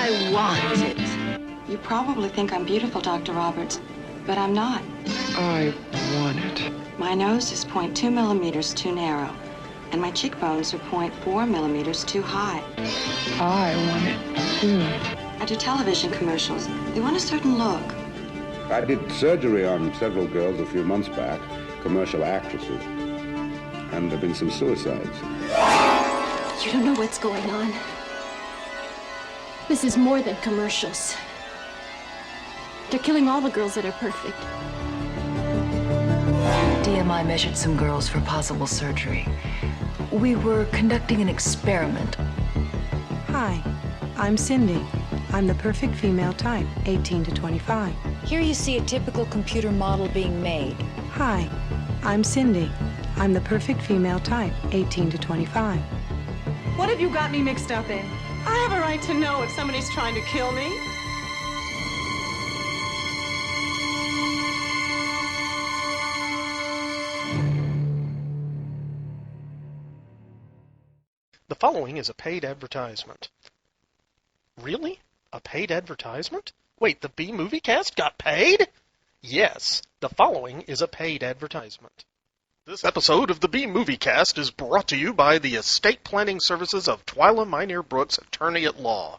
I want it. You probably think I'm beautiful, Dr. Roberts, but I'm not. I want it. My nose is 0.2 millimeters too narrow, and my cheekbones are 0.4 millimeters too high. I want it too. I do television commercials. They want a certain look. I did surgery on several girls a few months back, commercial actresses, and there have been some suicides. You don't know what's going on. This is more than commercials. They're killing all the girls that are perfect. DMI measured some girls for possible surgery. We were conducting an experiment. Hi, I'm Cindy. I'm the perfect female type, 18 to 25. Here you see a typical computer model being made. Hi, I'm Cindy. I'm the perfect female type, 18 to 25. What have you got me mixed up in? I have a right to know if somebody's trying to kill me. The following is a paid advertisement. Really? A paid advertisement? Wait, the B-Movie Cast got paid? Yes, the following is a paid advertisement. This episode of the B-Movie Cast is brought to you by the estate planning services of Twyla Minear Brooks, attorney at law.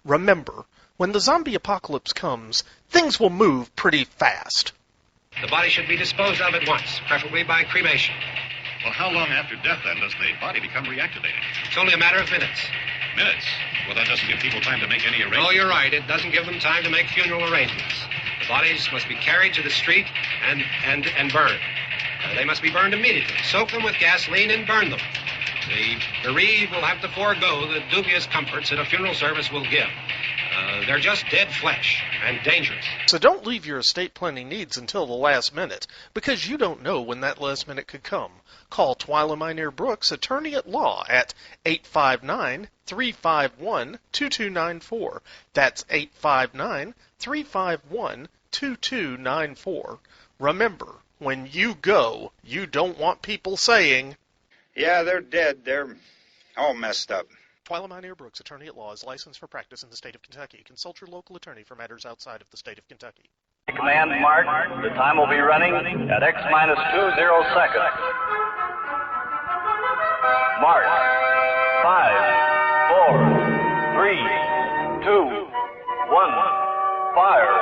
Remember, when the zombie apocalypse comes, things will move pretty fast. The body should be disposed of at once, preferably by cremation. Well, how long after death, then, does the body become reactivated? It's only a matter of minutes. Minutes? Well, that doesn't give people time to make any arrangements. Oh, you're right. It doesn't give them time to make funeral arrangements. The bodies must be carried to the street and burned. They must be burned immediately. Soak them with gasoline and burn them. The bereaved will have to forego the dubious comforts that a funeral service will give. They're just dead flesh and dangerous. So don't leave your estate planning needs until the last minute, because you don't know when that last minute could come. Call Twyla Minear Brooks, attorney at law, at 859-351-2294. That's 859-351-2294. Remember, when you go, you don't want people saying, "Yeah, they're dead. They're all messed up." Twyla Minear Brooks, attorney at law, is licensed for practice in the state of Kentucky. Consult your local attorney for matters outside of the state of Kentucky. Command mark. The time will be running at X-20 seconds. Mark. 5, 4, 3, 2, 1. Fire.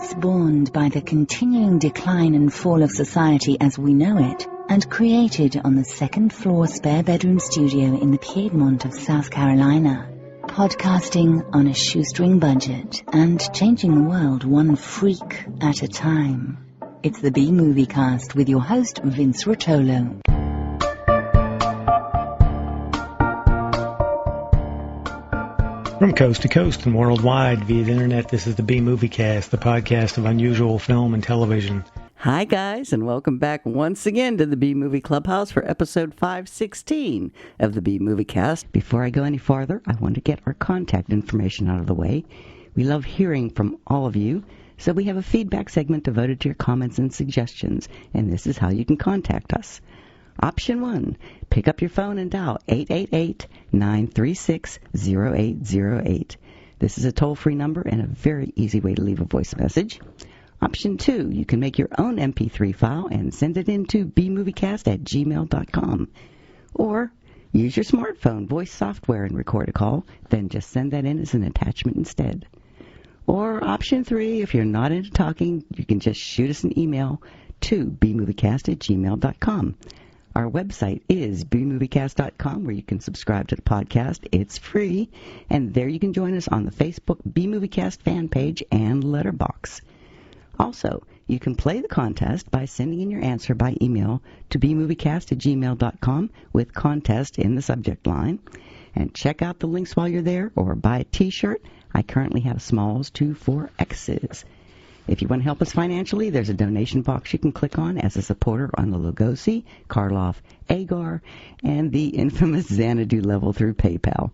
Spawned by the continuing decline and fall of society as we know it, and created on the second-floor spare-bedroom studio in the Piedmont of South Carolina. Podcasting on a shoestring budget and changing the world one freak at a time. It's the B-Movie Cast with your host, Vince Rotolo. From coast to coast and worldwide via the internet, this is the B-Movie Cast, the podcast of unusual film and television. Hi, guys, and welcome back once again to the B-Movie Clubhouse for episode 516 of the B-Movie Cast. Before I go any farther, I want to get our contact information out of the way. We love hearing from all of you, so we have a feedback segment devoted to your comments and suggestions, and this is how you can contact us. Option 1, pick up your phone and dial 888-936-0808. This is a toll-free number and a very easy way to leave a voice message. Option 2, you can make your own MP3 file and send it in to bmoviecast@gmail.com. Or use your smartphone voice software and record a call, then just send that in as an attachment instead. Or option 3, if you're not into talking, you can just shoot us an email to bmoviecast@gmail.com. Our website is bmoviecast.com, where you can subscribe to the podcast. It's free, and there you can join us on the Facebook B-Moviecast fan page and letterbox. Also, you can play the contest by sending in your answer by email to bmoviecast@gmail.com with contest in the subject line. And check out the links while you're there, or buy a t-shirt. I currently have smalls to 4X's. If you want to help us financially, there's a donation box you can click on as a supporter on the Lugosi, Karloff, Agar, and the infamous Xanadu level through PayPal.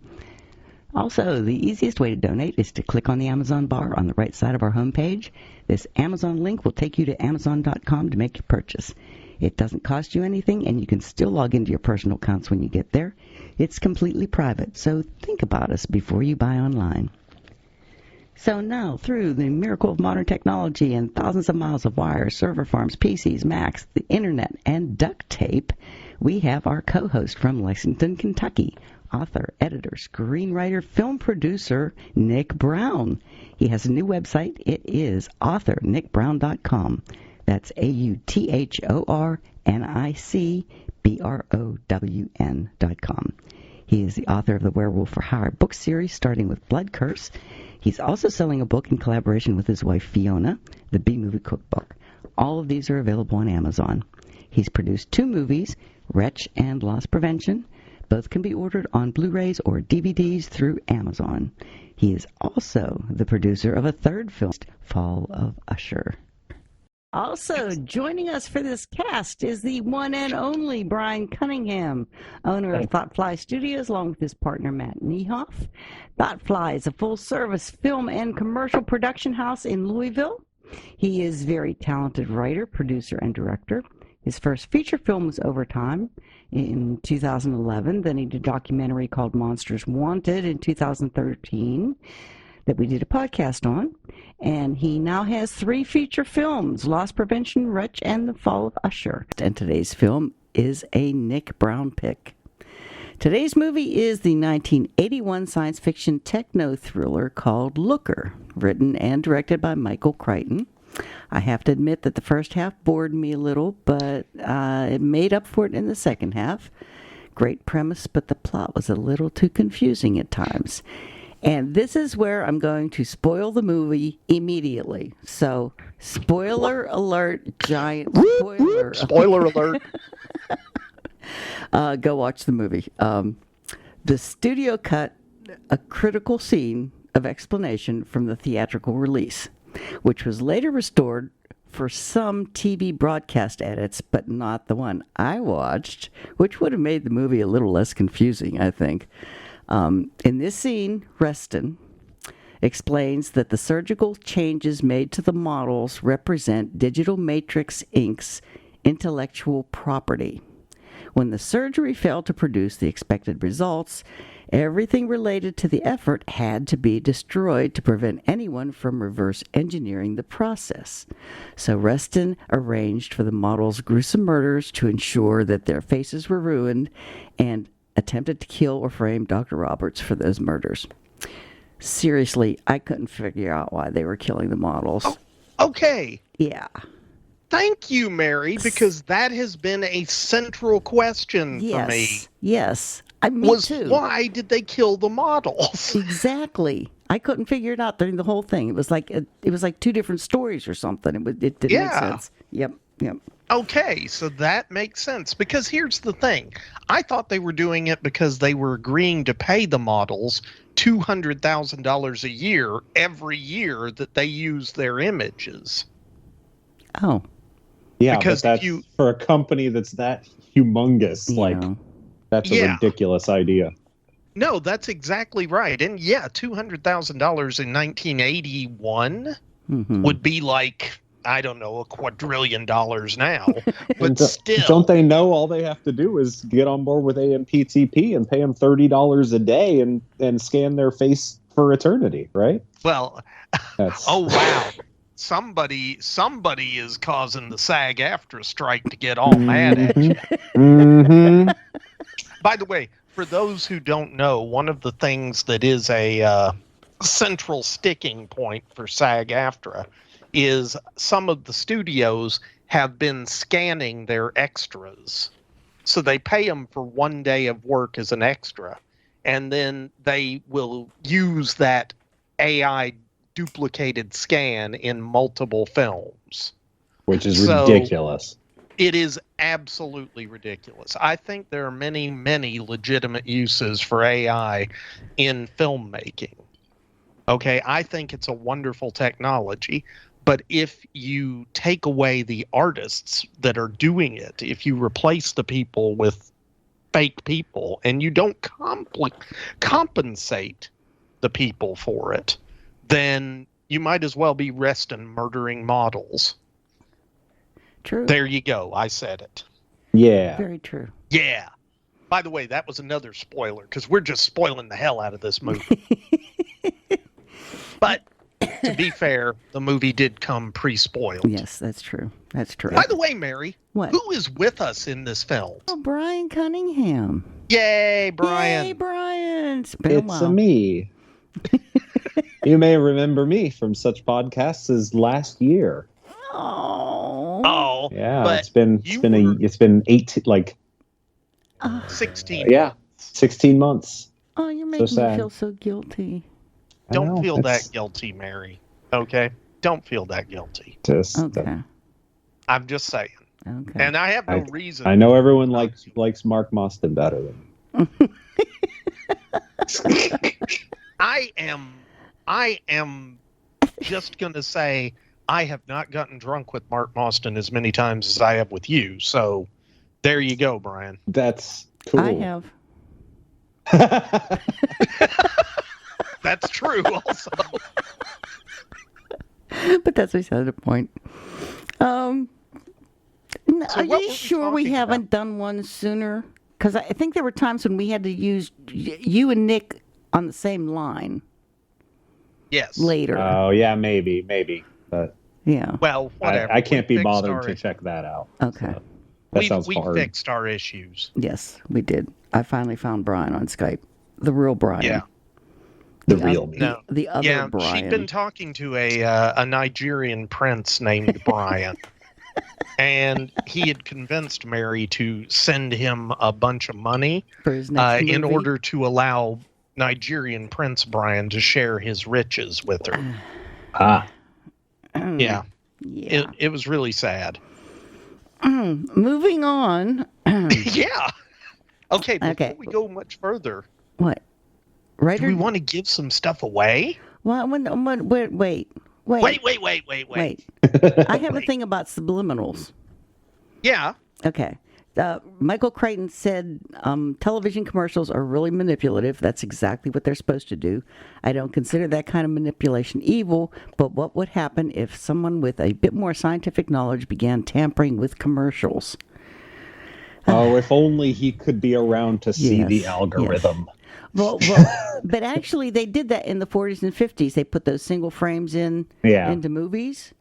Also, the easiest way to donate is to click on the Amazon bar on the right side of our homepage. This Amazon link will take you to Amazon.com to make your purchase. It doesn't cost you anything, and you can still log into your personal accounts when you get there. It's completely private, so think about us before you buy online. So now, through the miracle of modern technology and thousands of miles of wire, server farms, PCs, Macs, the internet, and duct tape, we have our co-host from Lexington, Kentucky, author, editor, screenwriter, film producer, Nic Brown. He has a new website. It is authornicbrown.com. That's authornicbrown.com. He is the author of the Werewolf for Hire book series, starting with Blood Curse. He's also selling a book in collaboration with his wife, Fiona, the B-Movie Cookbook. All of these are available on Amazon. He's produced 2 movies, Wretch and Loss Prevention. Both can be ordered on Blu-rays or DVDs through Amazon. He is also the producer of a 3rd film, Fall of Usher. Also joining us for this cast is the one and only Brian Cunningham, owner of Thoughtfly Studios, along with his partner Matt Niehoff. Thoughtfly is a full-service film and commercial production house in Louisville. He is a very talented writer, producer, and director. His first feature film was Overtime in 2011. Then he did a documentary called Monsters Wanted in 2013 that we did a podcast on. And he now has 3 feature films, Loss Prevention, Wretch, and The Fall of Usher. And today's film is a Nic Brown pick. Today's movie is the 1981 science fiction techno thriller called Looker, written and directed by Michael Crichton. I have to admit that the first half bored me a little, but it made up for it in the second half. Great premise, but the plot was a little too confusing at times. And this is where I'm going to spoil the movie immediately. So, spoiler alert, giant spoiler. Spoiler alert. Go watch the movie. The studio cut a critical scene of explanation from the theatrical release, which was later restored for some TV broadcast edits, but not the one I watched, which would have made the movie a little less confusing, I think. In this scene, Reston explains that the surgical changes made to the models represent Digital Matrix Inc.'s intellectual property. When the surgery failed to produce the expected results, everything related to the effort had to be destroyed to prevent anyone from reverse engineering the process. So Reston arranged for the models' gruesome murders to ensure that their faces were ruined and attempted to kill or frame Dr. Roberts for those murders. Seriously, I couldn't figure out why they were killing the models. Oh, okay. Yeah. Thank you, Mary, because that has been a central question for me. Yes. Me too. Why did they kill the models? Exactly. I couldn't figure it out during the whole thing. It was like 2 different stories or something. It didn't make sense. Yep. Okay, so that makes sense. Because here's the thing. I thought they were doing it because they were agreeing to pay the models $200,000 a year every year that they use their images. Oh. Yeah, because but that's for a company that's that humongous. Yeah. That's a ridiculous idea. No, that's exactly right. And $200,000 in 1981 would be like, I don't know, $2 quadrillion now. But still. Don't they know all they have to do is get on board with AMPTP and pay them $30 a day and scan their face for eternity, right? Well, oh, wow. Somebody is causing the SAG-AFTRA strike to get all mad at you. By the way, for those who don't know, one of the things that is a central sticking point for SAG-AFTRA is some of the studios have been scanning their extras. So they pay them for 1 day of work as an extra, and then they will use that AI duplicated scan in multiple films. Which is ridiculous. It is absolutely ridiculous. I think there are many, many legitimate uses for AI in filmmaking. Okay, I think it's a wonderful technology, but if you take away the artists that are doing it, if you replace the people with fake people, and you don't compensate the people for it, then you might as well be resting murdering models. True. There you go. I said it. Yeah. Very true. Yeah. By the way, that was another spoiler, because we're just spoiling the hell out of this movie. But to be fair, the movie did come pre-spoiled. Yes, that's true. That's true. By the way, Mary, what? Who is with us in this film? Oh, Brian Cunningham. Yay, Brian. Yay, Brian. It's been a It's while. me. You may remember me from such podcasts as last year. Oh. Yeah, it's been 18, like 16. Yeah, 16 months. Oh, you're making me sad. feel so guilty. Don't feel that guilty, Mary. Okay? Don't feel that guilty. Okay. I'm just saying. Okay. And I have no reason. I know everyone likes Mark Mostyn better than me. I am just going to say I have not gotten drunk with Mark Mostyn as many times as I have with you. So there you go, Brian. That's cool. I have. That's true also. But that's beside the point. Are you sure we haven't done one sooner? Because I think there were times when we had to use you and Nic on the same line. Yes. Later. Oh, yeah, maybe. But yeah. Well, whatever. I can't be bothered to check that out. Okay. So that sounds we hard. fixed our issues. Yes, we did. I finally found Brian on Skype. The real Brian. Yeah. The real me. No. The other Yeah, Brian. she'd been talking to a Nigerian prince named Brian. And he had convinced Mary to send him a bunch of money for his next in movie? order to allow Nigerian Prince Brian to share his riches with her. Yeah. It was really sad. Moving on. Yeah. Okay, before we go much further. What? Right? Do we want to give some stuff away? Well, wait. Wait. I have a thing about subliminals. Yeah. Okay. Michael Crichton said television commercials are really manipulative. That's exactly what they're supposed to do. I don't consider that kind of manipulation evil, but what would happen if someone with a bit more scientific knowledge began tampering with commercials? Oh, if only he could be around to see the algorithm. Yes. Well, but actually they did that in the 40s and 50s. They put those single frames into movies.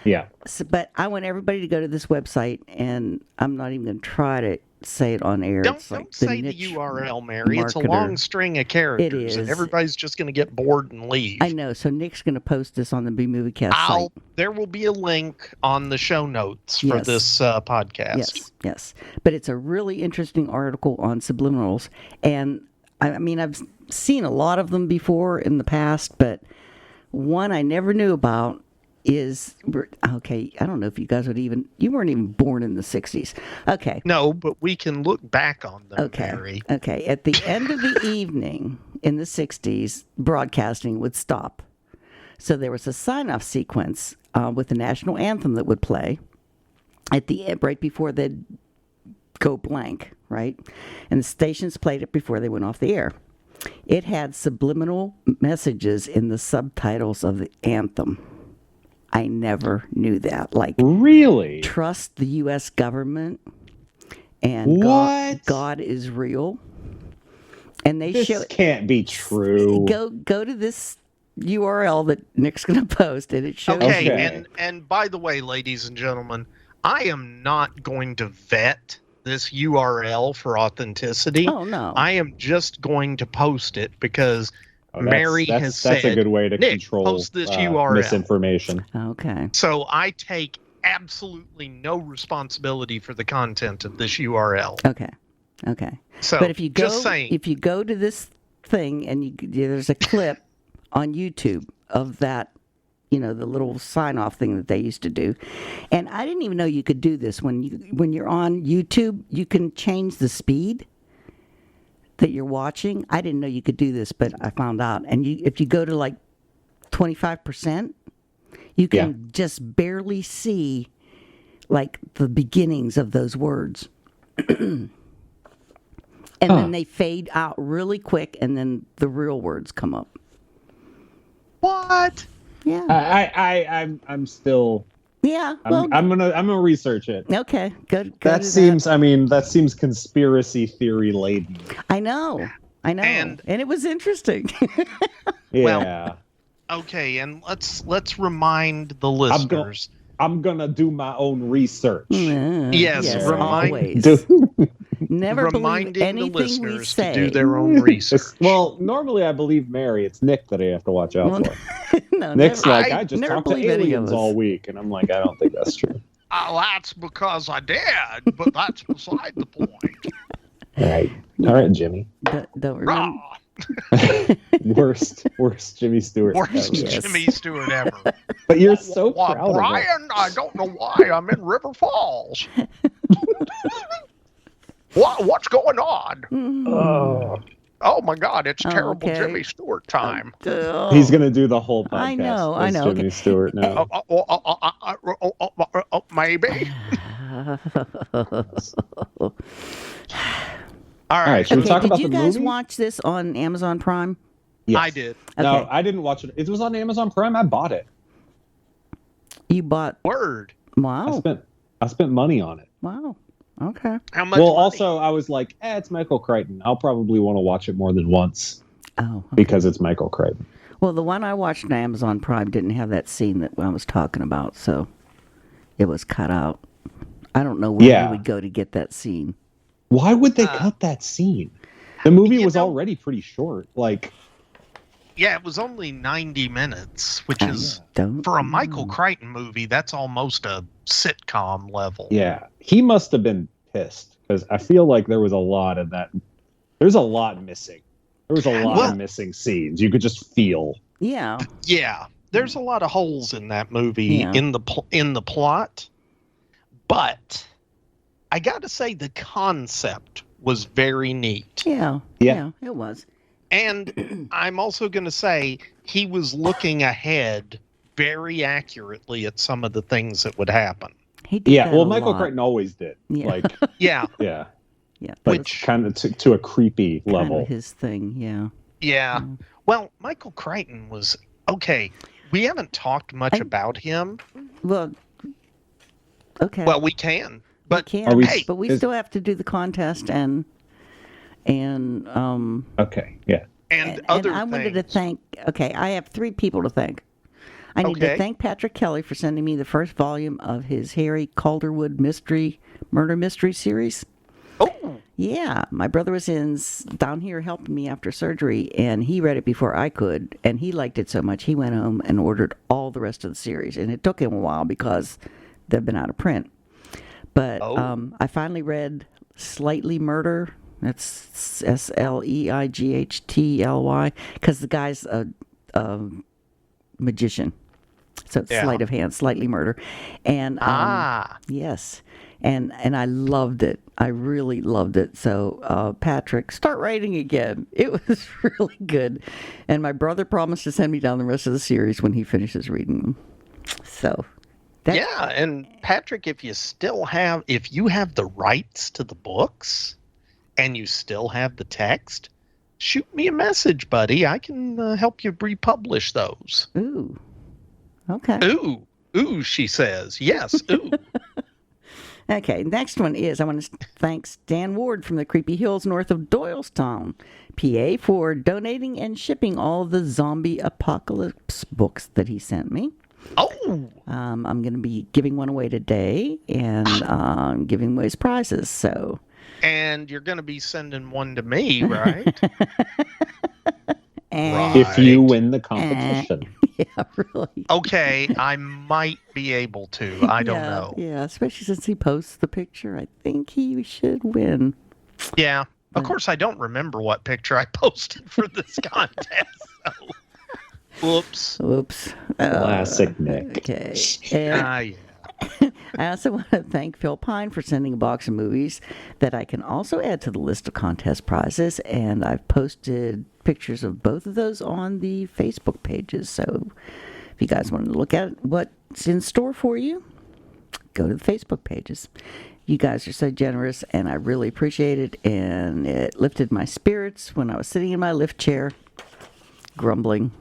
Yeah. So, but I want everybody to go to this website, and I'm not even going to try to say it on air. Don't say the URL, Mary. It's a long string of characters. It is. And everybody's just going to get bored and leave. I know. So Nic's going to post this on the B Movie Cast site. There will be a link on the show notes for this podcast. Yes. But it's a really interesting article on subliminals. And, I mean, I've seen a lot of them before in the past, but one I never knew about is, okay, I don't know if you guys you weren't even born in the 60s. Okay. No, but we can look back on them, Mary. Okay. At the end of the evening in the 60s, broadcasting would stop. So there was a sign-off sequence with the national anthem that would play at the end, right before they'd go blank, right? And the stations played it before they went off the air. It had subliminal messages in the subtitles of the anthem. I never knew that. Like, really? Trust the U.S. government and God is real. And they this can't be true. Go to this URL that Nic's going to post, and it shows. Okay, and by the way, ladies and gentlemen, I am not going to vet this URL for authenticity. Oh no! I am just going to post it because Mary has said that's a good way to Nic, control post this URL. misinformation. Okay. So I take absolutely no responsibility for the content of this URL. Okay. So, but if you just saying, if you go to this thing and there's a clip on YouTube of that, the little sign-off thing that they used to do, and I didn't even know you could do this when you're on YouTube. You can change the speed that you're watching. I didn't know you could do this, but I found out. And if you go to like 25%, you can just barely see like the beginnings of those words. And then they fade out really quick, and then the real words come up. What? Yeah. I'm still. Yeah. Well, I'm gonna research it. Okay. Good. That seems. That seems conspiracy theory laden. I know. And it was interesting. Yeah. Well, okay, and let's remind the listeners. I'm gonna do my own research. Yes, always. Never believe anything the listeners we say. to do their own research. Well, normally I believe Mary. It's Nick that I have to watch out for. No, Nick's never, I just talked to aliens all week, and I'm like, I don't think that's true. That's because I did, but that's beside the point. All right, Jimmy. Don't remember. worst Jimmy Stewart. Worst Jimmy Stewart ever. But you're so proud Brian, of it. I don't know why I'm in River Falls. What's going on? Oh my God! It's terrible Jimmy Stewart time. He's gonna do the whole podcast. I know. Jimmy Stewart now. Maybe. All right. Should we talk about the movie? Did you guys watch this on Amazon Prime? Yes. I did. No, I didn't watch it. It was on Amazon Prime. I bought it. You bought? Word. Wow. I spent money on it. Wow. Okay. How much? Well, money? also I was like, it's Michael Crichton. I'll probably want to watch it more than once. Oh. Okay. Because it's Michael Crichton. Well, the one I watched on Amazon Prime didn't have that scene that I was talking about, so it was cut out. I don't know where you would go to get that scene. Why would they cut that scene? The movie was already pretty short. Yeah, it was only 90 minutes, which is, for a Michael Crichton movie, that's almost a sitcom level. Yeah, he must have been pissed, because I feel like there was a lot of that. There's a lot missing. There was a lot of missing scenes. You could just feel. Yeah. Yeah, there's a lot of holes in that movie in the plot, but I got to say the concept was very neat. Yeah, it was. And I'm also going to say he was looking ahead very accurately at some of the things that would happen. He did that Michael Crichton always did. Yeah. Yeah. Which kind of to a creepy level. His thing, yeah. Yeah. Well, Michael Crichton was okay. We haven't talked much about him. Well, okay. Well, we can, but but we still have to do the contest and okay, yeah. And other I things. wanted to thank. Okay, I have 3 people to thank. I need to thank Patrick Kelly for sending me the first volume of his Harry Calderwood murder mystery series. Oh, yeah, my brother was down here helping me after surgery, and he read it before I could, and he liked it so much he went home and ordered all the rest of the series, and it took him a while because they've been out of print. But I finally read Slightly Murder. That's Sleighttly, because the guy's a magician. So it's sleight of hand, Slightly Murder. And yes. And I loved it. I really loved it. So Patrick, start writing again. It was really good. And my brother promised to send me down the rest of the series when he finishes reading them. So and Patrick, if you have the rights to the books and you still have the text, shoot me a message, buddy. I can help you republish those. Ooh. Okay. Ooh, she says. Yes, ooh. Okay, next one is I want to thank Stan Ward from the Creepy Hills north of Doylestown, PA, for donating and shipping all the zombie apocalypse books that he sent me. Oh! I'm going to be giving one away today and giving away his prizes, so... And you're going to be sending one to me, right? If you win the competition. Yeah, really. Okay, I might be able to. I don't know. Yeah, especially since he posts the picture. I think he should win. Yeah. Of course, I don't remember what picture I posted for this contest. So. Whoops. Classic Nick. Okay. Yeah. I also want to thank Phil Pine for sending a box of movies that I can also add to the list of contest prizes, and I've posted pictures of both of those on the Facebook pages. So if you guys want to look at what's in store for you, go to the Facebook pages. You guys are so generous, and I really appreciate it, and it lifted my spirits when I was sitting in my lift chair, grumbling.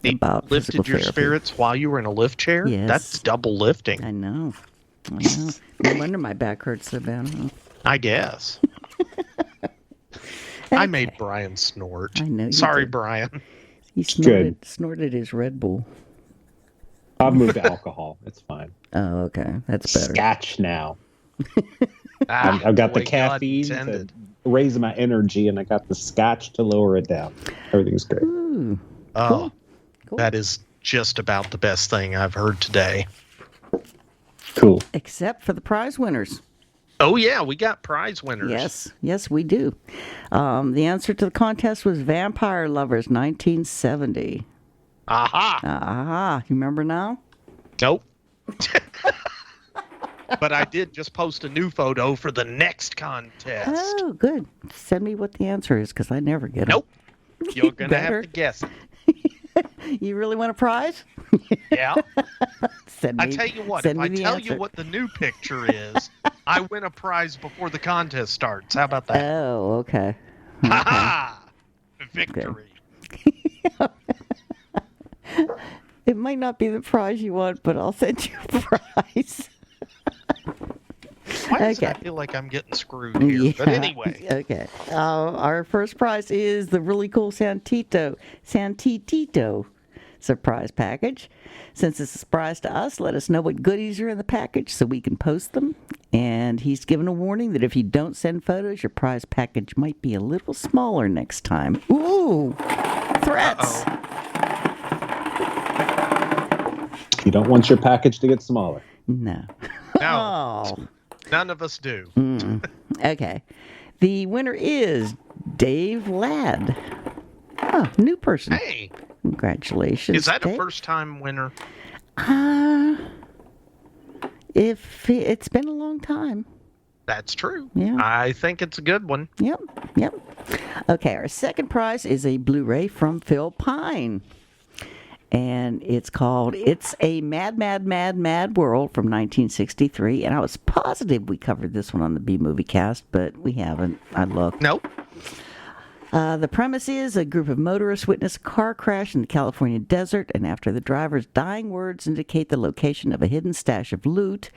about physical lifted your therapy. spirits while you were in a lift chair? Yes. That's double lifting. I know. No wonder my back hurts so bad. Huh? I guess. I made Brian snort. I know you Sorry, did. Brian. He snorted his Red Bull. I've moved to alcohol. It's fine. Oh, okay. That's better. Scotch now. Ah, I've got the boy, God caffeine to intended. raise my energy, and I got the scotch to lower it down. Everything's great. Ooh. Oh, Cool. that is just about the best thing I've heard today. Cool. Except for the prize winners. Oh, yeah, we got prize winners. Yes, we do. The answer to the contest was Vampire Lovers 1970. Aha. You remember now? Nope. But I did just post a new photo for the next contest. Oh, good. Send me what the answer is, because I never get it. Nope. You're going to Better. have to guess it. You really want a prize? Yeah. Send I me, tell you what, send if me I the tell answer. you what the new picture is, I win a prize before the contest starts. How about that? Oh, okay. Ha ha! Victory. It might not be the prize you want, but I'll send you a prize. Why does it feel like I'm getting screwed here? But anyway. Okay. Our first prize is the really cool Santitito surprise package. Since it's a surprise to us, let us know what goodies are in the package so we can post them. And he's given a warning that if you don't send photos, your prize package might be a little smaller next time. Ooh! Threats! You don't want your package to get smaller. No. No. None of us do. Okay. The winner is Dave Ladd. Oh, new person. Hey. Congratulations. Is that Dave. a first-time winner? If it's been a long time. That's true. Yeah. I think it's a good one. Yep. Okay, our second prize is a Blu-ray from Phil Pine. And it's called It's a Mad, Mad, Mad, Mad World from 1963. And I was positive we covered this one on the B-Movie Cast, but we haven't. I looked. Nope. The premise is a group of motorists witness a car crash in the California desert, and after the driver's dying words indicate the location of a hidden stash of loot,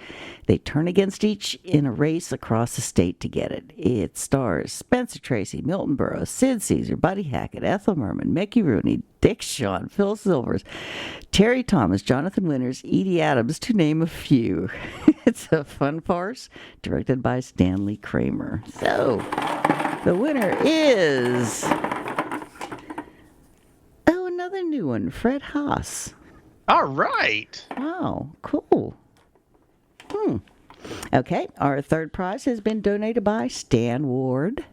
they turn against each in a race across the state to get it. It stars Spencer Tracy, Milton Burrows, Sid Caesar, Buddy Hackett, Ethel Merman, Mickey Rooney, Dick Shawn, Phil Silvers, Terry Thomas, Jonathan Winters, Edie Adams, to name a few. It's a fun farce directed by Stanley Kramer. So, the winner is... Oh, another new one, Fred Haas. All right. Wow, cool. Okay, our third prize has been donated by Stan Ward.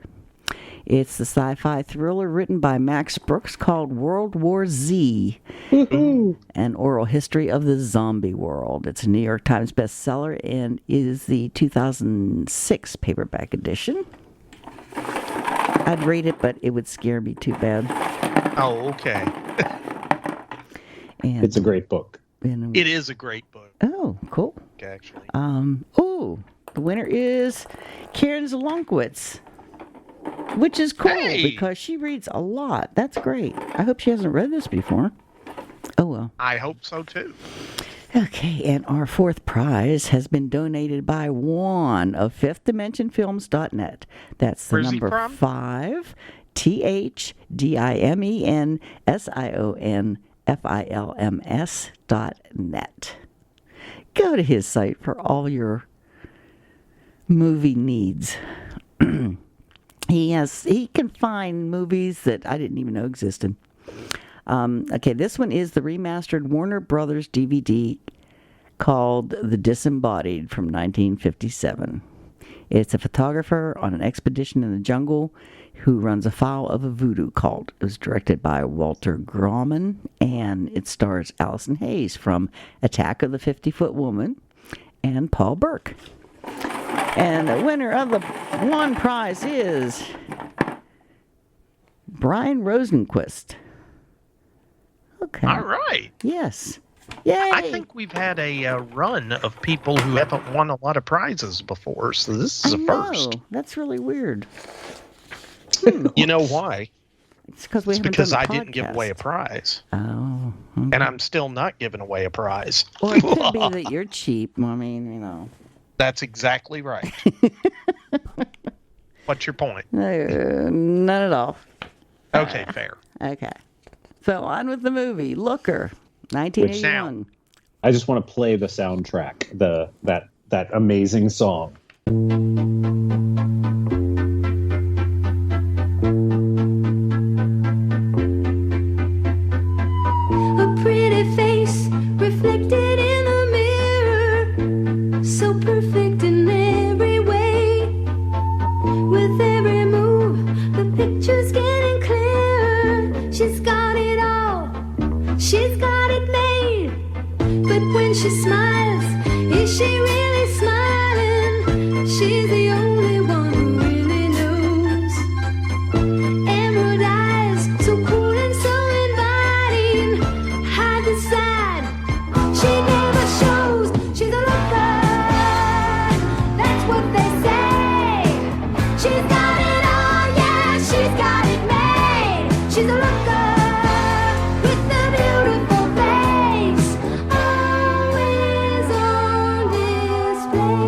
It's the sci-fi thriller written by Max Brooks called World War Z, an oral history of the zombie world. It's a New York Times bestseller and is the 2006 paperback edition. I'd rate it, but it would scare me too bad. Oh, okay. And it's a great book. It is a great book. Oh, cool. Actually. The winner is Karen Zalonkiewicz, which is cool because she reads a lot. That's great. I hope she hasn't read this before. Oh, well. I hope so, too. Okay, and our fourth prize has been donated by Juan of FifthDimensionFilms.net. That's the Where's he number from? 5, THDIMENSIONFILMS.net. Go to his site for all your movie needs. He can find movies that I didn't even know existed. Okay, this one is the remastered Warner Brothers DVD called The Disembodied from 1957. It's a photographer on an expedition in the jungle who runs afoul of a voodoo cult. It was directed by Walter Grauman, and it stars Allison Hayes from Attack of the 50-Foot Woman and Paul Burke. And the winner of the one prize is Brian Rosenquist. Okay. All right. Yes. Yay! I think we've had a run of people who haven't won a lot of prizes before, so this is a first. That's really weird. You know why? It's because we haven't because done I the didn't give podcast. away a prize. Oh, And I'm still not giving away a prize. Or it could be that you're cheap. I mean, you know. That's exactly right. What's your point? None at all. Okay, fair. Okay. So on with the movie, Looker, 1981. I just want to play the soundtrack, that amazing song. A pretty face reflected in a mirror, so perfect in every way. With every move, the picture's getting clearer. She's got it all, she's got it made. But when she smiles, is she really smiling? She's the only one who really knows. Emerald eyes, so cool and so inviting. Hide the side, she never shows. She's a looker, that's what they say. She's got it all, yeah, she's got it made. She's a looker with a beautiful face, always on display.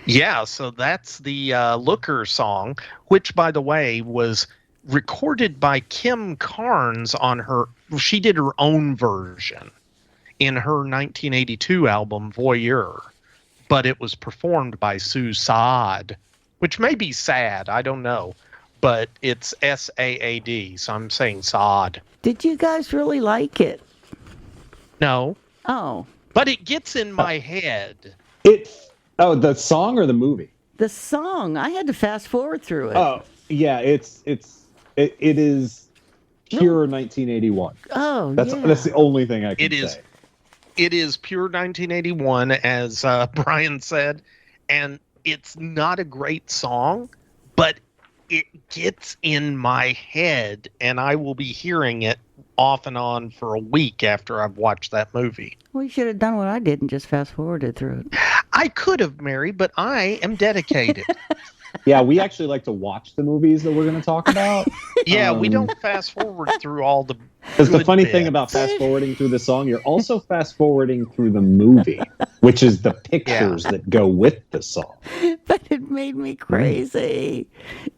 Yeah, so that's the Looker song, which, by the way, was recorded by Kim Carnes on her... She did her own version in her 1982 album, Voyeur. But it was performed by Sue Saad, which may be sad, I don't know. But it's S-A-A-D, so I'm saying Saad. Did you guys really like it? No. Oh. But it gets in my head. Oh, the song or the movie? The song. I had to fast forward through it. Oh, yeah, it is pure 1981. Oh, that's the only thing I can say. It is pure 1981, as Brian said, and it's not a great song, but it gets in my head, and I will be hearing it off and on for a week after I've watched that movie. Well, you should have done what I did and just fast forwarded through it. I could have, Mary, but I am dedicated. Yeah, we actually like to watch the movies that we're going to talk about. Yeah, we don't fast forward through all the. Because the funny thing about fast forwarding through the song, you're also fast forwarding through the movie, which is the pictures that go with the song. But it made me crazy.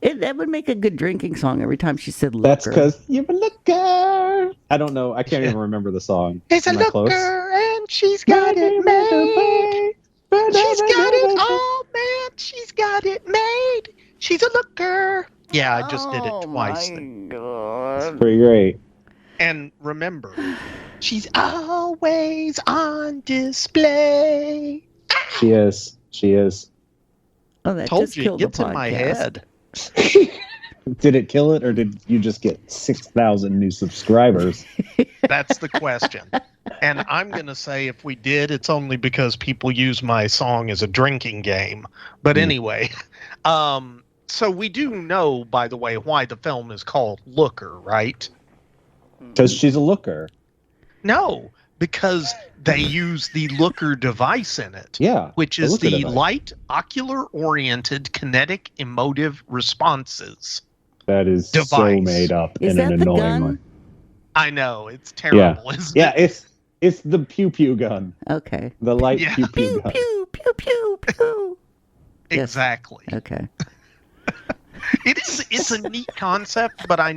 That would make a good drinking song every time she said looker. That's because you're a looker. I don't know. I can't even remember the song. It's a looker and she's got it made. She's got it all, man. She's got it made. She's a looker. Yeah, I just did it twice. Oh, my God. That's pretty great. And remember, she's always on display. She is. She is. Oh, that Told just you, killed it gets the in my podcast. head. Did it kill it, or did you just get 6,000 new subscribers? That's the question. And I'm going to say if we did, it's only because people use my song as a drinking game. But anyway, so we do know, by the way, why the film is called Looker, right? Because she's a looker. No, because they use the Looker device in it. Yeah. Which is Looker the device. light, ocular-oriented, kinetic, emotive responses. That is so Device. made up Is in that an the annoying gun? way. I know, it's terrible, isn't Yeah, it? it's the pew pew gun. Okay. The light Yeah. pew pew gun. Pew, pew, pew, pew. Exactly. Okay. It's a neat concept, but I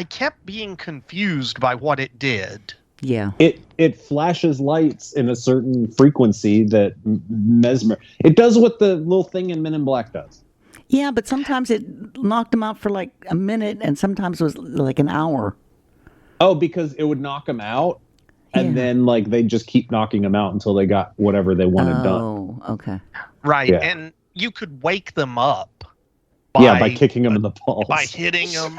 kept being confused by what it did. Yeah. It flashes lights in a certain frequency that mesmer. It does what the little thing in Men in Black does. Yeah, but sometimes it knocked them out for like a minute, and sometimes it was like an hour. Oh, because it would knock them out, and then like they just keep knocking them out until they got whatever they wanted done. Oh, okay. Right, Yeah. and you could wake them up. By kicking them in the balls. By hitting them,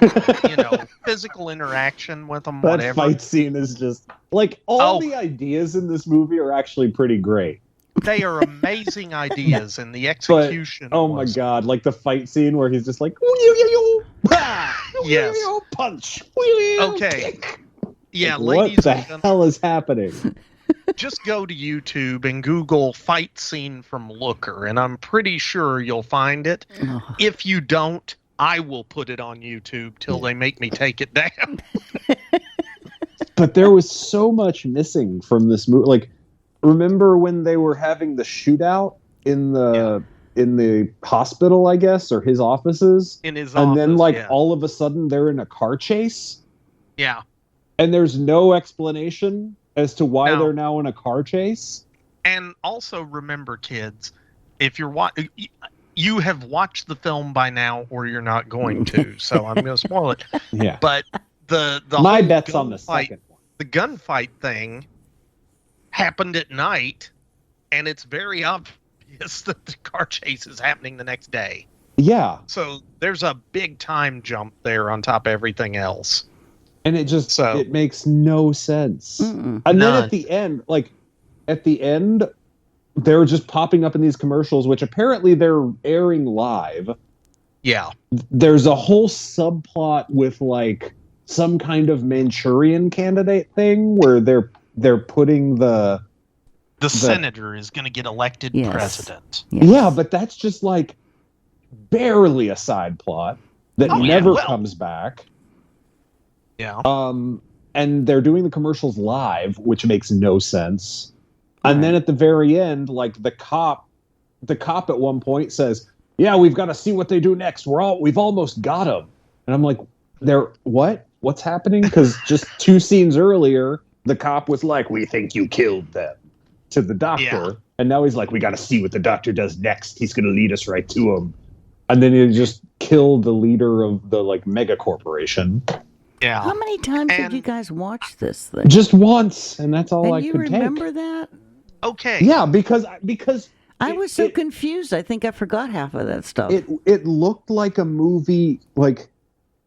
physical interaction with them, That whatever. fight scene is just like all the ideas in this movie are actually pretty great. They are amazing ideas, and the But execution. oh my god, like the fight scene where he's just like Yes. punch. Okay. Yeah, Like, ladies what the and gentlemen. hell is happening? Just go to YouTube and Google fight scene from Looker, and I'm pretty sure you'll find it. Oh. If you don't, I will put it on YouTube till they make me take it down. But there was so much missing from this movie. Like, remember when they were having the shootout in the hospital, I guess, or his offices? In his and office, then, like, all of a sudden they're in a car chase? Yeah. And there's no explanation as to why they're now in a car chase? And also remember, kids, if you're you have watched the film by now, or you're not going to. So I'm going to spoil it. Yeah. But the my whole bet's on the gunfight- second one. The gunfight thing happened at night, and it's very obvious that the car chase is happening the next day. Yeah. So there's a big time jump there on top of everything else. And it just it makes no sense. And then None. at the end, they're just popping up in these commercials, which apparently they're airing live. Yeah. There's a whole subplot with like some kind of Manchurian candidate thing where they're putting the senator is going to get elected president. Yeah, but that's just like barely a side plot that never comes back. Yeah. And they're doing the commercials live, which makes no sense. And then at the very end, like the cop at one point says, "Yeah, we've got to see what they do next. We've almost got them." And I'm like, What's happening? Because just 2 scenes earlier, the cop was like, "We think you killed them," to the doctor. Yeah. And now he's like, "We got to see what the doctor does next. He's going to lead us right to him." And then he just killed the leader of the like mega corporation. Yeah. How many times did you guys watch this thing? Just once, and that's all and I you could remember take. that? Okay. Yeah, because I was so confused. I think I forgot half of that stuff. it looked like a movie, like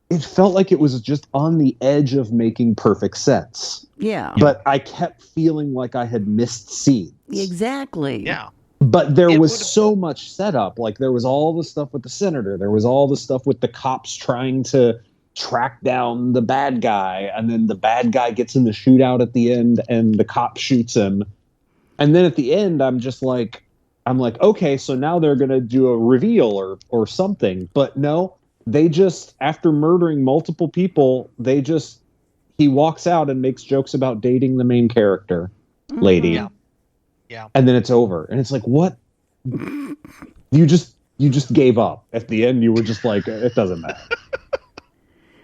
it felt like it was just on the edge of making perfect sense. Yeah. But I kept feeling like I had missed scenes. Exactly. Yeah. But there was so much setup. Like there was all the stuff with the senator. There was all the stuff with the cops trying to track down the bad guy. And then the bad guy gets in the shootout at the end and the cop shoots him. And then at the end, I'm like, okay, so now they're going to do a reveal or something. But no, they just, after murdering multiple people, he walks out and makes jokes about dating the main character lady. Yeah. Yeah. And then it's over. And it's like, what? You just gave up. At the end, you were just like, it doesn't matter.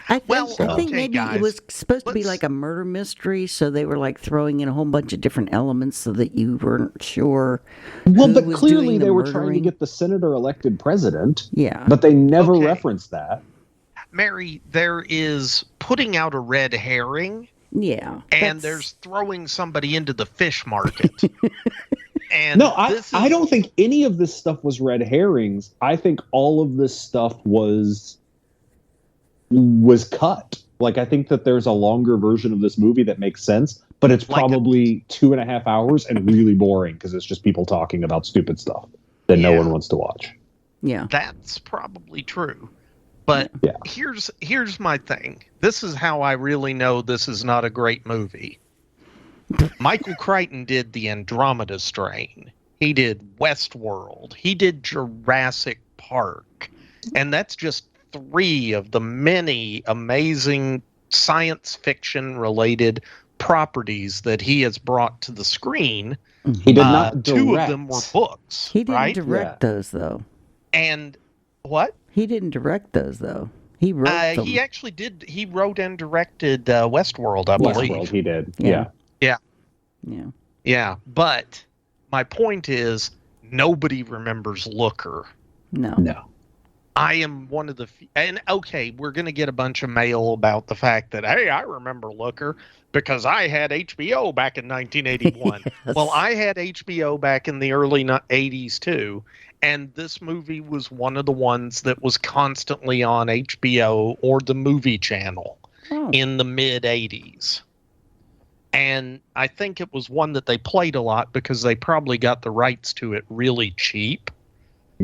I think maybe it was supposed to be like a murder mystery, so they were like throwing in a whole bunch of different elements so that you weren't sure. Well, who but was clearly doing the they were trying to murdering. get the senator elected president. Yeah. But they never referenced that. Mary, there is putting out a red herring. Yeah. And there's throwing somebody into the fish market. And no, I don't think any of this stuff was red herrings. I think all of this stuff was cut. Like, I think that there's a longer version of this movie that makes sense, but it's probably 2.5 hours and really boring because it's just people talking about stupid stuff that no one wants to watch. Yeah. That's probably true. But here's my thing. This is how I really know this is not a great movie. Michael Crichton did the Andromeda Strain. He did Westworld. He did Jurassic Park. And that's just 3 of the many amazing science fiction related properties that he has brought to the screen. He did not direct. 2 of them were books. He didn't right? direct those, though. And what? He didn't direct those, though. He wrote them. He actually did. He wrote and directed Westworld, I believe. Westworld, he did. Yeah. Yeah. Yeah. Yeah. But my point is, nobody remembers Looker. No. I am one of the and okay, we're going to get a bunch of mail about the fact that, hey, I remember Looker because I had HBO back in 1981. Yes. Well, I had HBO back in the early 80s too, and this movie was one of the ones that was constantly on HBO or the movie channel in the mid 80s. And I think it was one that they played a lot because they probably got the rights to it really cheap.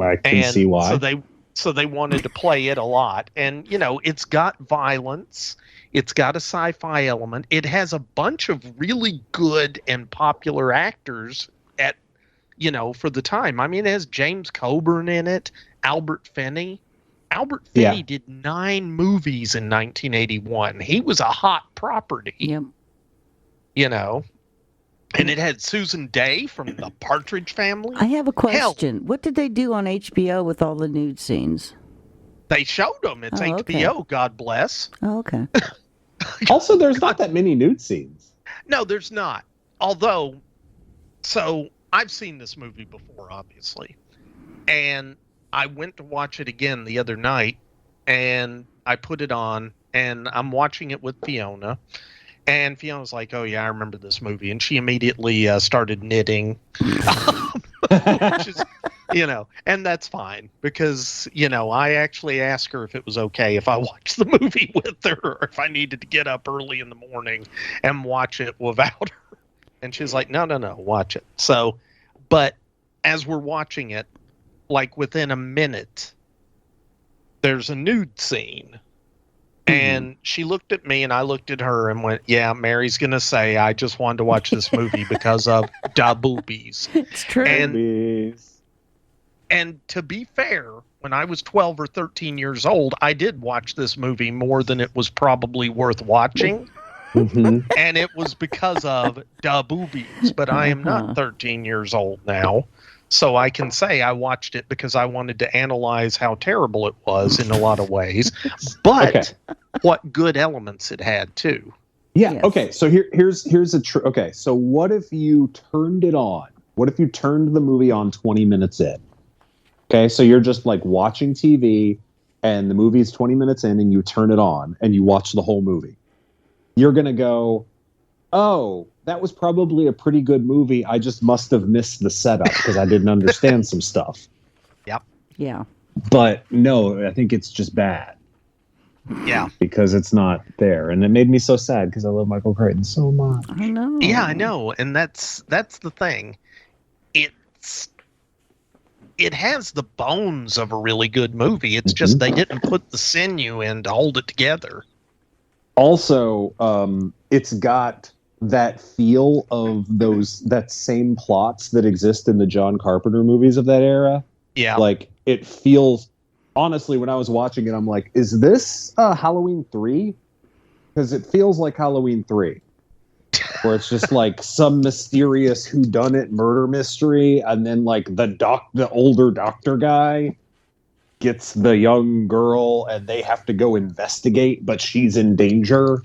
I can see why. So they wanted to play it a lot. And, you know, it's got violence. It's got a sci-fi element. It has a bunch of really good and popular actors at, you know, for the time. I mean, it has James Coburn in it, Albert Finney. Albert Finney did 9 movies in 1981. He was a hot property. Yep. You know. And it had Susan Dey from the Partridge Family. I have a question. Hell, What did they do on HBO with all the nude scenes? they showed them. It's okay. HBO, God bless. Oh, okay. Also, there's not that many nude scenes. No, there's not. Although, so I've seen this movie before, obviously. And I went to watch it again the other night, and I put it on, and I'm watching it with Fiona. And Fiona's like, oh, yeah, I remember this movie. And she immediately started knitting, which is, you know, and that's fine because, you know, I actually asked her if it was okay if I watched the movie with her or if I needed to get up early in the morning and watch it without her. And she's like, no, watch it. So, but as we're watching it, like within a minute, there's a nude scene. And she looked at me and I looked at her and went, yeah, Mary's going to say, I just wanted to watch this movie because of da boobies. It's true. And to be fair, when I was 12 or 13 years old, I did watch this movie more than it was probably worth watching. And it was because of da boobies. But I am not 13 years old now. So I can say I watched it because I wanted to analyze how terrible it was in a lot of ways, but what good elements it had too. Yeah. Yes. Okay. So here's a okay. So what if you turned it on? What if you turned the movie on 20 minutes in? Okay. So you're just like watching TV and the movie's 20 minutes in and you turn it on and you watch the whole movie. You're going to go, oh, that was probably a pretty good movie. I just must have missed the setup because I didn't understand some stuff. Yep. Yeah. But no, I think it's just bad. Yeah. Because it's not there. And it made me so sad because I love Michael Crichton so much. I know. Yeah, I know. And that's the thing. It has the bones of a really good movie. It's just they didn't put the sinew in to hold it together. Also, it's got that feel of that same plots that exist in the John Carpenter movies of that era. Yeah. Like it feels, honestly, when I was watching it, I'm like, is this Halloween 3? Because it feels like Halloween 3. Where it's just like some mysterious whodunit murder mystery. And then like the older doctor guy gets the young girl and they have to go investigate, but she's in danger.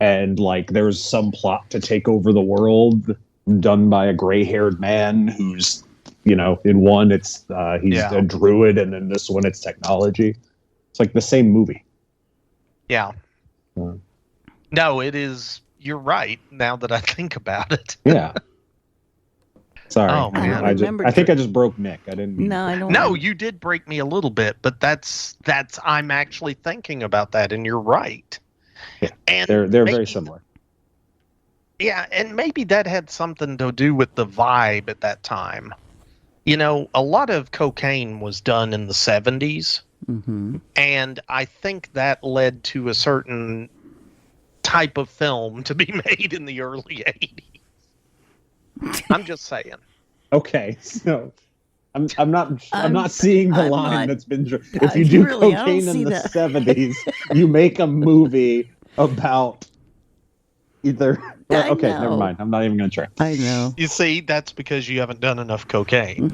And like there's some plot to take over the world done by a gray-haired man who's, you know, in one it's he's a druid, and in this one it's technology. It's like the same movie. Yeah. No, it is. You're right. Now that I think about it. Yeah. Sorry. Oh man, I think I just broke Nick. I didn't mean No, I don't. No, you did break me a little bit, but that's I'm actually thinking about that, and you're right. Yeah, and they're very similar. Yeah, and maybe that had something to do with the vibe at that time. You know, a lot of cocaine was done in the 70s, and I think that led to a certain type of film to be made in the early 80s. I'm just saying. Okay, so I'm not seeing the line that's been. If you do really, cocaine in the 70s, you make a movie about either. Well, okay, never mind. I'm not even going to try. I know. You see, that's because you haven't done enough cocaine.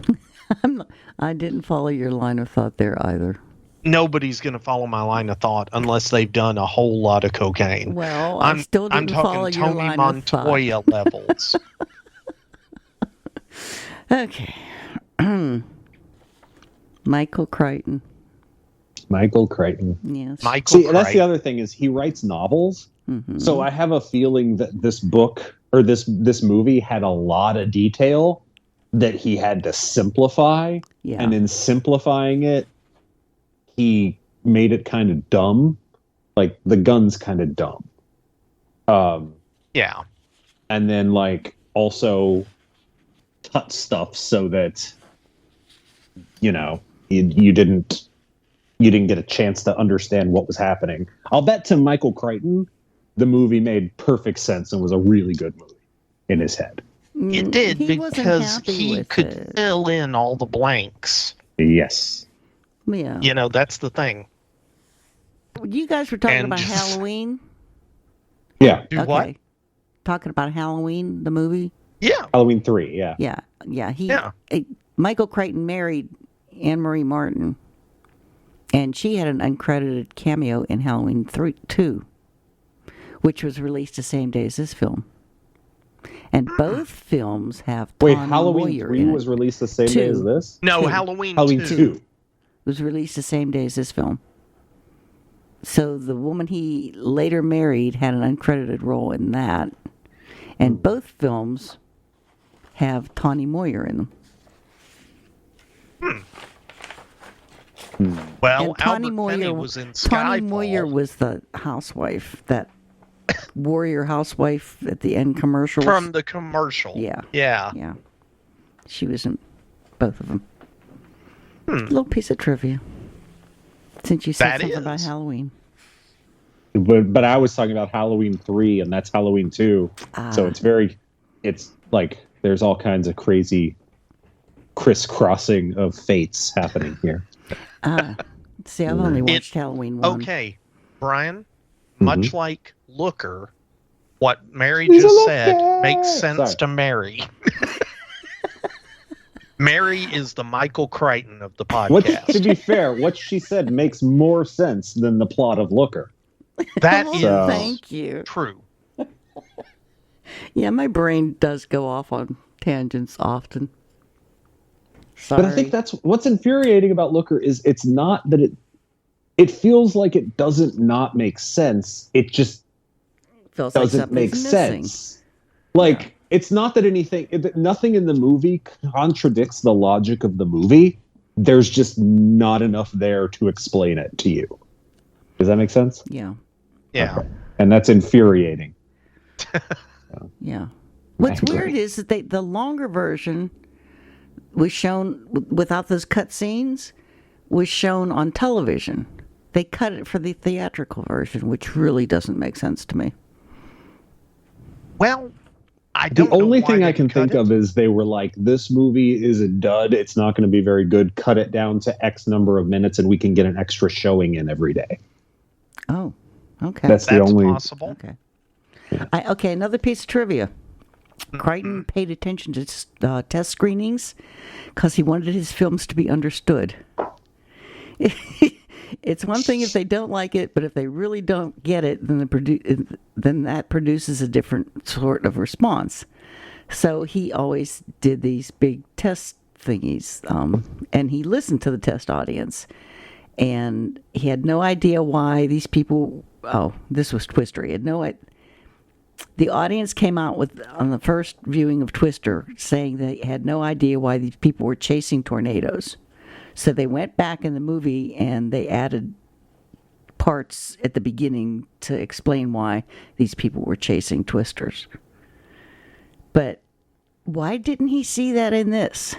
I didn't follow your line of thought there either. Nobody's going to follow my line of thought unless they've done a whole lot of cocaine. Well, I still didn't follow your Tony line Montoya of thought. levels. Okay. Michael Crichton. Michael Crichton. Yes. See, that's the other thing is he writes novels. So I have a feeling that this book or this movie had a lot of detail that he had to simplify. Yeah. And in simplifying it, he made it kind of dumb. Like the gun's kind of dumb. Yeah. And then like also cut stuff so that, you know, you didn't you didn't get a chance to understand what was happening. I'll bet to Michael Crichton, the movie made perfect sense and was a really good movie in his head. It did, He wasn't because happy he with could it. fill in all the blanks. Yes. Yeah. You know, that's the thing. You guys were talking And about just- Halloween? Yeah. Do what? Talking about Halloween, the movie? Yeah. Halloween 3, yeah. Yeah. Michael Crichton married Anne-Marie Martin, and she had an uncredited cameo in Halloween 2, which was released the same day as this film. And both films have Wait, Tawny Halloween Moyer 3 in it. was released the same day as this? No, Two. Halloween Halloween 2. 2. Was released the same day as this film. So the woman he later married had an uncredited role in that. And both films have Tawny Moyer in them. Well, And Tawny Albert Moyer Finney was in Tawny Skyfall. Moyer was the housewife, that warrior housewife at the end commercials. From the commercial. Yeah. Yeah. She was in both of them. Little piece of trivia. Since you said That something about is. Halloween. But I was talking about Halloween 3, and that's Halloween 2. So it's like there's all kinds of crazy crisscrossing of fates happening here. See, I've only watched Halloween 1. Okay, Brian, Mm-hmm. much like Looker, what Mary He's a just looker! said makes sense Sorry. to Mary. Mary is the Michael Crichton of the What, podcast. to be fair, what she said makes more sense than the plot of Looker. That Well, is thank you. true. Yeah, my brain does go off on tangents often. Sorry. But I think that's what's infuriating about Looker is it's not that it feels like it doesn't not make sense. It just feels like doesn't make something's missing. sense. Like it's not that nothing in the movie contradicts the logic of the movie. There's just not enough there to explain it to you. Does that make sense? Yeah. Yeah. Okay. And that's infuriating. Yeah. What's I weird agree. is that the longer version was shown without those cut scenes, was shown on television. They cut it for the theatrical version, which really doesn't make sense to me. Well, I The don't know only why thing they I can cut think it. of is they were like, this movie is a dud. It's not going to be very good. Cut it down to X number of minutes and we can get an extra showing in every day. Oh, okay. That's the only possible. Okay. Okay, another piece of trivia. Crichton paid attention to test screenings because he wanted his films to be understood. It's one thing if they don't like it, but if they really don't get it, then that produces a different sort of response. So he always did these big test thingies, and he listened to the test audience. And he had no idea why these people... Oh, this was Twister. He had no idea. The audience came out on the first viewing of Twister saying they had no idea why these people were chasing tornadoes. So they went back in the movie and they added parts at the beginning to explain why these people were chasing twisters. But why didn't he see that in this?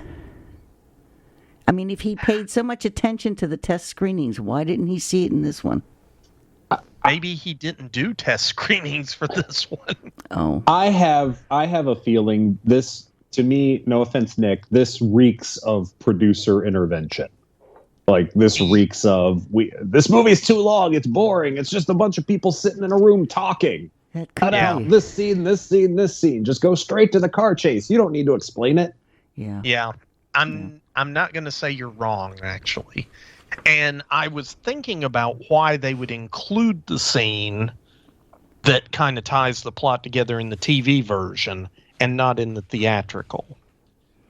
I mean, if he paid so much attention to the test screenings, why didn't he see it in this one? Maybe he didn't do test screenings for this one. Oh. I have a feeling this, to me, no offense, Nick, this reeks of producer intervention. Like this reeks of this movie's too long, it's boring, it's just a bunch of people sitting in a room talking. Cut out this scene, this scene, this scene. Just go straight to the car chase. You don't need to explain it. Yeah. I'm not going to say you're wrong, actually. And I was thinking about why they would include the scene that kind of ties the plot together in the TV version and not in the theatrical.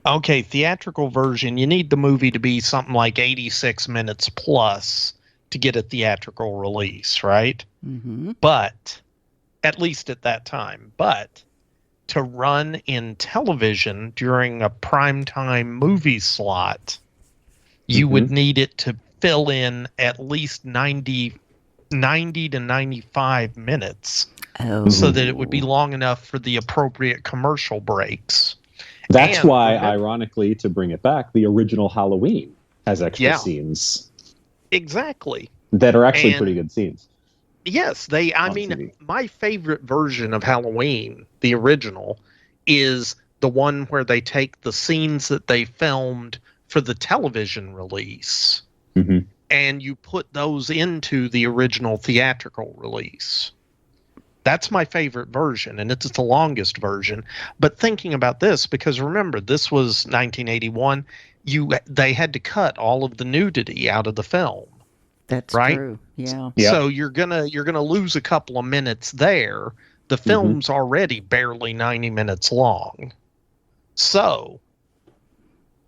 Okay, theatrical version, you need the movie to be something like 86 minutes plus to get a theatrical release, right? Mm-hmm. But, at least at that time, but to run in television during a primetime movie slot, you would need it to fill in at least 90 to 95 minutes so that it would be long enough for the appropriate commercial breaks. That's why, ironically, to bring it back, the original Halloween has extra scenes. Exactly. That are actually And- pretty good scenes. Yes, TV. my favorite version of Halloween, the original, is the one where they take the scenes that they filmed for the television release Mm-hmm. and you put those into the original theatrical release. That's my favorite version, and it's the longest version. But thinking about this, because remember, this was 1981, they had to cut all of the nudity out of the film. That's right? true. Yeah. So you're gonna lose a couple of minutes there. The film's already barely 90 minutes long. So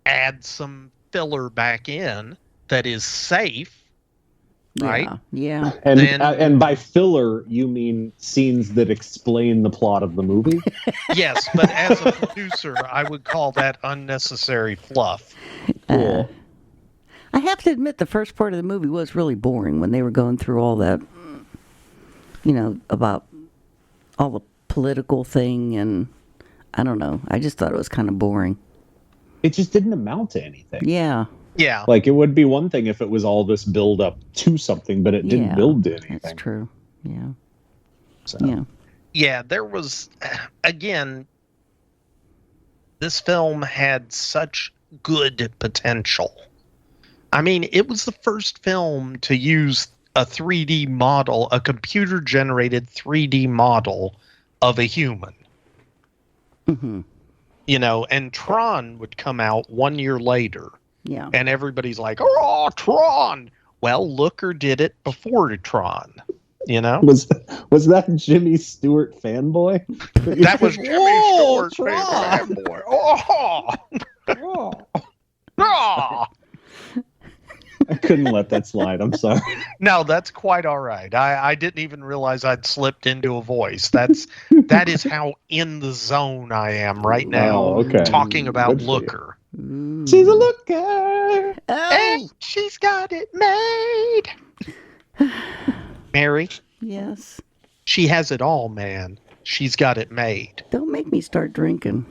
add some filler back in that is safe, right? Yeah. And by filler, you mean scenes that explain the plot of the movie? Yes, but as a producer, I would call that unnecessary fluff. Cool. I have to admit, the first part of the movie was really boring when they were going through all that, about all the political thing, and I don't know. I just thought it was kind of boring. It just didn't amount to anything. Yeah. Yeah. Like, it would be one thing if it was all this build up to something, but it didn't build to anything. That's true. Yeah. So. Yeah. Yeah, there was, again, this film had such good potential. I mean, it was the first film to use a 3D model, a computer-generated 3D model of a human. Mm-hmm. And Tron would come out 1 year later. Yeah. And everybody's like, oh, Tron! Well, Looker did it before Tron, Was that Jimmy Stewart fanboy? That was Jimmy Whoa, Stewart fanboy. Oh! Oh! I couldn't let that slide. I'm sorry. No, that's quite all right. I didn't even realize I'd slipped into a voice. That is how in the zone I am right now, talking about Looker. She's a looker. Hey, she's got it made. Mary? Yes. She has it all, man. She's got it made. Don't make me start drinking.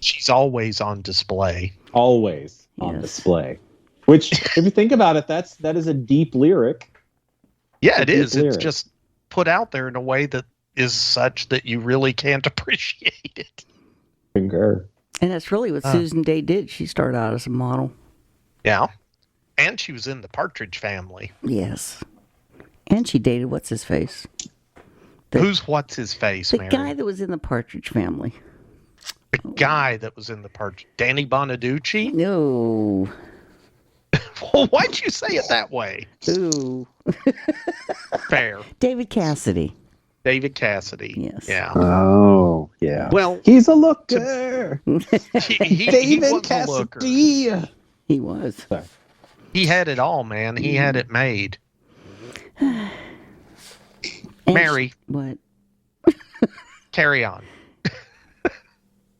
She's always on display. Always on display. Which, if you think about it, that is a deep lyric. Yeah, it is. It's just put out there in a way that is such that you really can't appreciate it. Concur. And that's really what Susan Dey did. She started out as a model. Yeah. And she was in the Partridge Family. Yes. And she dated what's-his-face. Who's what's-his-face, The Mary? guy that was in the Partridge Family. The guy that was in the Partridge... Danny Bonaducci? No. Well, why'd you say it that way? Ooh. Fair. David Cassidy. David Cassidy. Yes. Yeah. Oh, yeah. Well, he's a looker. He was Cassidy. a looker. He was. Sorry. He had it all, man. He had it made. Mary. What? Carry on.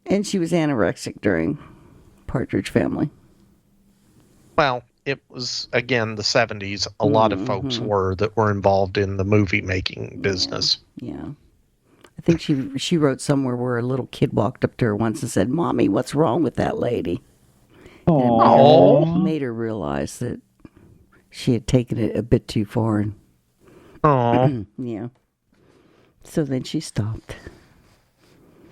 And she was anorexic during Partridge Family. Well, it was, again, the 70s. A lot of folks that were involved in the movie-making business. Yeah. I think she wrote somewhere where a little kid walked up to her once and said, "Mommy, what's wrong with that lady?" And made her realize that she had taken it a bit too far. And yeah. So then she stopped.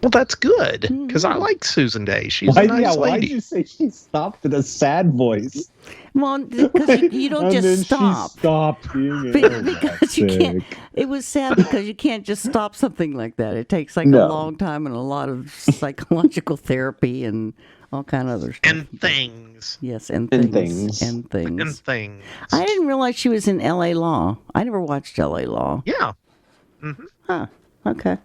Well, that's good, because I like Susan Dey. She's a nice why lady. did you say she stopped in a sad voice? Well, because you don't And just then stop. She stopped being it. Because you can't. It was sad because you can't just stop something like that. It takes like a long time and a lot of psychological therapy and all kind of other stuff. And things. Yes, and And things. things. And things. And things. I didn't realize she was in L.A. Law. I never watched L.A. Law. Yeah. Huh. Okay.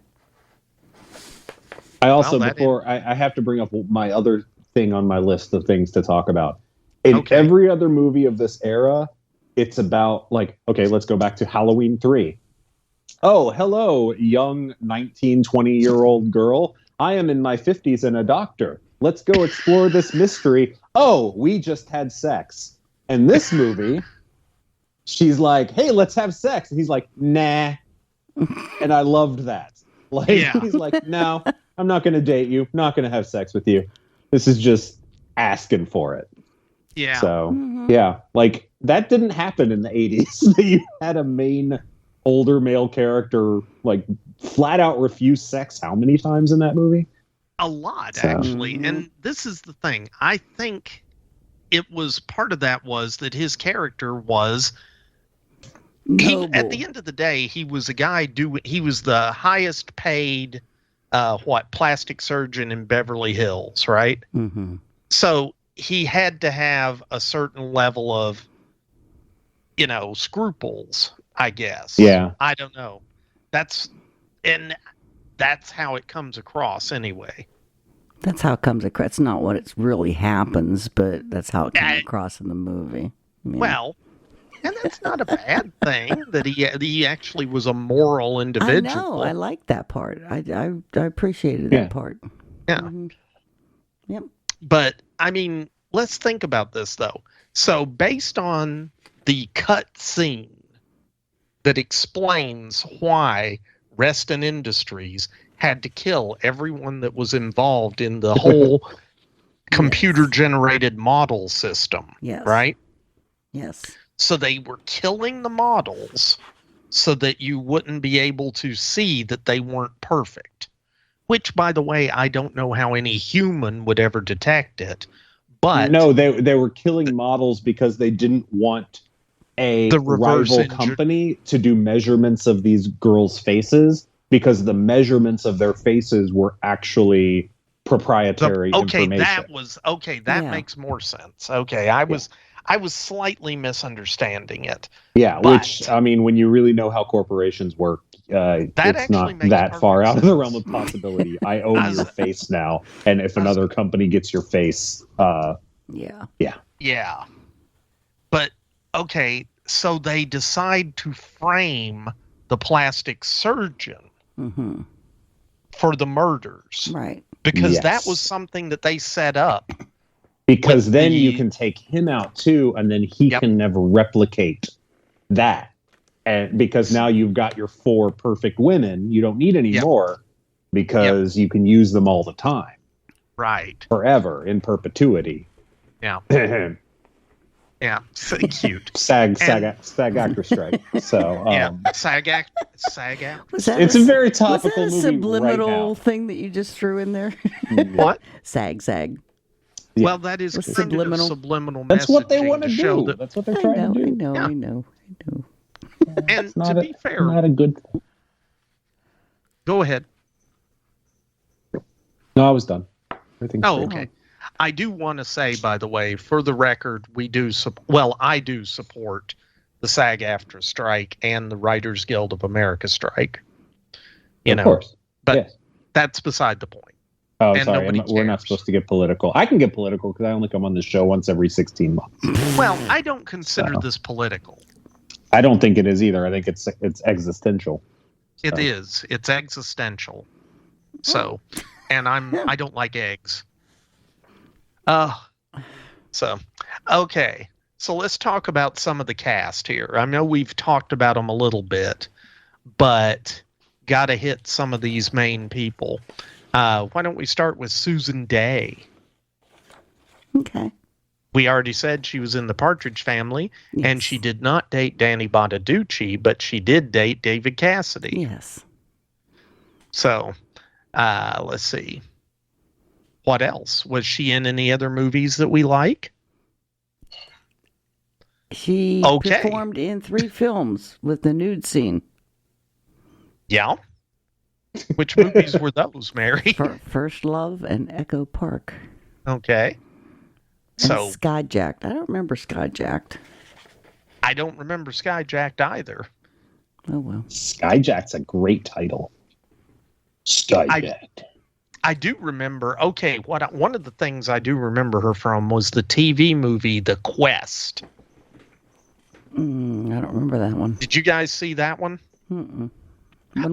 I also, Well, I have to bring up my other thing on my list of things to talk about. In every other movie of this era, it's about, like, okay, let's go back to Halloween 3. Oh, hello, young 19, 20-year-old girl. I am in my 50s and a doctor. Let's go explore this mystery. Oh, we just had sex. And this movie, she's like, hey, let's have sex. And he's like, nah. And I loved that. Like, he's like, no, I'm not going to date you. Not going to have sex with you. This is just asking for it. Yeah. So Yeah, like that didn't happen in the 80s. You had a main older male character like flat out refuse sex how many times in that movie? A lot, actually. And this is the thing. I think it was part of that was that his character was at the end of the day, he was a guy he was the highest paid plastic surgeon in Beverly Hills, right? Mm-hmm. So he had to have a certain level of, scruples, I guess. Yeah. I don't know. That's how it comes across anyway. That's how it comes across. It's not what it really happens, but that's how it comes across in the movie. Yeah. Well, and that's not a bad thing that he actually was a moral individual. I know. I like that part. I appreciated that part. Yeah. Mm-hmm. Yep. But I mean, let's think about this though. So based on the cut scene that explains why Reston Industries had to kill everyone that was involved in the whole computer-generated model system, right? Yes. So they were killing the models so that you wouldn't be able to see that they weren't perfect. Which, by the way, I don't know how any human would ever detect it. But no, they were killing models because they didn't want a rival company to do measurements of these girls' faces, because the measurements of their faces were actually proprietary information. That makes more sense. Okay, I was slightly misunderstanding it. Yeah, which, I mean, when you really know how corporations work, it's not that far out of the realm of possibility. I own your face now, and if another company gets your face, yeah. But, okay, so they decide to frame the plastic surgeon for the murders. Right. Because that was something that they set up. Because then you can take him out too, and then he can never replicate that. And because now you've got your 4 perfect women, you don't need any more, because you can use them all the time. Right. Forever, in perpetuity. Yeah. Yeah, so cute. SAG actor strike. So SAG actor. It's a very topical was that a movie subliminal right now. thing that you just threw in there? What? SAG. Yeah. Well, that is subliminal. Subliminal. That's what they want to to show do. That's what they're trying to do. I know. And to be fair, not a good thing. Go ahead. No, I was done. Okay. I do want to say, by the way, for the record, I do support the SAG-AFTRA strike and the Writers Guild of America strike. Of course. But that's beside the point. Oh, sorry. We're not supposed to get political. I can get political because I only come on the show once every 16 months. Well, I don't consider this political. I don't think it is either. I think it's existential. It is. It's existential. So, and I don't like eggs. Okay. So let's talk about some of the cast here. I know we've talked about them a little bit, but got to hit some of these main people. Why don't we start with Susan Dey? Okay. We already said she was in the Partridge Family, and she did not date Danny Bonaducci, but she did date David Cassidy. Yes. So, let's see. What else? Was she in any other movies that we like? She performed in 3 films with the nude scene. Yeah. Which movies were those, Mary? First Love and Echo Park. Okay. So and Skyjacked. I don't remember Skyjacked. I don't remember Skyjacked either. Oh well. Skyjacked's a great title. Skyjacked. I do remember. Okay, one of the things I do remember her from was the TV movie The Quest. I don't remember that one. Did you guys see that one?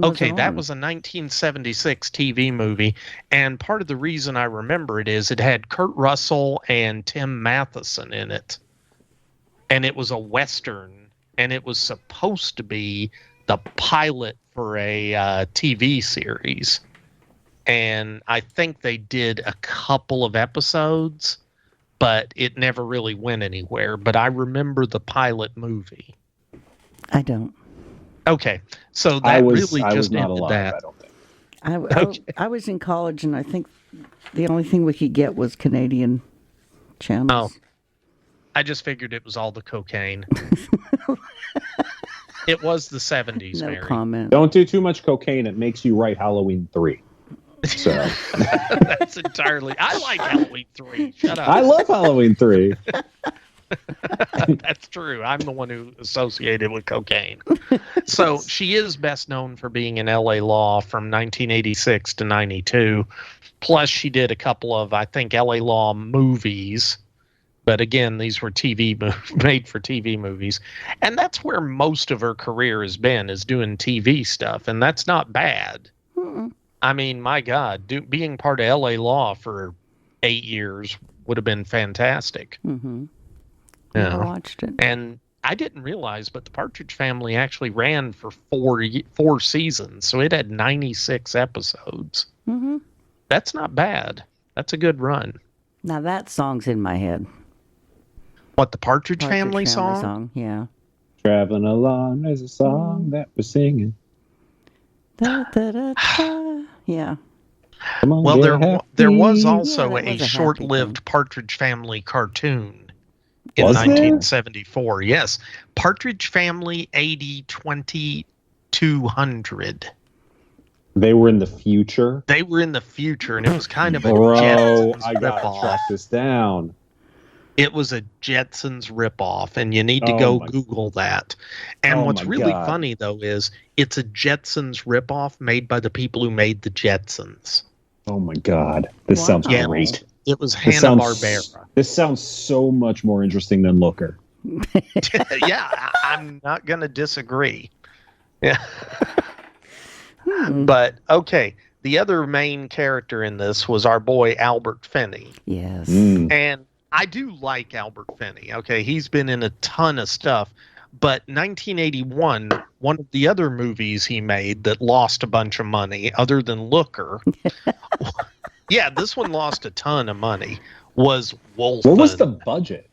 Okay, that was a 1976 TV movie, and part of the reason I remember it is it had Kurt Russell and Tim Matheson in it, and it was a Western, and it was supposed to be the pilot for a TV series. And I think they did a couple of episodes, but it never really went anywhere. But I remember the pilot movie. I don't. Okay, so that really just not ended alive, that. I don't think. I was in college, and I think the only thing we could get was Canadian channels. Oh, I just figured it was all the cocaine. It was the 70s, No Mary. comment. Don't do too much cocaine. It makes you write Halloween 3. So That's entirely. I like Halloween 3. Shut up. I love Halloween 3. That's true. I'm the one who associated with cocaine. So she is best known for being in LA Law from 1986 to 92. Plus, she did a couple of, I think, LA Law movies. But again, these were made for TV movies. And that's where most of her career has been, is doing TV stuff. And that's not bad. Mm-mm. I mean, my God, being part of LA Law for 8 years would have been fantastic. Mm-hmm. Yeah. I watched it. And I didn't realize, but the Partridge Family actually ran for four seasons. So it had 96 episodes. Mm-hmm. That's not bad. That's a good run. Now that song's in my head. What, the Partridge Family song? Yeah. Traveling along, there's a song that we're singing. Da, da, da, da. Yeah. Come on, Well, get there was happy. also Yeah, that a was a short-lived Partridge Family cartoon in Was there? 1974. Yes. Partridge Family 80-20-200. They were in the future. They were in the future, and it was kind of a Bro, Jetsons I gotta ripoff. track this down. It was a Jetsons ripoff, and you need to Oh go my- Google that. And Oh what's my really God. funny, though, is it's a Jetsons ripoff made by the people who made the Jetsons. Oh my God, this Wow. sounds Yeah, great. it was This sounds- Hanna-Barbera. This sounds so much more interesting than Looker. Yeah, I'm not going to disagree. Yeah. Hmm. But, okay, the other main character in this was our boy Albert Finney. Yes. And I do like Albert Finney. Okay, he's been in a ton of stuff. But 1981, one of the other movies he made that lost a bunch of money, other than Looker, yeah, this one lost a ton of money, was Wolfen. What was the budget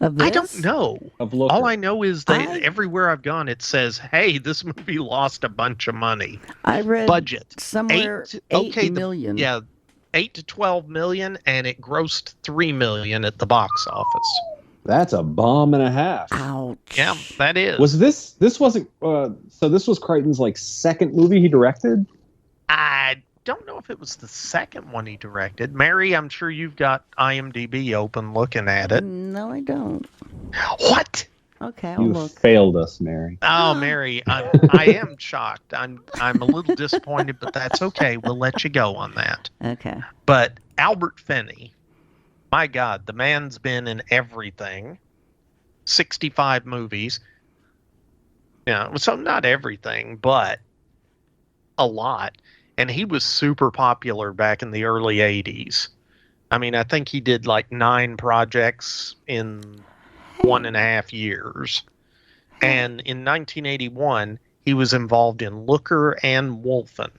Of this? I don't know. of Looker? All I know is that everywhere I've gone, it says, "Hey, this movie lost a bunch of money." I read Budget somewhere okay, 8 million. yeah, 8 to 12 million, and it grossed 3 million at the box office. That's a bomb and a half. Ouch. Yeah, that is. Was this wasn't so this was Crichton's like second movie he directed? I don't know if it was the second one he directed. Mary, I'm sure you've got IMDb open looking at it. No, I don't. What? Okay, I'll You look. failed us, Mary. Oh, Mary, I am shocked. I'm a little disappointed, but that's okay. We'll let you go on that. Okay. But Albert Finney, my God, the man's been in everything. 65 movies. Yeah, so not everything, but a lot. And he was super popular back in the early 80s. I mean, I think he did like 9 projects in 1.5 years. And in 1981, he was involved in Looker and Wolfen.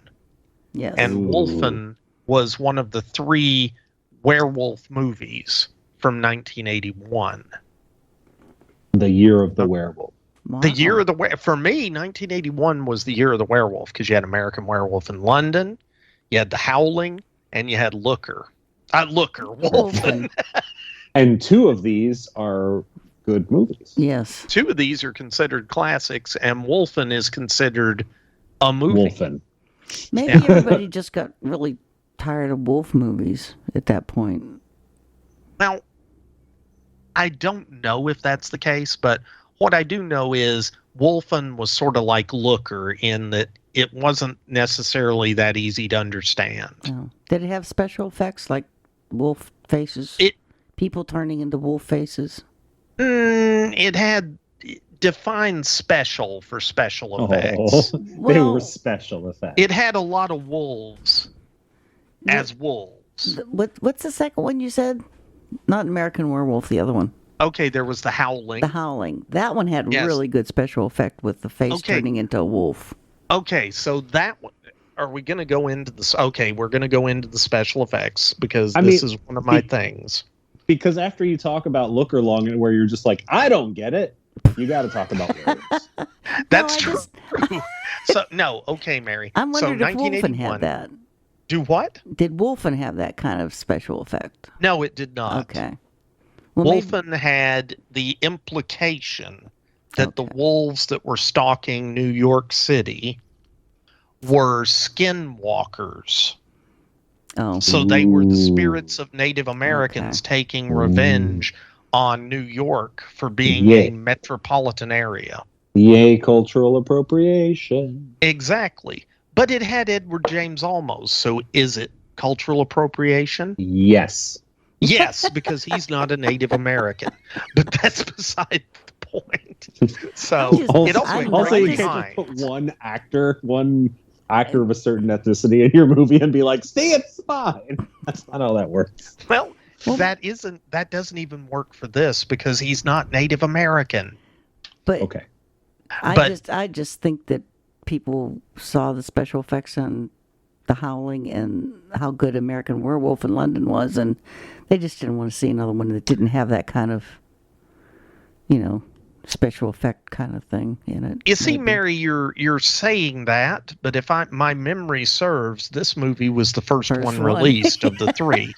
Yes. And Wolfen was one of the 3 werewolf movies from 1981. The Year of the Werewolf. Wow. The year of the for me, 1981 was the year of the werewolf because you had American Werewolf in London, you had The Howling, and you had Looker. Wolfen. And 2 of these are good movies. Yes. 2 of these are considered classics, and Wolfen is considered a movie. Wolfen. Maybe Yeah. everybody just got really tired of wolf movies at that point. Now, I don't know if that's the case, but what I do know is Wolfen was sort of like Looker in that it wasn't necessarily that easy to understand. Oh. Did it have special effects like wolf faces? People turning into wolf faces? It had defined special for special effects. Oh, they were special effects. It had a lot of wolves as wolves. What's the second one you said? Not American Werewolf, the other one. Okay, there was The Howling. The Howling. That one had Yes. really good special effect with the face turning into a wolf. Okay, so that one. Are we going to go into this? Okay, we're going to go into the special effects because this is one of my things. Because after you talk about Looker Long and where you're just like, I don't get it, you got to talk about lyrics. That's true. So, no, okay, Mary. I wondered so if Wolfen had that. Do what? Did Wolfen have that kind of special effect? No, it did not. Okay. Well, Wolfen had the implication that the wolves that were stalking New York City were skinwalkers. Oh. So they were the spirits of Native Americans taking revenge on New York for being a metropolitan area. Yay, cultural appropriation. Exactly. But it had Edward James Olmos, so is it cultural appropriation? Yes. Yes, because he's not a Native American. But that's beside the point. So it also you can't just put one actor of a certain ethnicity in your movie and be like, see, it's fine. That's not how that works. Well, that doesn't even work for this because he's not Native American. But okay. I just think that people saw the special effects on The Howling and how good American Werewolf in London was, and they just didn't want to see another one that didn't have that kind of, special effect kind of thing in it. You see, Mary, you're saying that, but if my memory serves, this movie was the first one released of the three.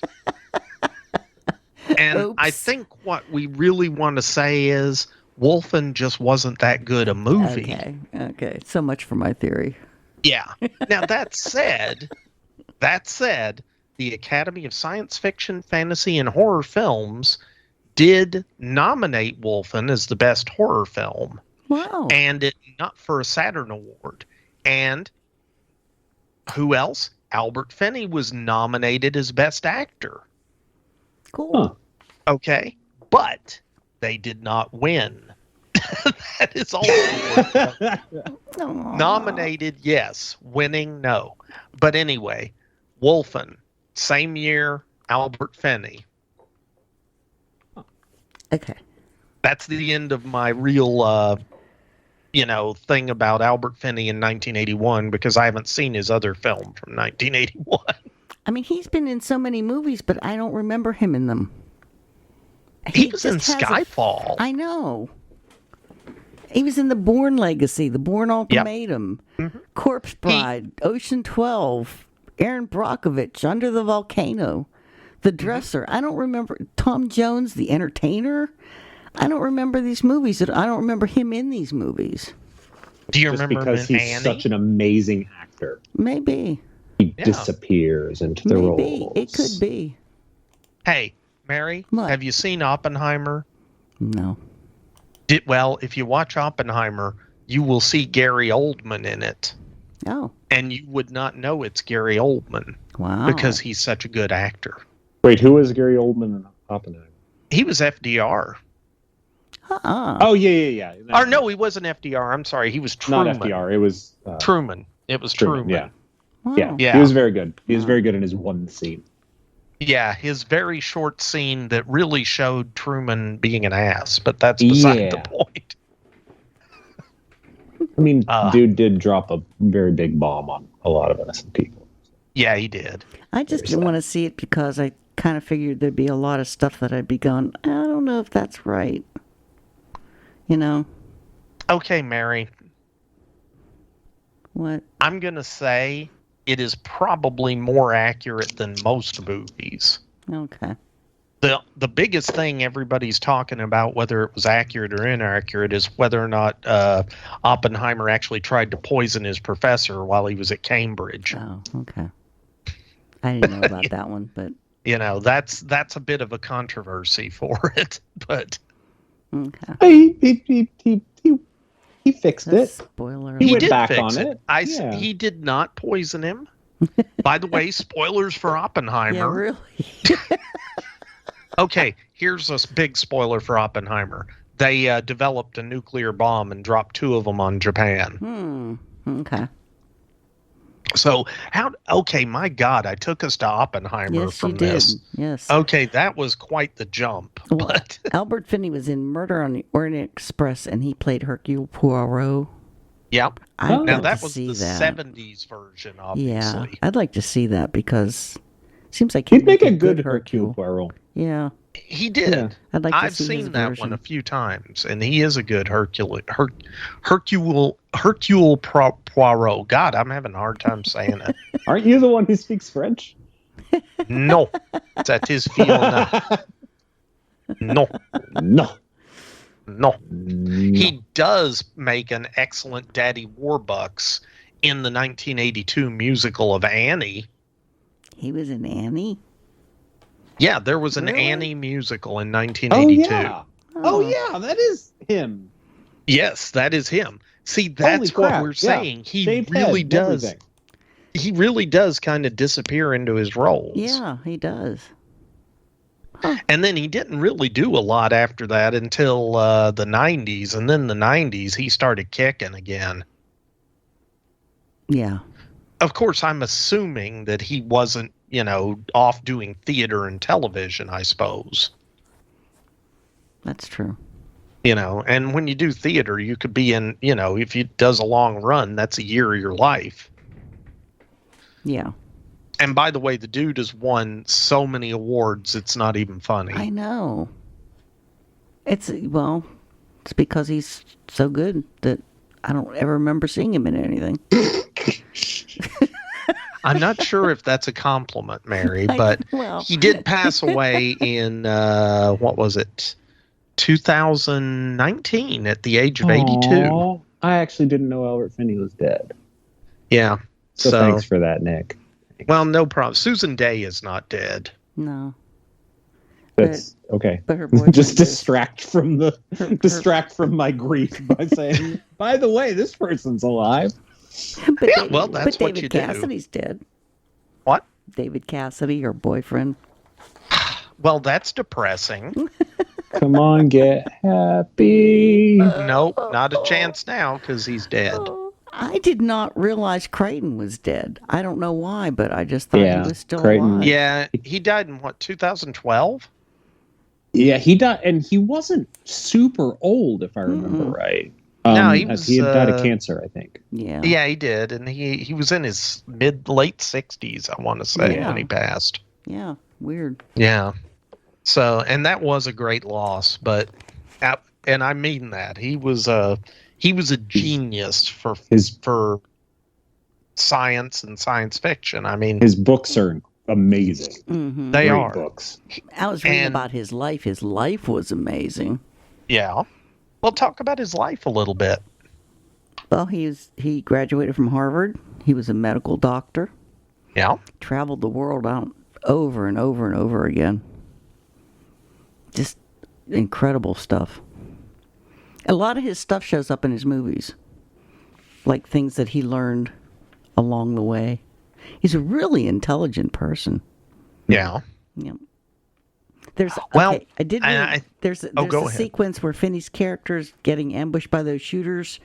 And Oops. I think what we really want to say is Wolfen just wasn't that good a movie. Okay. So much for my theory. Yeah. Now, that said, the Academy of Science Fiction, Fantasy, and Horror Films did nominate Wolfen as the best horror film. Wow. And it not for a Saturn Award. And who else? Albert Finney was nominated as best actor. Cool. Huh. Okay. But they did not win. That is all. Nominated, yes. Winning, no. But anyway, Wolfen, same year, Albert Finney. Okay. That's the end of my real, thing about Albert Finney in 1981 because I haven't seen his other film from 1981. I mean, he's been in so many movies, but I don't remember him in them. He was in Skyfall. I know. He was in The Bourne Legacy, The Bourne Ultimatum, Corpse Bride, Ocean 12, Aaron Brockovich, Under the Volcano, The Dresser. I don't remember Tom Jones, The Entertainer. I don't remember these movies. I don't remember him in these movies. Do you Just remember because him in he's Annie? such an amazing actor. Maybe. He disappears into the roles. It could be. Hey, Mary, What? have you seen Oppenheimer? No. If you watch Oppenheimer, you will see Gary Oldman in it. Oh. And you would not know it's Gary Oldman. Wow. Because he's such a good actor. Wait, who was Gary Oldman in Oppenheimer? He was FDR. Oh, yeah. Or no, he wasn't FDR. I'm sorry. He was Truman. Not FDR. It was... Truman. It was Truman. Yeah. Wow. Yeah. He was very good. He was very good in his one scene. Yeah, his very short scene that really showed Truman being an ass, but that's beside the point. I mean, dude did drop a very big bomb on a lot of innocent people. Yeah, he did. I just didn't want to see it because I kind of figured there'd be a lot of stuff that I'd be going, I don't know if that's right. Okay, Mary. What? I'm going to say it is probably more accurate than most movies. Okay. The biggest thing everybody's talking about, whether it was accurate or inaccurate, is whether or not Oppenheimer actually tried to poison his professor while he was at Cambridge. Oh, okay. I didn't know about that one, but that's a bit of a controversy for it. But okay. He fixed it. Spoiler. He went did back fix on it. it. He did not poison him. By the way, spoilers for Oppenheimer. Yeah, really. Okay, here's a big spoiler for Oppenheimer. They developed a nuclear bomb and dropped 2 of them on Japan. Okay. So okay, my God, I took us to Oppenheimer Yes, from you did. this. Yes. Okay, that was quite the jump. Well, But Albert Finney was in Murder on the Orient Express, and he played Hercule Poirot. yep. I'd Now like that to was see the that. 70s version, obviously. Yeah, I'd like to see that because Seems like he'd make a good Hercule Poirot. Yeah. He did. Yeah. I'd like to I've see his seen that version. one a few times, and he is a good Hercule Poirot. God, I'm having a hard time saying it. Aren't you the one who speaks French? No, that is Fiona. No. He does make an excellent Daddy Warbucks in the 1982 musical of Annie. He was in Annie? Yeah, there was an Really? Annie musical in 1982. Oh yeah, that is him. Yes, that is him. See, that's Holy crap, what we're yeah. saying. He Shaved really head, does. everything. He really does kind of disappear into his roles. Yeah, he does. And then he didn't really do a lot after that until the 90s. And then the 90s, he started kicking again. Yeah. Of course, I'm assuming that he wasn't, off doing theater and television, I suppose. That's true. And when you do theater, you could be in, if it does a long run, that's a year of your life. Yeah. And by the way, the dude has won so many awards, it's not even funny. I know. It's because he's so good that I don't ever remember seeing him in anything. I'm not sure if that's a compliment, Mary, but he did pass away in, 2019 at the age of 82. Aww. I actually didn't know Albert Finney was dead. Yeah. So thanks for that, Nick. Well, no problem. Susan Dey is not dead. No. That's okay. But her boyfriend Just distract from my grief by saying, by the way, this person's alive. But yeah, well, that's but what David you do. Cassidy's dead. What? David Cassidy, her boyfriend. Well, that's depressing. Come on, get happy. Nope, not a chance now because he's dead. I did not realize Crichton was dead. I don't know why, but I just thought he was still Crichton. alive. Yeah, he died in 2012? Yeah, he died, and he wasn't super old, if I remember right. No, he had died of cancer, I think. Yeah. Yeah, he did, and he was in his late 60s, I want to say, when he passed. Yeah, weird. Yeah. So, and that was a great loss, but, and I mean that he was a genius for science and science fiction. I mean, his books are amazing. Mm-hmm. They Great are books. I was reading about his life. His life was amazing. Yeah. Well, talk about his life a little bit. Well, he graduated from Harvard. He was a medical doctor. Yeah. Traveled the world out over and over and over again. Just incredible stuff. A lot of his stuff shows up in his movies. Like things that he learned along the way. He's a really intelligent person. Yeah. Yeah. There's there's a sequence where Finney's character is getting ambushed by those shooters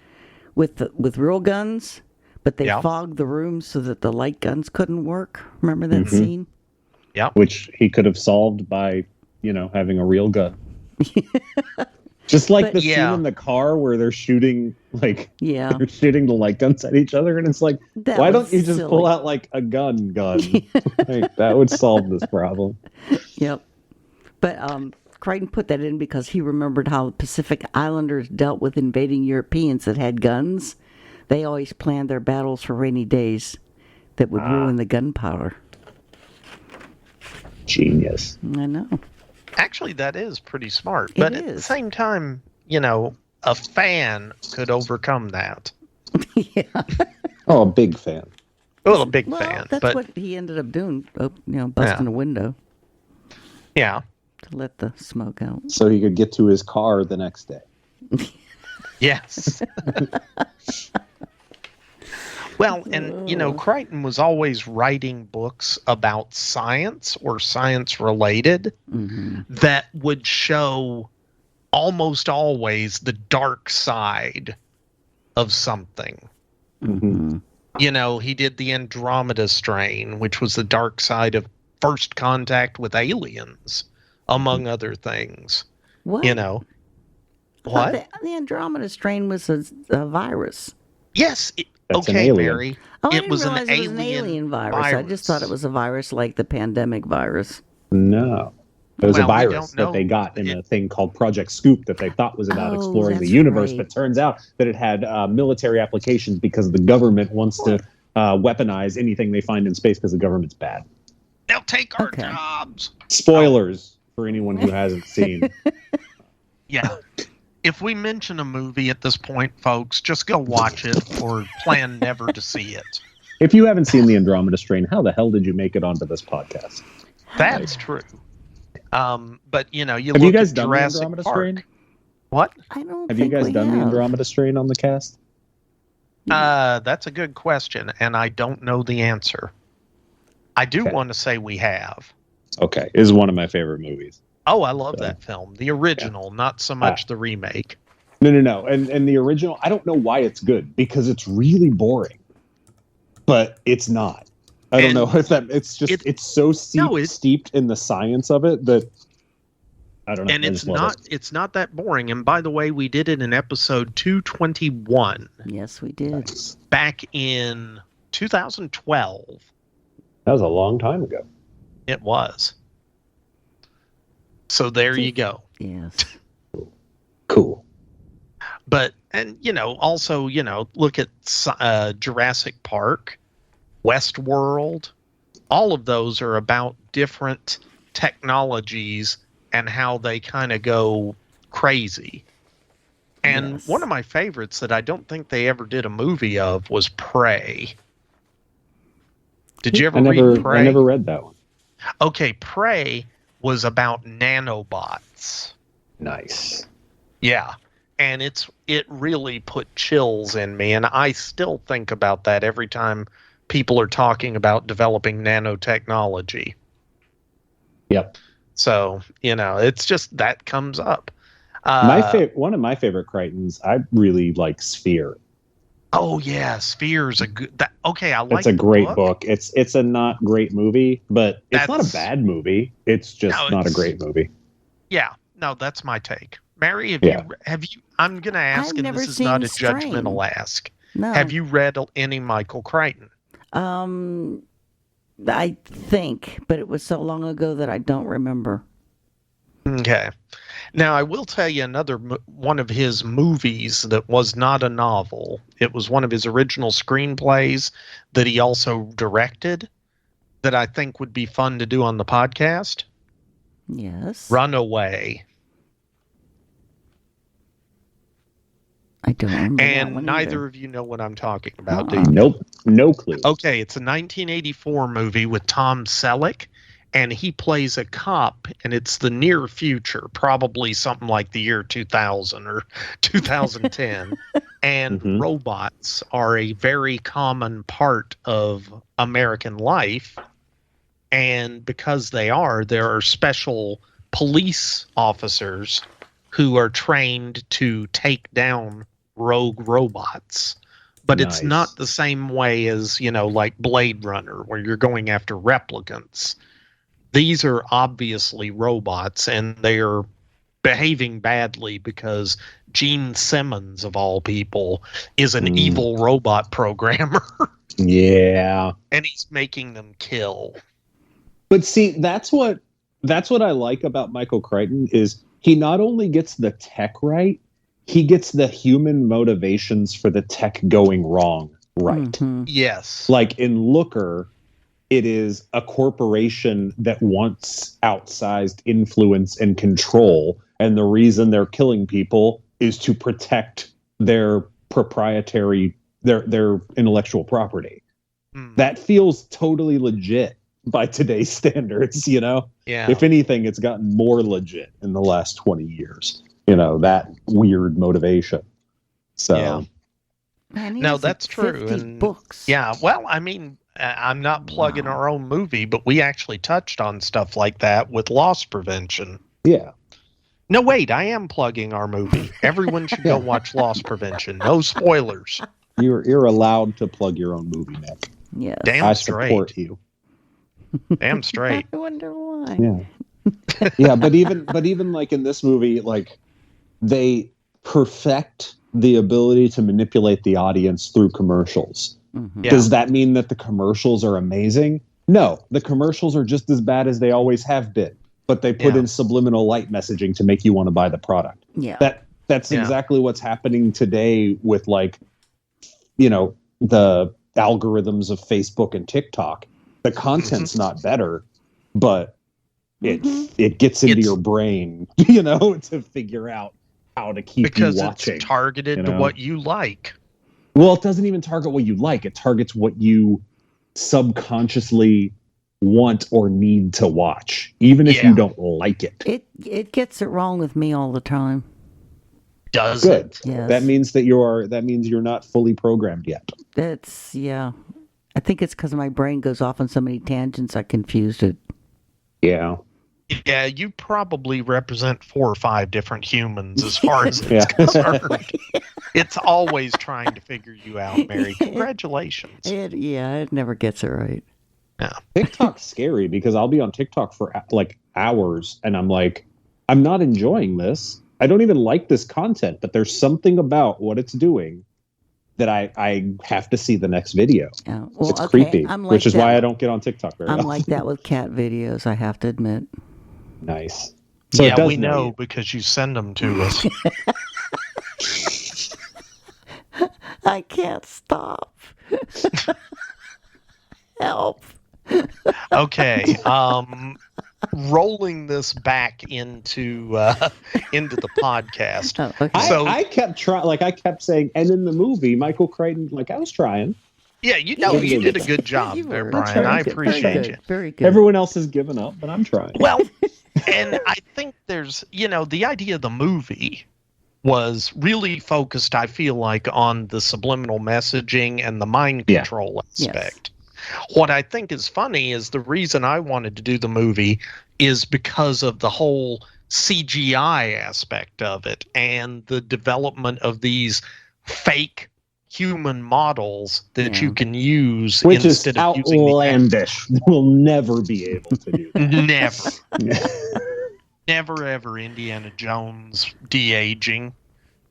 with real guns, but they fogged the room so that the light guns couldn't work. Remember that scene? Yeah. Which he could have solved by, having a real gun. Just like the scene in the car where they're shooting they're shooting the light guns at each other, and it's like, why don't you just pull out like a gun? Like, that would solve this problem. Yep. But Crichton put that in because he remembered how Pacific Islanders dealt with invading Europeans that had guns. They always planned their battles for rainy days that would ruin the gunpowder. Genius. I know. Actually, that is pretty smart. But at the same time, a fan could overcome that. Yeah. Oh, a big fan. Well, a big fan. That's what he ended up doing, busting a window. Yeah. To let the smoke out. So he could get to his car the next day. Yes. Well, and, Crichton was always writing books about science or science-related that would show almost always the dark side of something. Mm-hmm. He did the Andromeda Strain, which was the dark side of first contact with aliens, among other things. What? What? The Andromeda Strain was a virus. Yes. That's an okay, alien. Mary. Oh, I it didn't was realize an it was an alien virus. I just thought it was a virus like the pandemic virus. No. It was a Well, we virus don't that they know. got in a thing called Project Scoop that they thought was about Oh, exploring the that's universe, right. but turns out that it had military applications because the government wants to weaponize anything they find in space because the government's bad. They'll take our jobs. Spoilers for anyone who hasn't seen. Yeah. If we mention a movie at this point, folks, just go watch it or plan never to see it. If you haven't seen The Andromeda Strain, how the hell did you make it onto this podcast? That's true. But you know, Have you look guys at done The Jurassic Andromeda Park. Strain? What? I don't Have you think guys we done The have. Andromeda Strain on the cast? That's a good question, and I don't know the answer. I do want to say we have. Okay, it is one of my favorite movies. Oh, I love that film. The original, not so much the remake. No. And the original, I don't know why it's good, because it's really boring. But it's not. I don't know if that, it's just, it's so steeped in the science of it that, I don't know. And it's not that boring. And by the way, we did it in episode 221. Yes, we did. Back in 2012. That was a long time ago. It was. So there you go. Yes. Cool. But, and, you know, also, you know, look at Jurassic Park, Westworld. All of those are about different technologies and how they kind of go crazy. And one of my favorites that I don't think they ever did a movie of was Prey. Did you ever read Prey? I never read that one. Okay, Prey was about nanobots. Nice. Yeah. And it really put chills in me. And I still think about that every time people are talking about developing nanotechnology. Yep. So, you know, it's just that comes up. One of my favorite Crichtons, I really like Sphere. Oh yeah, Sphere's a good. Okay, I like. It's a great book. It's a not great movie, but it's not a bad movie. It's just not a great movie. Yeah, no, that's my take. Mary, have you? I'm gonna ask, and this is not a judgmental ask. No. Have you read any Michael Crichton? I think, but it was so long ago that I don't remember. Okay. Now, I will tell you another one of his movies that was not a novel. It was one of his original screenplays that he also directed that I think would be fun to do on the podcast. Yes. Runaway. I don't remember And that one neither either. of you know what I'm talking about, do you? Nope. No clue. Okay, it's a 1984 movie with Tom Selleck, and he plays a cop, and it's the near future, probably something like the year 2000 or 2010. And robots are a very common part of American life. And because there are special police officers who are trained to take down rogue robots. But it's not the same way as, you know, like Blade Runner, where you're going after replicants. These are obviously robots, and they are behaving badly because Gene Simmons, of all people, is an evil robot programmer. Yeah. And he's making them kill. But see, that's what I like about Michael Crichton is he not only gets the tech right, he gets the human motivations for the tech going wrong right. Yes. Like in Looker, it is a corporation that wants outsized influence and control, and the reason they're killing people is to protect their proprietary, their intellectual property. That feels totally legit by today's standards, you know? Yeah. If anything, it's gotten more legit in the last 20 years, you know, that weird motivation. So. No, that's true. And books. Yeah, well, I mean, I'm not plugging our own movie, but we actually touched on stuff like that with loss prevention. Yeah. No, wait, I am plugging our movie. Everyone should go watch Loss Prevention. No spoilers. You're allowed to plug your own movie, Nick. Yeah. Damn I straight. support you. Damn straight. I wonder why. Yeah. Yeah, but even like in this movie, like they perfect the ability to manipulate the audience through commercials. Mm-hmm. Yeah. Does that mean that the commercials are amazing? No, the commercials are just as bad as they always have been, but they put in subliminal light messaging to make you want to buy the product. Yeah. That's exactly what's happening today with, like, you know, the algorithms of Facebook and TikTok. The content's not better, but it gets into your brain, you know, to figure out how to keep you watching. Because it's targeted to what you like. Well, it doesn't even target what you like. It targets what you subconsciously want or need to watch, even if you don't like it. It gets it wrong with me all the time. Does Good. it? Yes. That means you're not fully programmed yet. I think it's because my brain goes off on so many tangents I confused it. Yeah. Yeah, you probably represent 4 or 5 different humans as far as it's concerned. It's always trying to figure you out, Mary. Congratulations. It never gets it right. Yeah. TikTok's scary because I'll be on TikTok for like hours and I'm like, I'm not enjoying this. I don't even like this content, but there's something about what it's doing that I have to see the next video. Yeah. Well, it's creepy, I'm like which is that. why I don't get on TikTok very I'm often. like that with cat videos, I have to admit. Nice. So yeah, we know because you send them to us. I can't stop. Help. Okay. Rolling this back into the podcast. Oh, okay. So I kept trying, like I kept saying, and in the movie, Michael Crichton, like I was trying. Yeah, you did a good job there, Brian. I appreciate you. Very good. Everyone else has given up, but I'm trying. Well, and I think there's, the idea of the movie was really focused, I feel like, on the subliminal messaging and the mind control aspect. Yes. What I think is funny is the reason I wanted to do the movie is because of the whole CGI aspect of it and the development of these fake human models that you can use, which instead is of outlandish. We'll never be able to do that. Never ever Indiana Jones de-aging.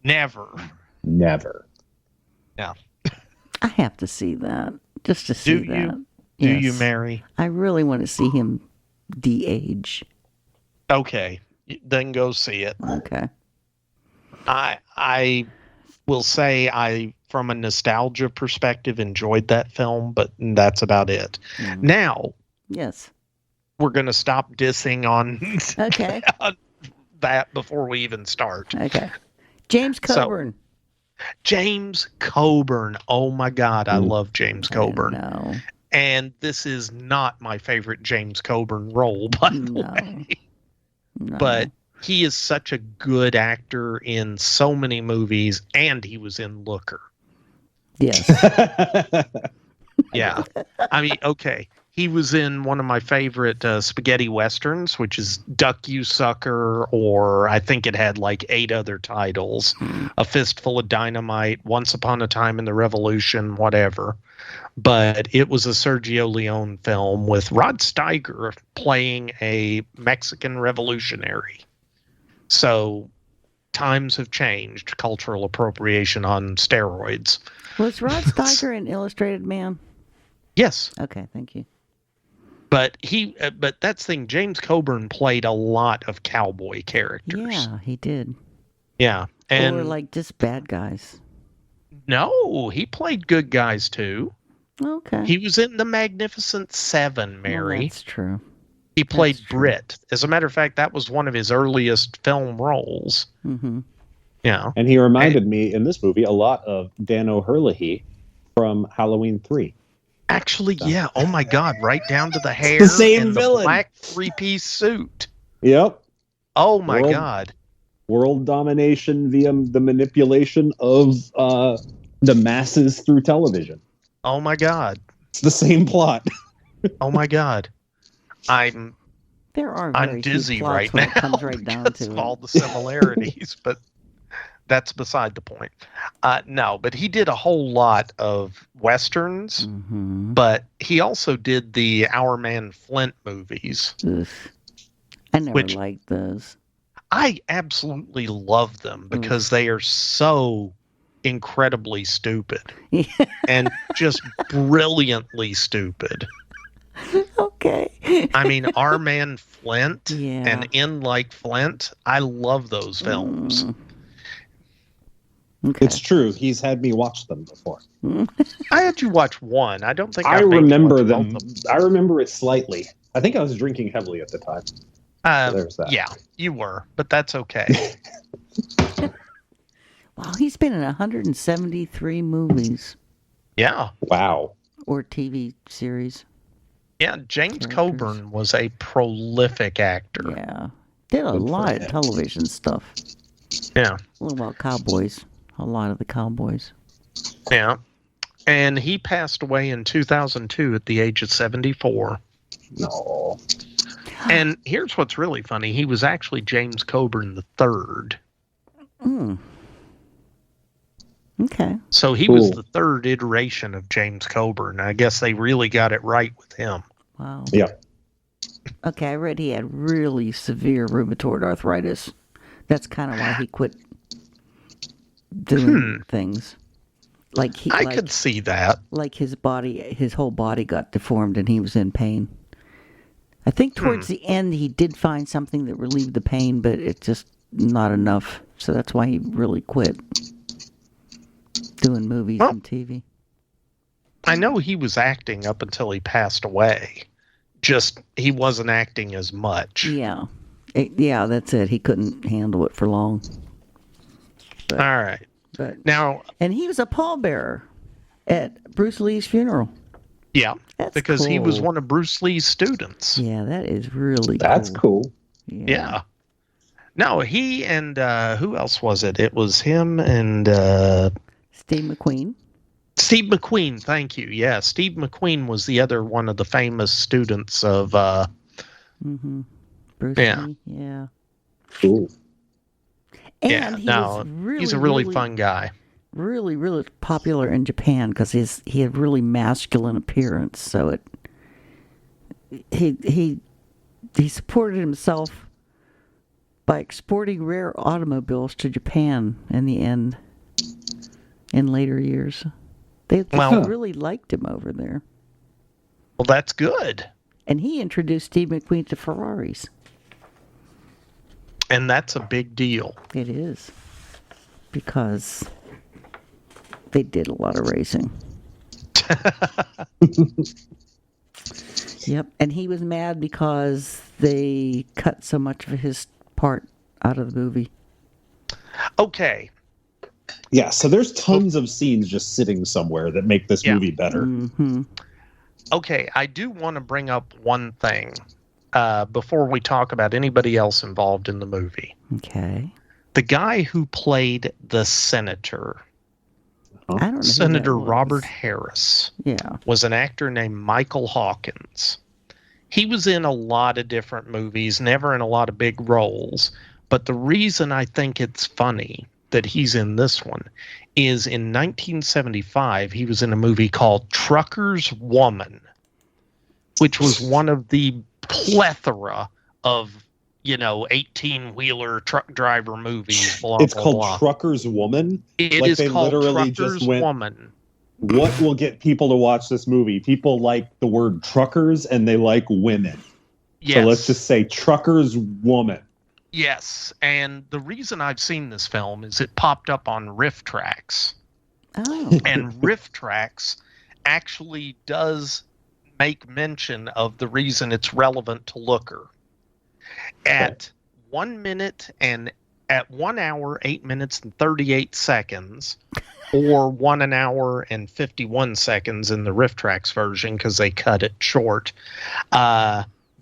Never. Yeah. I have to see that just to see that. Do you, Mary? I really want to see him de-age. Okay, then go see it. Okay. I will say I, from a nostalgia perspective, enjoyed that film, but that's about it. Now, yes, we're going to stop dissing on on that before we even start. Okay. James Coburn. James Coburn. Oh my God, I love James Coburn. No. And this is not my favorite James Coburn role, by the way. No. But he is such a good actor in so many movies, and he was in Looker. Yes. Yeah. I mean, okay. He was in one of my favorite spaghetti westerns, which is Duck You Sucker, or I think it had like 8 other titles. A Fistful of Dynamite, Once Upon a Time in the Revolution, whatever. But it was a Sergio Leone film with Rod Steiger playing a Mexican revolutionary. So times have changed. Cultural appropriation on steroids. Was Rod Steiger an Illustrated Man? Yes. Okay, thank you. But but that's the thing. James Coburn played a lot of cowboy characters. Yeah, he did. Yeah, and or like just bad guys. No, he played good guys too. Okay. He was in The Magnificent Seven, Mary. Well, that's true. He played Brit. As a matter of fact, that was one of his earliest film roles. Mm-hmm. Yeah. And he reminded me in this movie a lot of Dan O'Herlihy from Halloween 3. Actually, yeah. Oh my God! Right down to the hair, the same and villain. The black 3-piece suit. Yep. Oh my God! World domination via the manipulation of the masses through television. Oh my God! It's the same plot. Oh my God! I'm dizzy right now. It comes right down because to of all the similarities, but that's beside the point. No, but he did a whole lot of westerns, but he also did the Our Man Flint movies. I never liked those. I absolutely love them because they are so incredibly stupid. And just brilliantly stupid. Okay. I mean, Our Man Flint and In Like Flint, I love those films. Okay. It's true. He's had me watch them before. I had you watch one. I don't think I I've made you remember watch them. both of I remember it slightly. I think I was drinking heavily at the time. So there's that. Yeah, you were, but that's okay. Wow, he's been in 173 movies. Yeah. Wow. Or TV series. Yeah, James Coburn was a prolific actor. Yeah. Did a lot of television stuff. Yeah. A little about cowboys. A lot of the cowboys. Yeah. And he passed away in 2002 at the age of 74. No. And here's what's really funny. He was actually James Coburn III. Okay. So he was the third iteration of James Coburn. I guess they really got it right with him. Wow. Yeah. Okay, I read he had really severe rheumatoid arthritis. That's kind of why he quit doing things. Like I could see that. Like his whole body got deformed and he was in pain. I think towards the end he did find something that relieved the pain, but it's just not enough. So that's why he really quit doing movies and TV. I know he was acting up until he passed away. Just he wasn't acting as much. Yeah. Yeah, that's it. He couldn't handle it for long. All right. But now, and he was a pallbearer at Bruce Lee's funeral. Yeah, that's because he was cool. one of Bruce Lee's students. Yeah, that is really That's cool. Yeah. No, he and who else was it? It was him and Steve McQueen. Steve McQueen, thank you. Yeah, Steve McQueen was the other one of the famous students of Bruce yeah. Lee. Yeah. Cool. And he's a really fun guy. Really, really popular in Japan because he had really masculine appearance. So he supported himself by exporting rare automobiles to Japan in the end. In later years, they really liked him over there. Well, that's good. And he introduced Steve McQueen to Ferraris. And that's a big deal. It is. Because they did a lot of racing. Yep. And he was mad because they cut so much of his part out of the movie. Okay. Yeah, so there's tons of scenes just sitting somewhere that make this movie better. Mm-hmm. Okay, I do want to bring up one thing before we talk about anybody else involved in the movie. Okay. The guy who played the senator, I don't know Senator Robert Harris, was an actor named Michael Hawkins. He was in a lot of different movies, never in a lot of big roles. But the reason I think it's funny that he's in this one is in 1975, he was in a movie called Trucker's Woman, which was one of the plethora of, 18-wheeler truck driver movies. Blah, it's blah, called blah. Trucker's Woman? It is called Trucker's Woman. What will get people to watch this movie? People like the word truckers and they like women. Yes. So let's just say Trucker's Woman. Yes, and the reason I've seen this film is it popped up on Riff Tracks. Oh. And Riff Tracks actually does make mention of the reason it's relevant to Looker. At 1 hour, 8 minutes, and 38 seconds, or 1 hour and 51 seconds in the Riff Tracks version because they cut it short,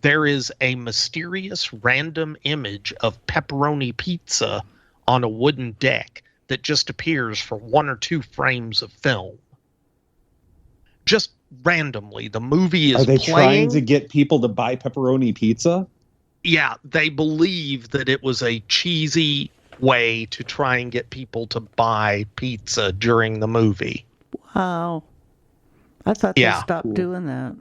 there is a mysterious random image of pepperoni pizza on a wooden deck that just appears for 1 or 2 frames of film. Just randomly. The movie is Are they playing. trying to get people to buy pepperoni pizza? Yeah, they believe that it was a cheesy way to try and get people to buy pizza during the movie. Wow. I thought they stopped doing that.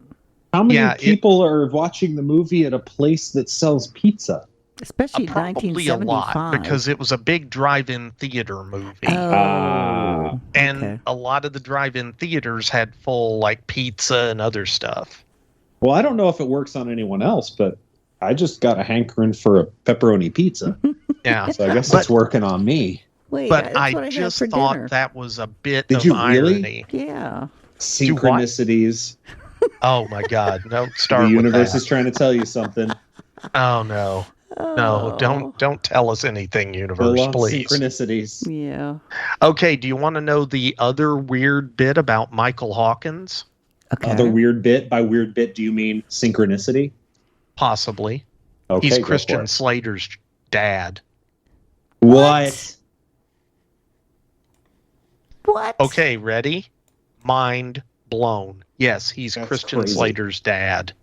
How many people are watching the movie at a place that sells pizza? Especially probably a 1975. lot, because it was a big drive-in theater movie. And a lot of the drive-in theaters had full, like, pizza and other stuff. Well, I don't know if it works on anyone else, but I just got a hankering for a pepperoni pizza. Yeah. So I guess it's working on me. Wait, but that's I what I had just for thought dinner. that was a bit Did of you really? irony. Yeah. Synchronicities. Oh my God! Don't start. The with universe that. is trying to tell you something. Oh no. No, don't tell us anything, universe, please. Synchronicities. Yeah. Okay, do you want to know the other weird bit about Michael Hawkins? Okay. Other weird bit? By weird bit, do you mean synchronicity? Possibly. Okay, He's go for Christian it. Slater's dad. What? What? Okay, ready? Mind blown. Yes, he's That's Christian crazy. Slater's dad.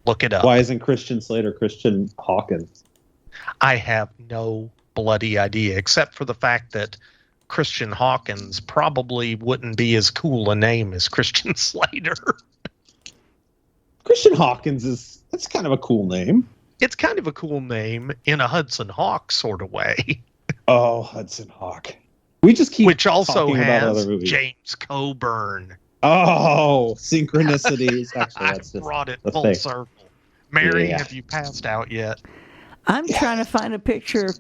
Look it up. Why isn't Christian Slater Christian Hawkins? I have no bloody idea, except for the fact that Christian Hawkins probably wouldn't be as cool a name as Christian Slater. Christian Hawkins that's kind of a cool name. It's kind of a cool name in a Hudson Hawk sort of way. Oh, Hudson Hawk. We just keep Which also talking about other has movies. James Coburn. Oh, synchronicities. Actually, I that's just brought it the full thing. circle. Mary, Yeah. have you passed out yet? I'm trying to find a picture of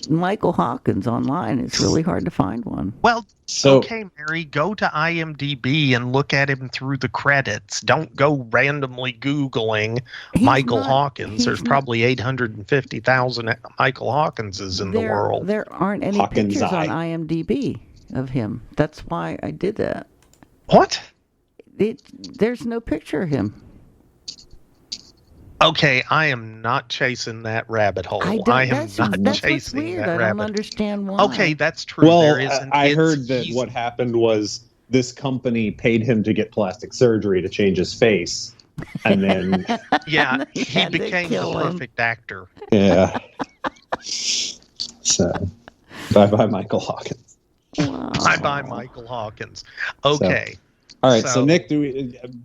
Michael Hawkins online. It's really hard to find one. Well, So- okay, Mary, go to IMDb and look at him through the credits. Don't go randomly Googling Michael Hawkins. There's probably 850,000 Michael Hawkinses in the world. There aren't any Hawkins pictures eye. on IMDb of him. That's why I did that. What? There's no picture of him. Okay, I am not chasing that rabbit hole. I am that's not what's chasing weird. that I rabbit. don't understand why. Okay, that's true. Well, there isn't. I heard that what happened was this company paid him to get plastic surgery to change his face. And then, Yeah, They he had to became the kill him. perfect actor. yeah. So, bye-bye, Michael Hawkins. Bye-bye, Michael Hawkins. Okay. All right, so Nick,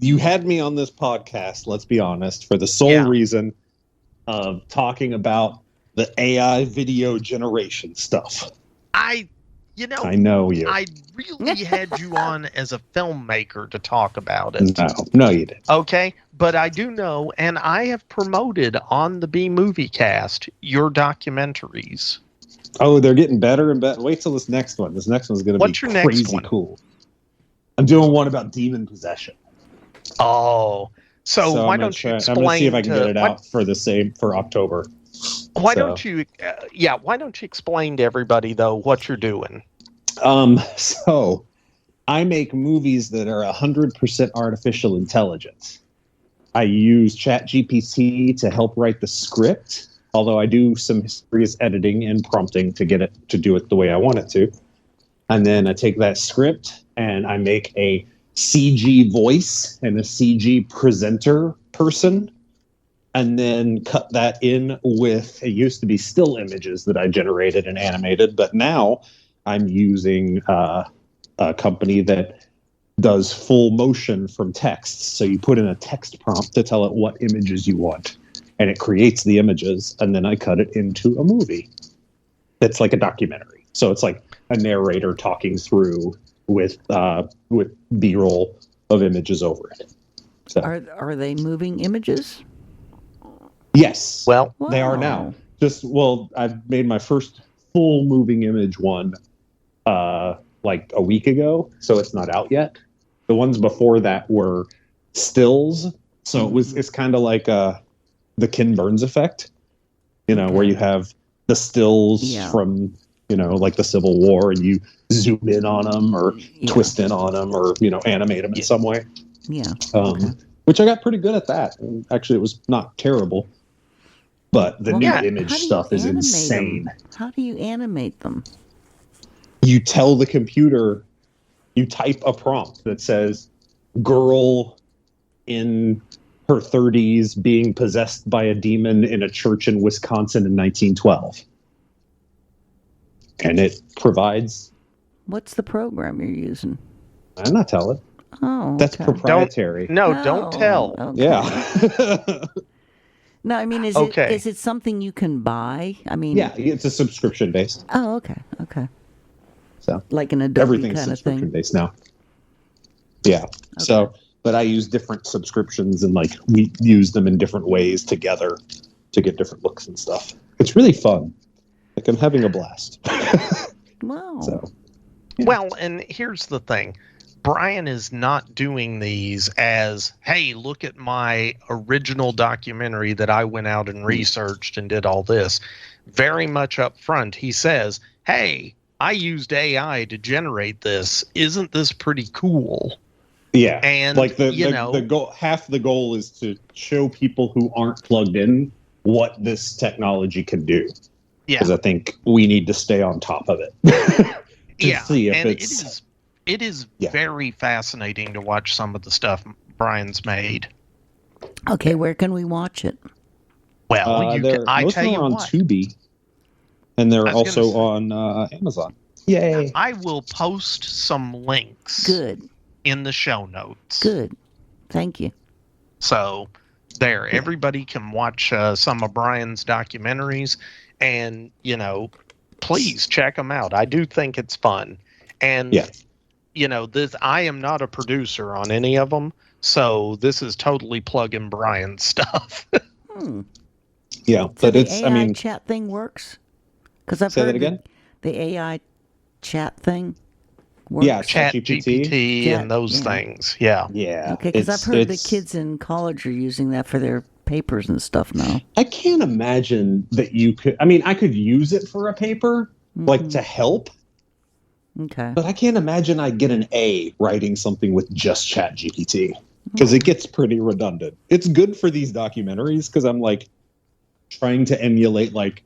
you had me on this podcast, let's be honest, for the sole reason of talking about the AI video generation stuff. I know you. I really had you on as a filmmaker to talk about it. No, you didn't. Okay, but I do know, and I have promoted on the B Movie Cast your documentaries. Oh, they're getting better and better. Wait till this next one. This next one's going to be What's your next crazy one? cool. I'm doing one about demon possession. Oh, so why I'm gonna don't you explain? I'm going to see if I can get it out for October. Why So- don't you? Why don't you explain to everybody though what you're doing? So I make movies that are 100% artificial intelligence. I use ChatGPT to help write the script, although I do some serious editing and prompting to get it to do it the way I want it to. And then I take that script and I make a CG voice and a CG presenter person, and then cut that in with, it used to be still images that I generated and animated, but now I'm using a company that does full motion from text. So you put in a text prompt to tell it what images you want, and it creates the images, and then I cut it into a movie. That's like a documentary. So it's like a narrator talking through with B-roll of images over it. So, Are they moving images? yes. Well, they are now. I've made my first full moving image one like a week ago, so it's not out yet. The ones before that were stills, so it's kind of like the Ken Burns effect, where you have the stills from like the Civil War, and you zoom in on them or twist in on them or animate them in some way. Yeah. Which I got pretty good at that. And actually, it was not terrible. But the new image stuff is insane. How do you animate them? You tell the computer, you type a prompt that says, girl in her 30s being possessed by a demon in a church in Wisconsin in 1912. And it provides... What's the program you're using? I'm not telling. Oh, That's okay. proprietary. Don't tell. Okay. Yeah. No, I mean, is it something you can buy? I mean, yeah, it's a subscription based. Oh, okay. So like an Adobe everything's kind of subscription thing. based now. Yeah. Okay. So, but I use different subscriptions, and like we use them in different ways together to get different looks and stuff. It's really fun. Like I'm having a blast. Wow. So, Well, and here's the thing. Brian is not doing these as, hey, look at my original documentary that I went out and researched and did all this. Very much up front, he says, hey, I used AI to generate this. Isn't this pretty cool? Yeah. And like the goal, half the goal is to show people who aren't plugged in what this technology can do. Yeah. Because I think we need to stay on top of it. See if and it's... it is very fascinating to watch some of the stuff Brian's made. Okay, where can we watch it? Well, I most tell of them you are on what. Tubi, and they're also on Amazon. Yay! I will post some links. Good. In the show notes. Good. Thank you. So there, everybody can watch some of Brian's documentaries, and please check them out. I do think it's fun, and I am not a producer on any of them, so this is totally plugging Brian's stuff. Yeah, so but the AI chat thing works? Because I've heard that again. The AI chat thing works. Yeah, ChatGPT and those things. Yeah. Yeah. Okay, because I've heard the kids in college are using that for their papers and stuff now. I can't imagine that you could. I mean, I could use it for a paper, like to help. Okay. But I can't imagine I'd get an A writing something with just ChatGPT because it gets pretty redundant. It's good for these documentaries because I'm like trying to emulate like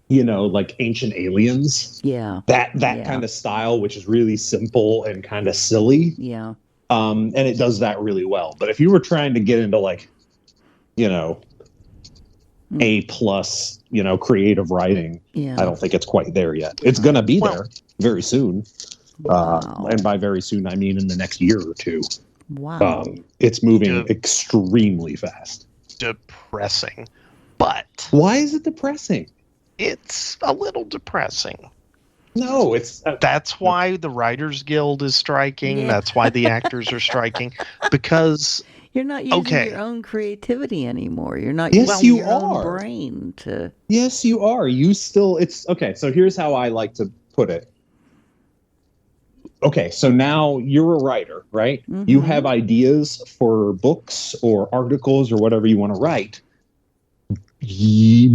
Ancient Aliens. Yeah. That kind of style, which is really simple and kind of silly. Yeah. And it does that really well. But if you were trying to get into like, A plus, creative writing, I don't think it's quite there yet. It's going to be there very soon. Wow. And by very soon, I mean in the next year or two. Wow. It's moving extremely fast. Depressing. But why is it depressing? It's a little depressing. No, it's... That's why the Writers Guild is striking. Yeah. That's why the actors are striking. Because... You're not using your own creativity anymore. You're not using using your own brain to... Yes, you are. You still... It's... Okay, so here's how I like to put it. Okay, so now you're a writer, right? Mm-hmm. You have ideas for books or articles or whatever you want to write.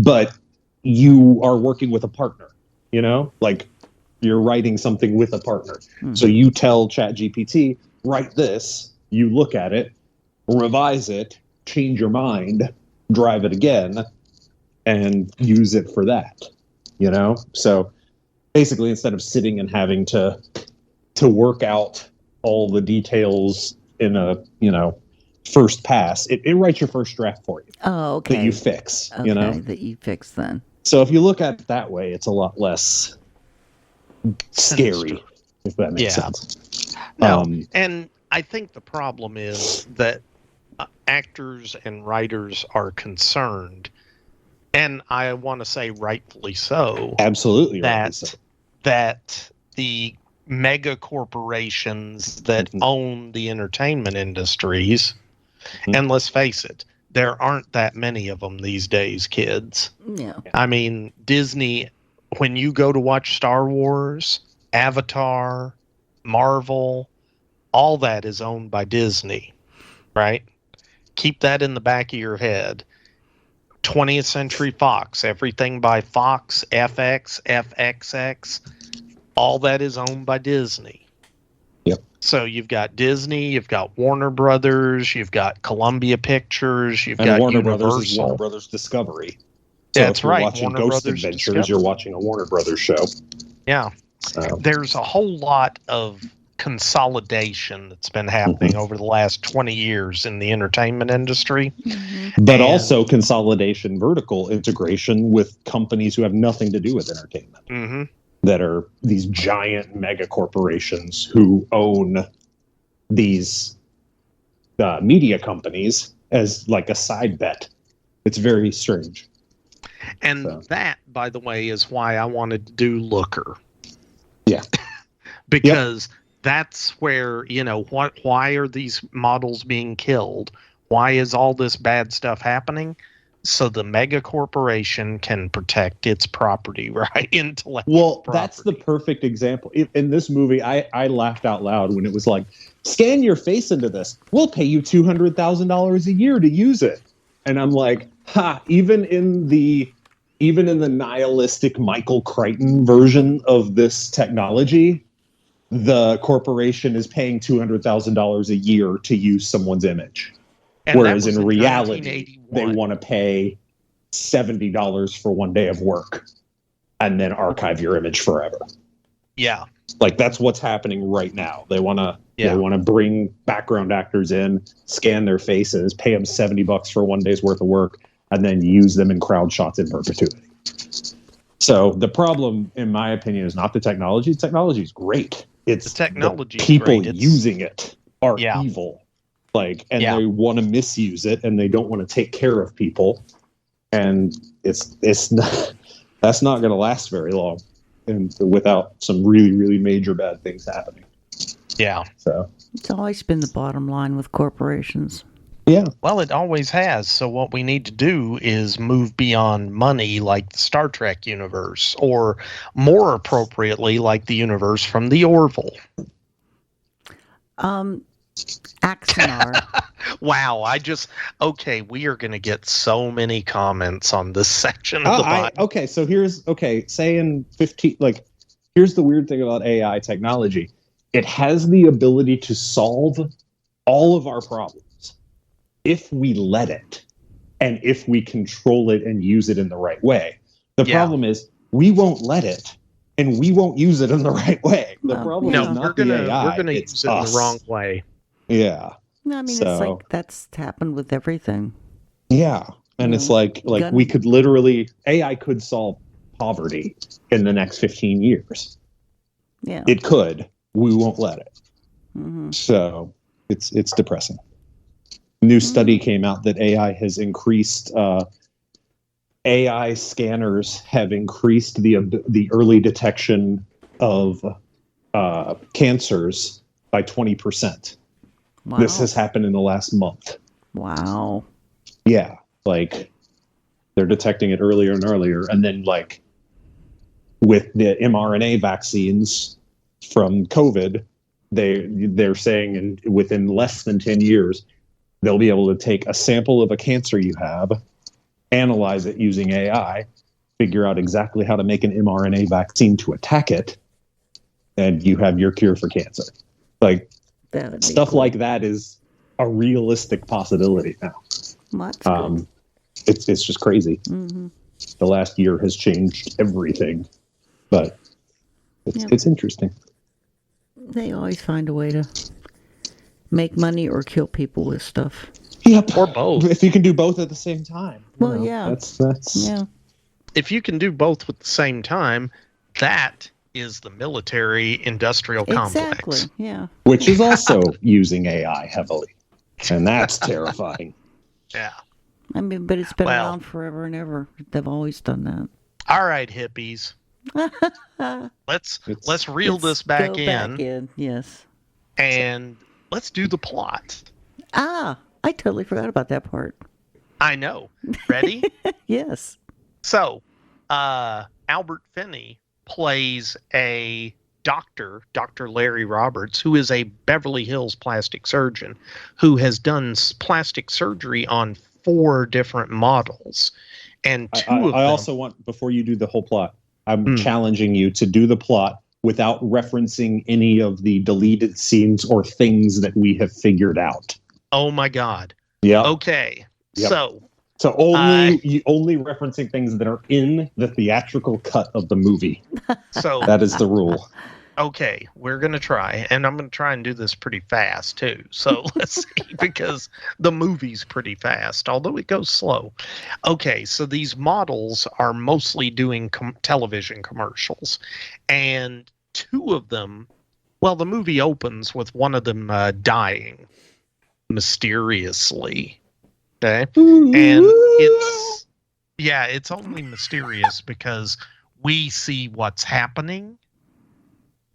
But you are working with a partner, like you're writing something with a partner. Mm-hmm. So you tell ChatGPT, write this, you look at it, revise it, change your mind, drive it again, and use it for that, So basically, instead of sitting and having to work out all the details in a, first pass, it writes your first draft for you. Oh, okay. That you fix, Okay, that you fix then. So if you look at it that way, it's a lot less scary, if that makes sense. No, and I think the problem is that actors and writers are concerned, and I want to say rightfully so. Absolutely, that the mega corporations that own the entertainment industries, and let's face it, there aren't that many of them these days, kids. Yeah. I mean, Disney, when you go to watch Star Wars, Avatar, Marvel, all that is owned by Disney, right? Keep that in the back of your head. 20th Century Fox, everything by Fox, FX, FXX, all that is owned by Disney. Yep. So you've got Disney, you've got Warner Brothers, you've got Columbia Pictures, you've got Warner Universal. Brothers is Warner Brothers Discovery. So That's if you're right. watching Warner Ghost Brothers Adventures, Discovery. you're watching a Warner Brothers show. Yeah. There's a whole lot of consolidation that's been happening over the last 20 years in the entertainment industry. But also consolidation, vertical integration with companies who have nothing to do with entertainment. That are these giant mega corporations who own these media companies as like a side bet. It's very strange. And that, by the way, is why I wanted to do Looker. Yeah. Because that's where, why are these models being killed? Why is all this bad stuff happening? So the mega corporation can protect its property, right? Intellectual property. That's the perfect example. In this movie, I laughed out loud when it was like, scan your face into this. We'll pay you $200,000 a year to use it. And I'm like, even in the nihilistic Michael Crichton version of this technology, the corporation is paying $200,000 a year to use someone's image. And whereas in reality, they want to pay $70 for 1 day of work and then archive your image forever. Yeah. Like that's what's happening right now. They want to bring background actors in, scan their faces, pay them $70 for 1 day's worth of work, and then use them in crowd shots in perpetuity. So the problem, in my opinion, is not the technology. The technology is great. It's the technology. People using it are evil. They want to misuse it, and they don't want to take care of people, and it's not, that's not going to last very long, and without some really, really major bad things happening. Yeah. So it's always been the bottom line with corporations. Yeah. Well, it always has. So what we need to do is move beyond money, like the Star Trek universe, or more appropriately, like the universe from the Orville. Axanar. Wow, we are going to get so many comments on this section of the Bible. Say in 15, here's the weird thing about AI technology. It has the ability to solve all of our problems if we let it, and if we control it and use it in the right way. The problem is we won't let it, and we won't use it in the right way. The problem is not the AI. We're going to use it in the wrong way. Yeah. I mean, it's like that's happened with everything. Yeah. And it's like we could literally, AI could solve poverty in the next 15 years. Yeah. It could. We won't let it. Mm-hmm. So it's depressing. New study came out that AI has increased, AI scanners have increased the early detection of cancers by 20%. Wow. This has happened in the last month. Wow. Yeah. They're detecting it earlier and earlier. And then with the mRNA vaccines from COVID, they're saying within less than 10 years, they'll be able to take a sample of a cancer you have, analyze it using AI, figure out exactly how to make an mRNA vaccine to attack it, and you have your cure for cancer. Stuff like that is a realistic possibility now. It's just crazy. Mm-hmm. The last year has changed everything, but it's interesting. They always find a way to make money or kill people with stuff. Yep. Or both. If you can do both at the same time. That's yeah. If you can do both at the same time, that is the military industrial complex. Exactly. Yeah. Which is also using AI heavily. And that's terrifying. Yeah. I mean, but it's been around forever and ever. They've always done that. All right, hippies. Let's reel this back in. Yes. And let's do the plot. I totally forgot about that part. I know. Ready? Yes. So, Albert Finney plays a doctor, Dr. Larry Roberts, who is a Beverly Hills plastic surgeon who has done plastic surgery on 4 different models. And 2 of them... I also want, before you do the whole plot, I'm challenging you to do the plot without referencing any of the deleted scenes or things that we have figured out. Oh my God. Yeah. Okay. Yep. So only referencing things that are in the theatrical cut of the movie. So that is the rule. Okay, we're going to try, and I'm going to try and do this pretty fast too. So let's see, because the movie's pretty fast, although it goes slow. Okay, so these models are mostly doing television commercials, and 2 of them, well, the movie opens with one of them dying mysteriously. Okay. And it's only mysterious because we see what's happening,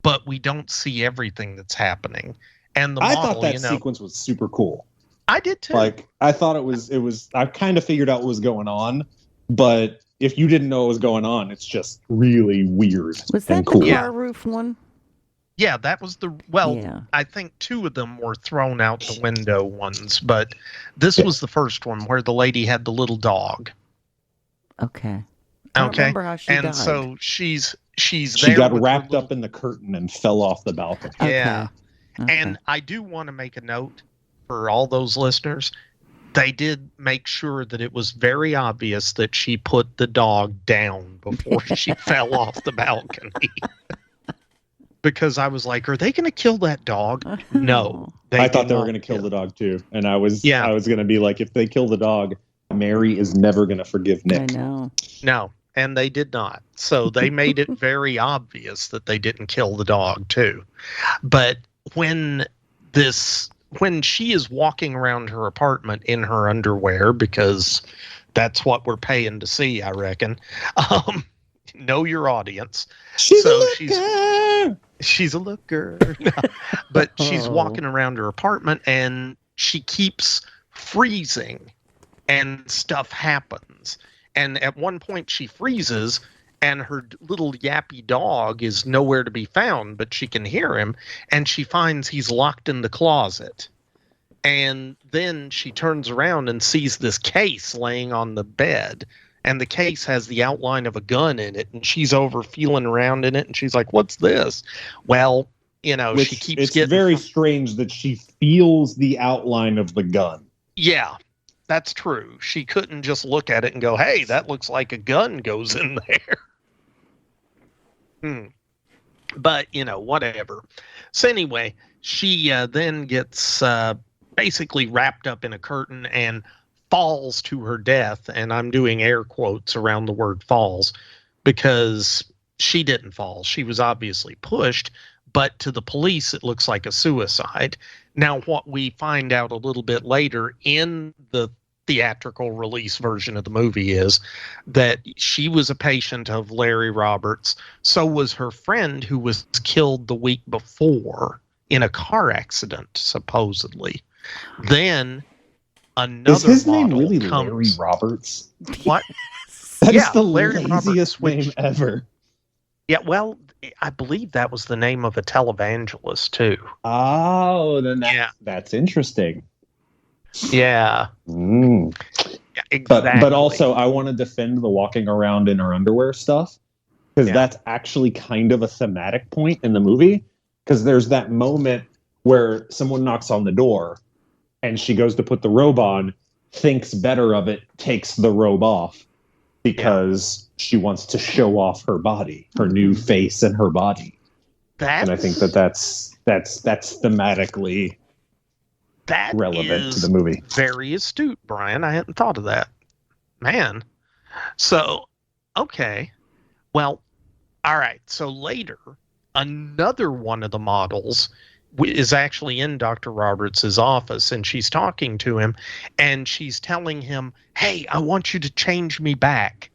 but we don't see everything that's happening. And I thought that sequence was super cool. I did too. Like, I thought it was, I kind of figured out what was going on, but if you didn't know what was going on, it's just really weird. Was that cool. the car roof one? Yeah, that was I think 2 of them were thrown out the window ones, but this was the first one where the lady had the little dog. Okay. I don't remember how she died. So she's She there got with wrapped up in the curtain and fell off the balcony. Yeah. Okay. And I do want to make a note for all those listeners. They did make sure that it was very obvious that she put the dog down before she fell off the balcony. Because I was like, are they going to kill that dog? No. I thought they were going to kill the dog too. And I was going to be like, if they kill the dog, Mary is never going to forgive Nick. I know. No, and they did not. So they made it very obvious that they didn't kill the dog too. But when she is walking around her apartment in her underwear, because that's what we're paying to see, I reckon. Know your audience. She's a looker. But she's walking around her apartment and she keeps freezing and stuff happens. And at one point she freezes and her little yappy dog is nowhere to be found, but she can hear him and she finds he's locked in the closet. And then she turns around and sees this case laying on the bed. And the case has the outline of a gun in it, and she's over feeling around in it, and she's like, "What's this?" Well, she keeps getting. It's very strange that she feels the outline of the gun. Yeah, that's true. She couldn't just look at it and go, "Hey, that looks like a gun goes in there." But whatever. So anyway, she then gets basically wrapped up in a curtain and falls to her death, and I'm doing air quotes around the word falls because she didn't fall. She was obviously pushed, but to the police it looks like a suicide. Now, what we find out a little bit later in the theatrical release version of the movie is that she was a patient of Larry Roberts. So was her friend who was killed the week before in a car accident, supposedly. Then another is his model name really comes. Larry Roberts? What? That is the Larry laziest Roberts, name ever. Yeah, well, I believe that was the name of a televangelist too. Oh, then that's interesting. Yeah. Yeah, exactly. But also, I want to defend the walking around in her underwear stuff because that's actually kind of a thematic point in the movie. Because there's that moment where someone knocks on the door and she goes to put the robe on, thinks better of it, takes the robe off because she wants to show off her body, her new face and her body. And I think that's thematically relevant to the movie. Very astute, Brian. I hadn't thought of that. Man. So, okay. Well, all right. So later, another one of the models is actually in Dr. Roberts' office, and she's talking to him, and she's telling him, "Hey, I want you to change me back."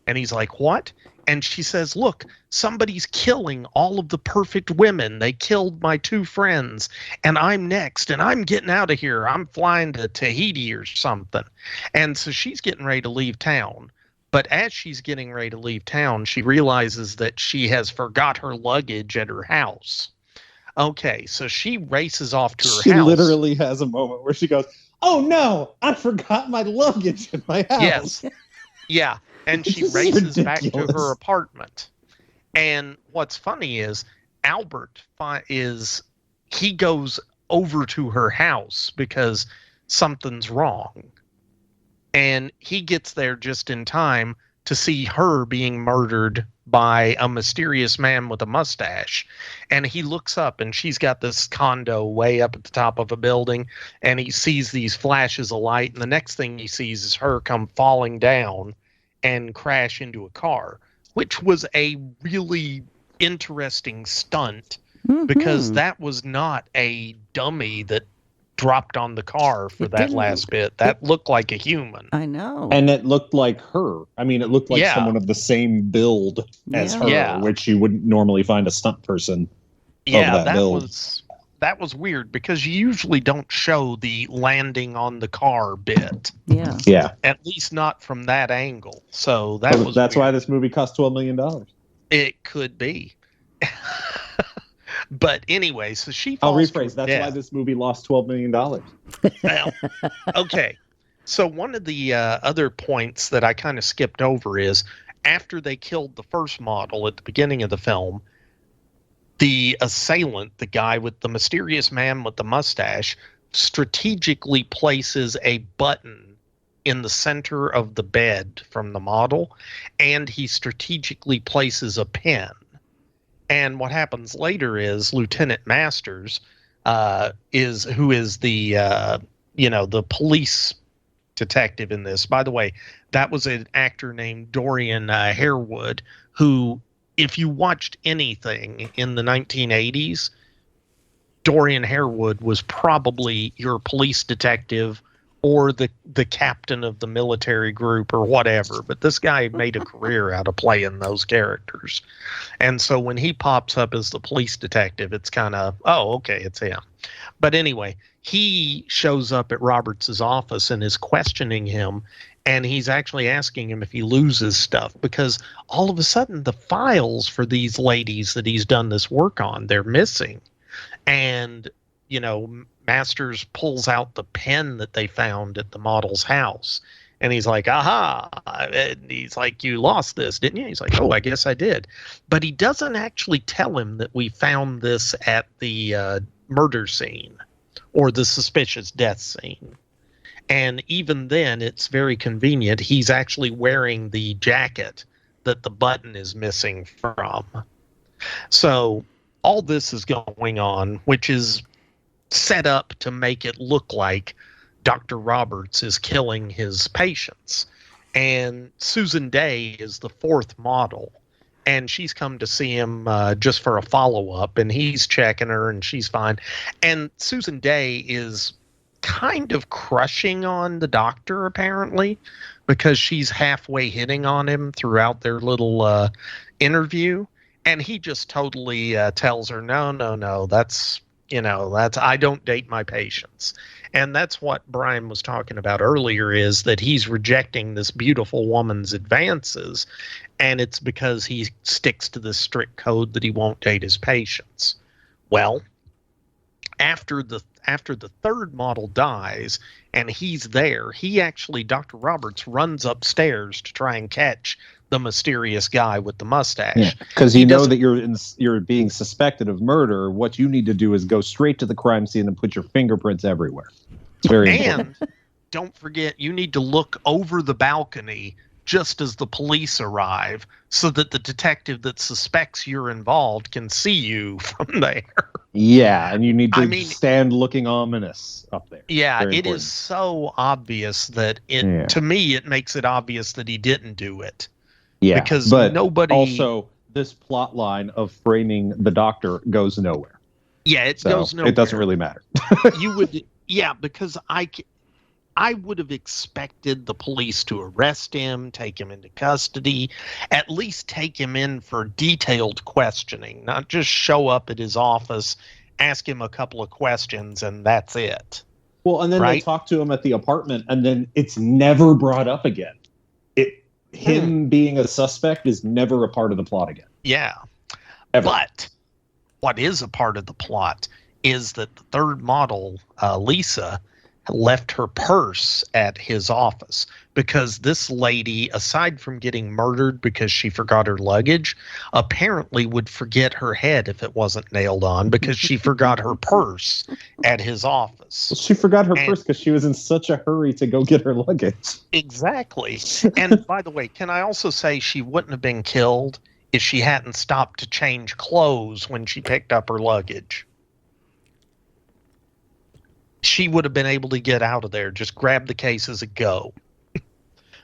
And he's like, "What?" And she says, "Look, somebody's killing all of the perfect women. They killed my 2 friends, and I'm next, and I'm getting out of here. I'm flying to Tahiti or something." And so she's getting ready to leave town. But as she's getting ready to leave town, she realizes that she has forgot her luggage at her house. Okay, so she races off to her house. She literally has a moment where she goes, "Oh no, I forgot my luggage in my house." Yes. Yeah. And she races back to her apartment. And what's funny is Albert he goes over to her house because something's wrong. And he gets there just in time to see her being murdered by a mysterious man with a mustache. And he looks up and she's got this condo way up at the top of a building, and he sees these flashes of light, and the next thing he sees is her come falling down and crash into a car, which was a really interesting stunt because that was not a dummy that dropped on the car for that last bit. That looked like a human. I know. And it looked like her. I mean, it looked like someone of the same build as her, which you wouldn't normally find a stunt person of that build. That was weird because you usually don't show the landing on the car bit. Yeah. Yeah. At least not from that angle. So that's weird. Why this movie cost $12 million. It could be. But anyway, so she I'll falls rephrase. That's death. why this movie lost $12 million. Well, okay. So one of the other points that I kind of skipped over is after they killed the first model at the beginning of the film, the assailant, the guy with the mysterious man with the mustache, strategically places a button in the center of the bed from the model, and he strategically places a pen. And what happens later is Lieutenant Masters, who is the the police detective in this. By the way, that was an actor named Dorian Harewood, who, if you watched anything in the 1980s, Dorian Harewood was probably your police detective or the captain of the military group or whatever. But this guy made a career out of playing those characters. And so when he pops up as the police detective, it's kind of, oh, okay, it's him. But anyway, he shows up at Roberts' office and is questioning him. And he's actually asking him if he loses stuff, because all of a sudden the files for these ladies that he's done this work on, they're missing. And, Masters pulls out the pen that they found at the model's house. And he's like, aha. And he's like, you lost this, didn't you? He's like, oh, I guess I did. But he doesn't actually tell him that we found this at the murder scene or the suspicious death scene. And even then, it's very convenient. He's actually wearing the jacket that the button is missing from. So all this is going on, which is set up to make it look like Dr. Roberts is killing his patients. And Susan Dey is the fourth model. And she's come to see him just for a follow-up. And he's checking her, and she's fine. And Susan Dey is kind of crushing on the doctor, apparently, because she's halfway hitting on him throughout their little interview. And he just totally tells her, no, that's I don't date my patients. And that's what Brian was talking about earlier, is that he's rejecting this beautiful woman's advances. And it's because he sticks to this strict code that he won't date his patients. Well, after the third model dies and he's there, Dr. Roberts runs upstairs to try and catch the mysterious guy with the mustache. Yeah, because you know that you're being suspected of murder. What you need to do is go straight to the crime scene and put your fingerprints everywhere. It's very important. And don't forget, you need to look over the balcony just as the police arrive, so that the detective that suspects you're involved can see you from there. Yeah, and you need to stand looking ominous up there. Yeah, it is so obvious that to me, it makes it obvious that he didn't do it. Yeah, because but nobody. Also, this plot line of framing the doctor goes nowhere. Yeah, it goes nowhere. It doesn't really matter. You would, because I would have expected the police to arrest him, take him into custody, at least take him in for detailed questioning, not just show up at his office, ask him a couple of questions, and that's it. Well, and then they talk to him at the apartment, and then it's never brought up again. Him being a suspect is never a part of the plot again. Yeah. Ever. But what is a part of the plot is that the third model, Lisa, left her purse at his office, because this lady, aside from getting murdered because she forgot her luggage, apparently would forget her head if it wasn't nailed on, because she forgot her purse at his office. Well, she forgot her purse because she was in such a hurry to go get her luggage. Exactly. And by the way, can I also say she wouldn't have been killed if she hadn't stopped to change clothes when she picked up her luggage. She would have been able to get out of there, just grab the cases and go.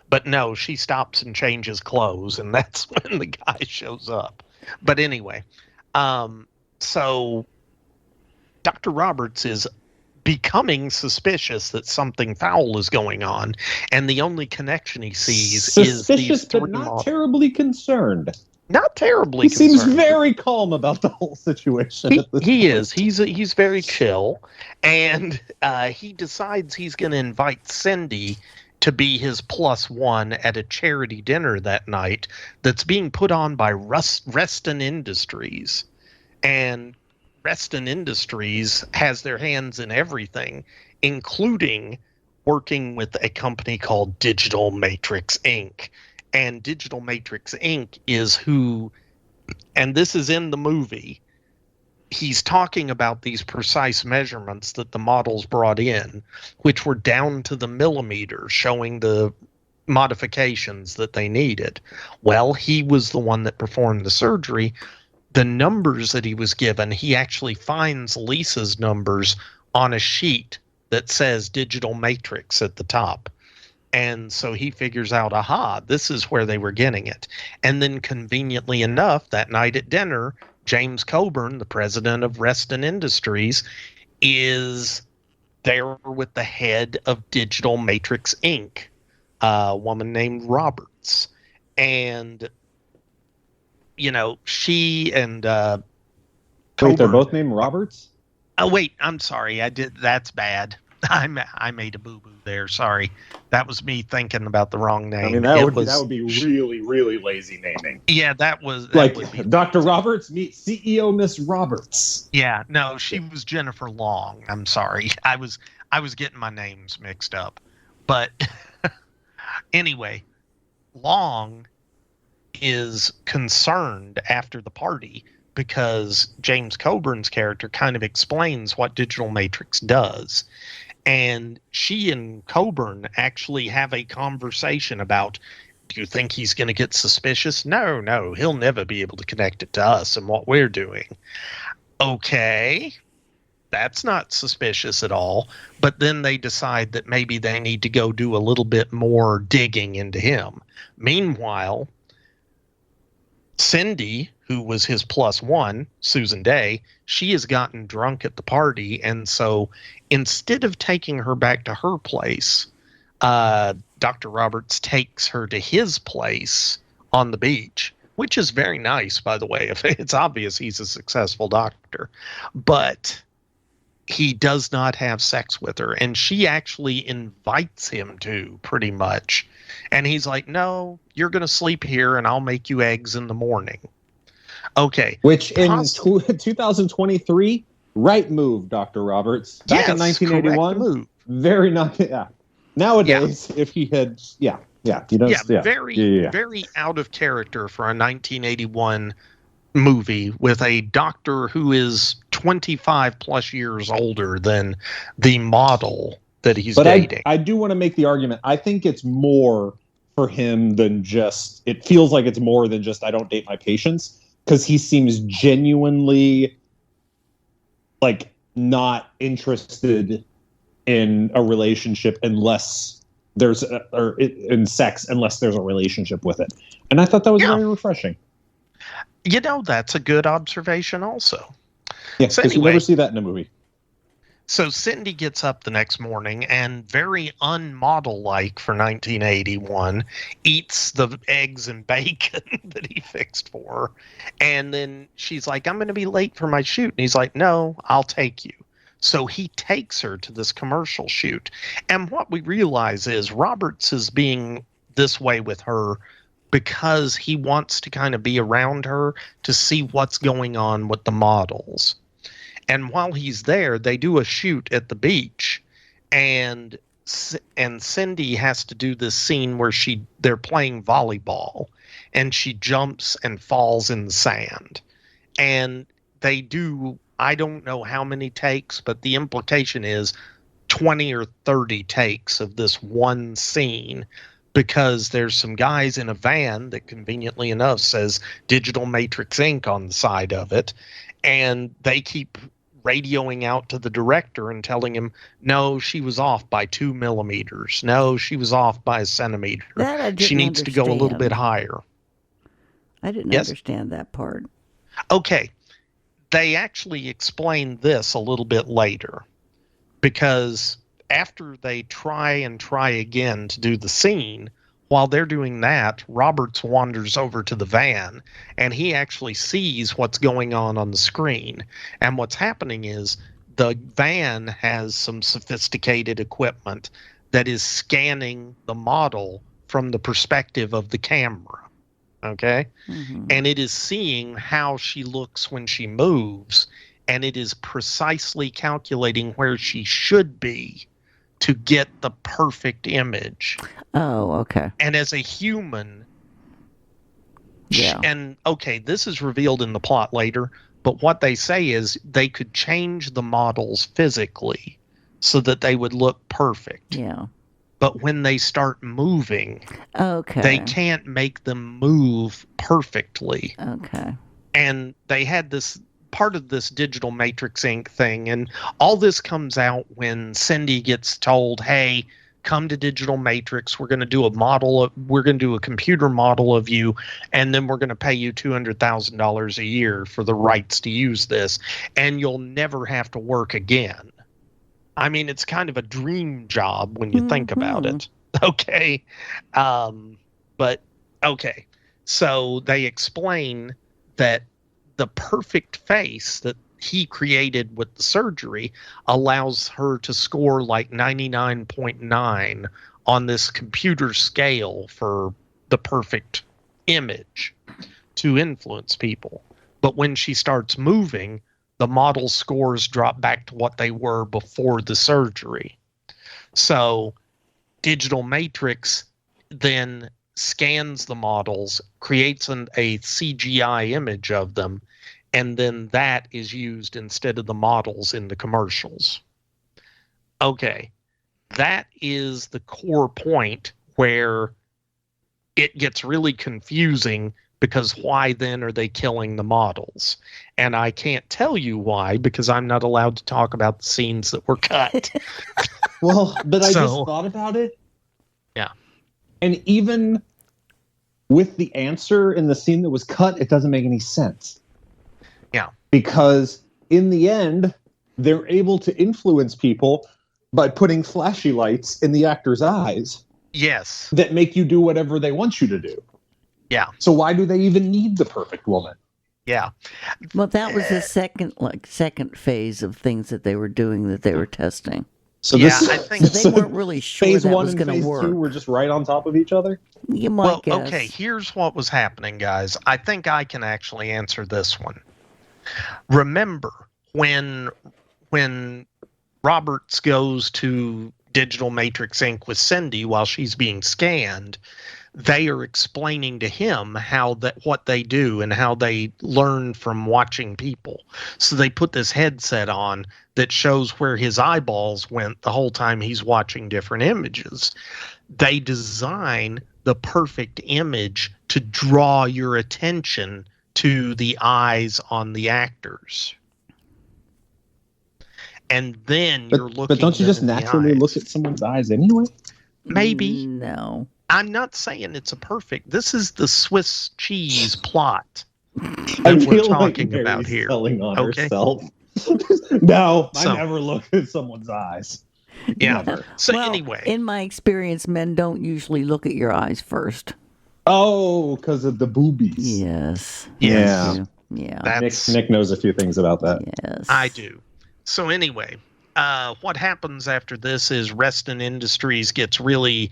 But no, she stops and changes clothes, and that's when the guy shows up. But anyway, so Dr. Roberts is becoming suspicious that something foul is going on, and the only connection he sees is these but not terribly concerned. Not terribly he concerned. Seems very calm about the whole situation. He is. He's very chill, and he decides he's going to invite Cindy to be his +1 at a charity dinner that night that's being put on by Reston Industries. And Reston Industries has their hands in everything, including working with a company called Digital Matrix Inc. And Digital Matrix Inc. is who, and this is in the movie, he's talking about these precise measurements that the models brought in, which were down to the millimeter, showing the modifications that they needed. Well, he was the one that performed the surgery. The numbers that he was given, he actually finds Lisa's numbers on a sheet that says Digital Matrix at the top. And so he figures out, aha, this is where they were getting it. And then conveniently enough, that night at dinner, James Coburn, the president of Reston Industries, is there with the head of Digital Matrix Inc., a woman named Roberts. And, you know, she and Coburn, wait, they're both named Roberts? Oh, wait, I'm sorry. That's bad. I made a boo-boo there. Sorry. That was me thinking about the wrong name. I mean, that would be really, really lazy naming. Yeah, that was... Dr. Roberts meet CEO Miss Roberts. Yeah, no, she was Jennifer Long. I'm sorry. I was getting my names mixed up. But anyway, Long is concerned after the party because James Coburn's character kind of explains what Digital Matrix does. And she and Coburn actually have a conversation about, do you think he's going to get suspicious? No, he'll never be able to connect it to us and what we're doing. Okay, that's not suspicious at all. But then they decide that maybe they need to go do a little bit more digging into him. Meanwhile, Cindy, who was his +1, Susan Dey, she has gotten drunk at the party, and so instead of taking her back to her place, Dr. Roberts takes her to his place on the beach, which is very nice, by the way. It's obvious he's a successful doctor, but he does not have sex with her, and she actually invites him to, pretty much. And he's like, no, you're going to sleep here, and I'll make you eggs in the morning. Okay. Which in 2023, right move, Dr. Roberts. Back in 1981, move. Very not. Yeah. Nowadays, if he had, very out of character for a 1981 movie with a doctor who is 25 plus years older than the model that he's dating. I do want to make the argument. I think it's more for him than just. It feels like it's more than just I don't date my patients. Because he seems genuinely like not interested in a relationship unless there's in sex unless there's a relationship with it. And I thought that was very refreshing. You know, that's a good observation also. Yes, because you never see that in a movie. So Cindy gets up the next morning and very unmodel-like for 1981 eats the eggs and bacon that he fixed for her. And then she's like, I'm going to be late for my shoot. And he's like, no, I'll take you. So he takes her to this commercial shoot. And what we realize is Roberts is being this way with her because he wants to kind of be around her to see what's going on with the models. And while he's there, they do a shoot at the beach, and Cindy has to do this scene where they're playing volleyball, and she jumps and falls in the sand. And they do, I don't know how many takes, but the implication is 20 or 30 takes of this one scene, because there's some guys in a van that conveniently enough says Digital Matrix Inc. on the side of it, and they keep radioing out to the director and telling him, no, she was off by 2 millimeters. No, she was off by a centimeter. She needs to go a little bit higher. I didn't understand that part. Okay. They actually explain this a little bit later, because after they try again to do the scene, while they're doing that, Roberts wanders over to the van, and he actually sees what's going on the screen. And what's happening is the van has some sophisticated equipment that is scanning the model from the perspective of the camera. Okay? Mm-hmm. And it is seeing how she looks when she moves, and it is precisely calculating where she should be to get the perfect image. Oh, okay. And as a human, and okay, this is revealed in the plot later, but what they say is they could change the models physically so that they would look perfect. Yeah. But when they start moving, okay, they can't make them move perfectly. Okay. And they had this part of this Digital Matrix Inc. thing, and all this comes out when Cindy gets told, hey, come to Digital Matrix, we're going to do a computer model of you, and then we're going to pay you $200,000 a year for the rights to use this, and you'll never have to work again. I mean, it's kind of a dream job when you think about it. Okay. But okay. So they explain that the perfect face that he created with the surgery allows her to score like 99.9 on this computer scale for the perfect image to influence people. But when she starts moving, the model scores drop back to what they were before the surgery. So Digital Matrix then scans the models, creates a CGI image of them, and then that is used instead of the models in the commercials. Okay, that is the core point where it gets really confusing, because why then are they killing the models? And I can't tell you why, because I'm not allowed to talk about the scenes that were cut. Well, but I just thought about it. Yeah. And even with the answer in the scene that was cut, it doesn't make any sense. Yeah. Because in the end, they're able to influence people by putting flashy lights in the actor's eyes. Yes. That make you do whatever they want you to do. Yeah. So why do they even need the perfect woman? Yeah. Well, that was the second phase of things that they were doing, that they were testing. So I think so they weren't really sure phase that one was and going to phase work. 2 were just right on top of each other. You might guess. Okay, here's what was happening, guys. I think I can actually answer this one. Remember when Roberts goes to Digital Matrix Inc. with Cindy while she's being scanned, they are explaining to him what they do and how they learn from watching people. So they put this headset on that shows where his eyeballs went the whole time he's watching different images. They design the perfect image to draw your attention to the eyes on the actors. And then you're looking. But don't you just naturally look at someone's eyes anyway? Maybe. No. I'm not saying it's a perfect. This is the Swiss cheese plot I that we're feel like talking Mary's about here. selling on Okay. herself. No, So- I never look at someone's eyes. Yeah. Never. So Well, anyway, in my experience, men don't usually look at your eyes first. Oh, because of the boobies. Yes. Yeah. Yeah. Nick knows a few things about that. Yes. I do. So anyway, what happens after this is Reston Industries gets really,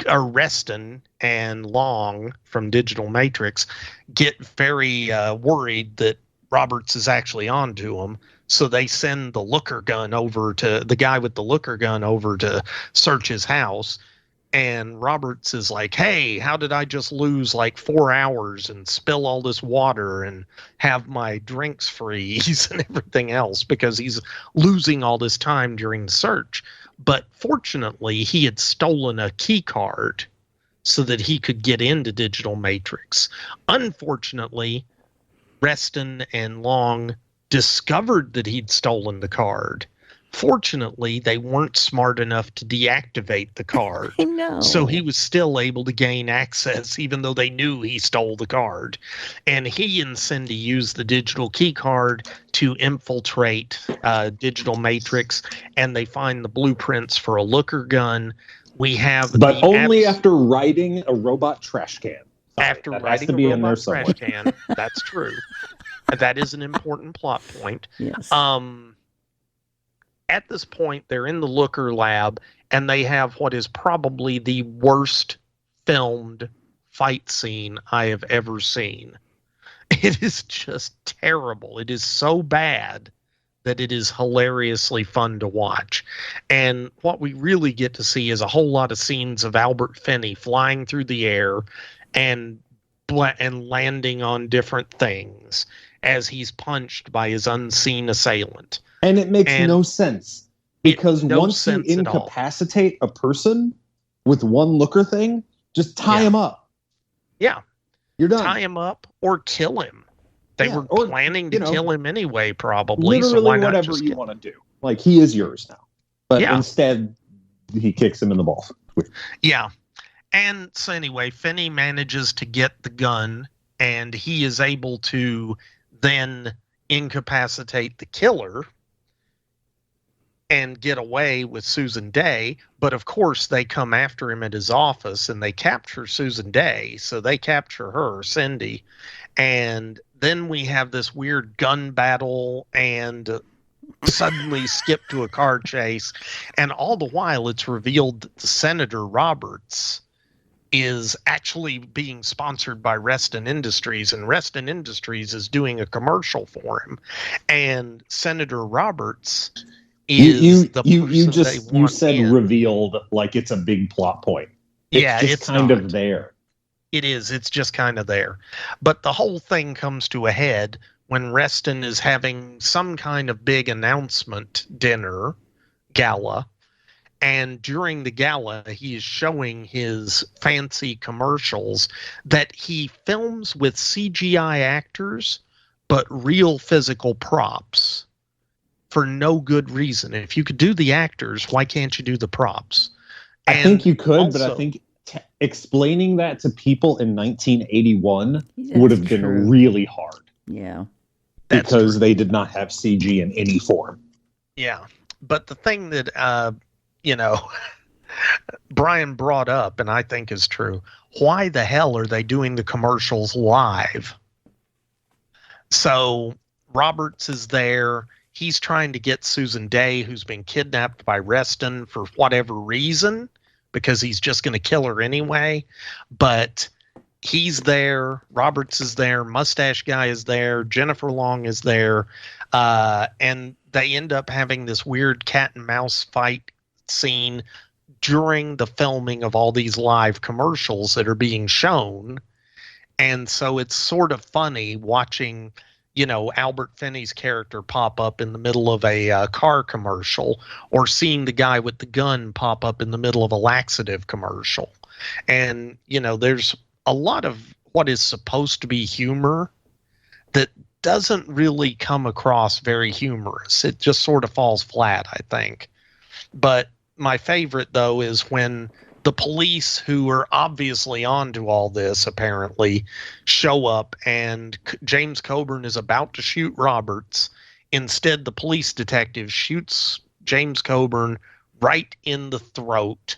Reston and Long from Digital Matrix get very worried that Roberts is actually onto them. So they send the looker gun over to the guy with the looker gun over to search his house. And Roberts is like, hey, how did I just lose like 4 hours and spill all this water and have my drinks freeze and everything else, because he's losing all this time during the search. But fortunately, he had stolen a key card so that he could get into Digital Matrix. Unfortunately, Reston and Long discovered that he'd stolen the card, Fortunately, they weren't smart enough to deactivate the card. I know. So he was still able to gain access, even though they knew he stole the card. And he and Cindy used the digital key card to infiltrate Digital Matrix, and they find the blueprints for a looker gun. We have, but only after riding a robot trash can. After riding a robot trash can. That's true. That is an important plot point. Yes. At this point, they're in the Looker lab, and they have what is probably the worst filmed fight scene I have ever seen. It is just terrible. It is so bad that it is hilariously fun to watch. And what we really get to see is a whole lot of scenes of Albert Finney flying through the air and landing on different things as he's punched by his unseen assailant. And it makes no sense, because once you incapacitate a person with one looker thing, just tie him up. Yeah. You're done. Tie him up or kill him. They were planning to kill him anyway, probably. Literally, so why not whatever just you want to do. Like, he is yours now. But instead, he kicks him in the balls. Yeah. And so anyway, Finney manages to get the gun, and he is able to then incapacitate the killer and get away with Susan Dey. But of course, they come after him at his office, and they capture Susan Dey. So they capture her, Cindy. And then we have this weird gun battle and suddenly skip to a car chase. And all the while, it's revealed that the Senator Roberts is actually being sponsored by Reston Industries, and Reston Industries is doing a commercial for him. And Senator Roberts is the person you said revealed like it's a big plot point. It's kind of there. It is. It's just kind of there. But the whole thing comes to a head when Reston is having some kind of big announcement dinner, gala. And during the gala, he is showing his fancy commercials that he films with CGI actors, but real physical props for no good reason. If you could do the actors, why can't you do the props? I think you could, but I think explaining that to people in 1981 would have been really hard. Yeah. Because they did not have CG in any form. Yeah. But the thing that, Brian brought up, and I think is true, why the hell are they doing the commercials live? So Roberts is there. He's trying to get Susan Dey, who's been kidnapped by Reston for whatever reason, because he's just going to kill her anyway. But he's there. Roberts is there. Mustache Guy is there. Jennifer Long is there. And they end up having this weird cat and mouse fight scene during the filming of all these live commercials that are being shown. And so it's sort of funny watching, Albert Finney's character pop up in the middle of a car commercial, or seeing the guy with the gun pop up in the middle of a laxative commercial. And, there's a lot of what is supposed to be humor that doesn't really come across very humorous. It just sort of falls flat, I think. But my favorite, though, is when the police, who are obviously onto all this, apparently, show up, and James Coburn is about to shoot Roberts. Instead, the police detective shoots James Coburn right in the throat,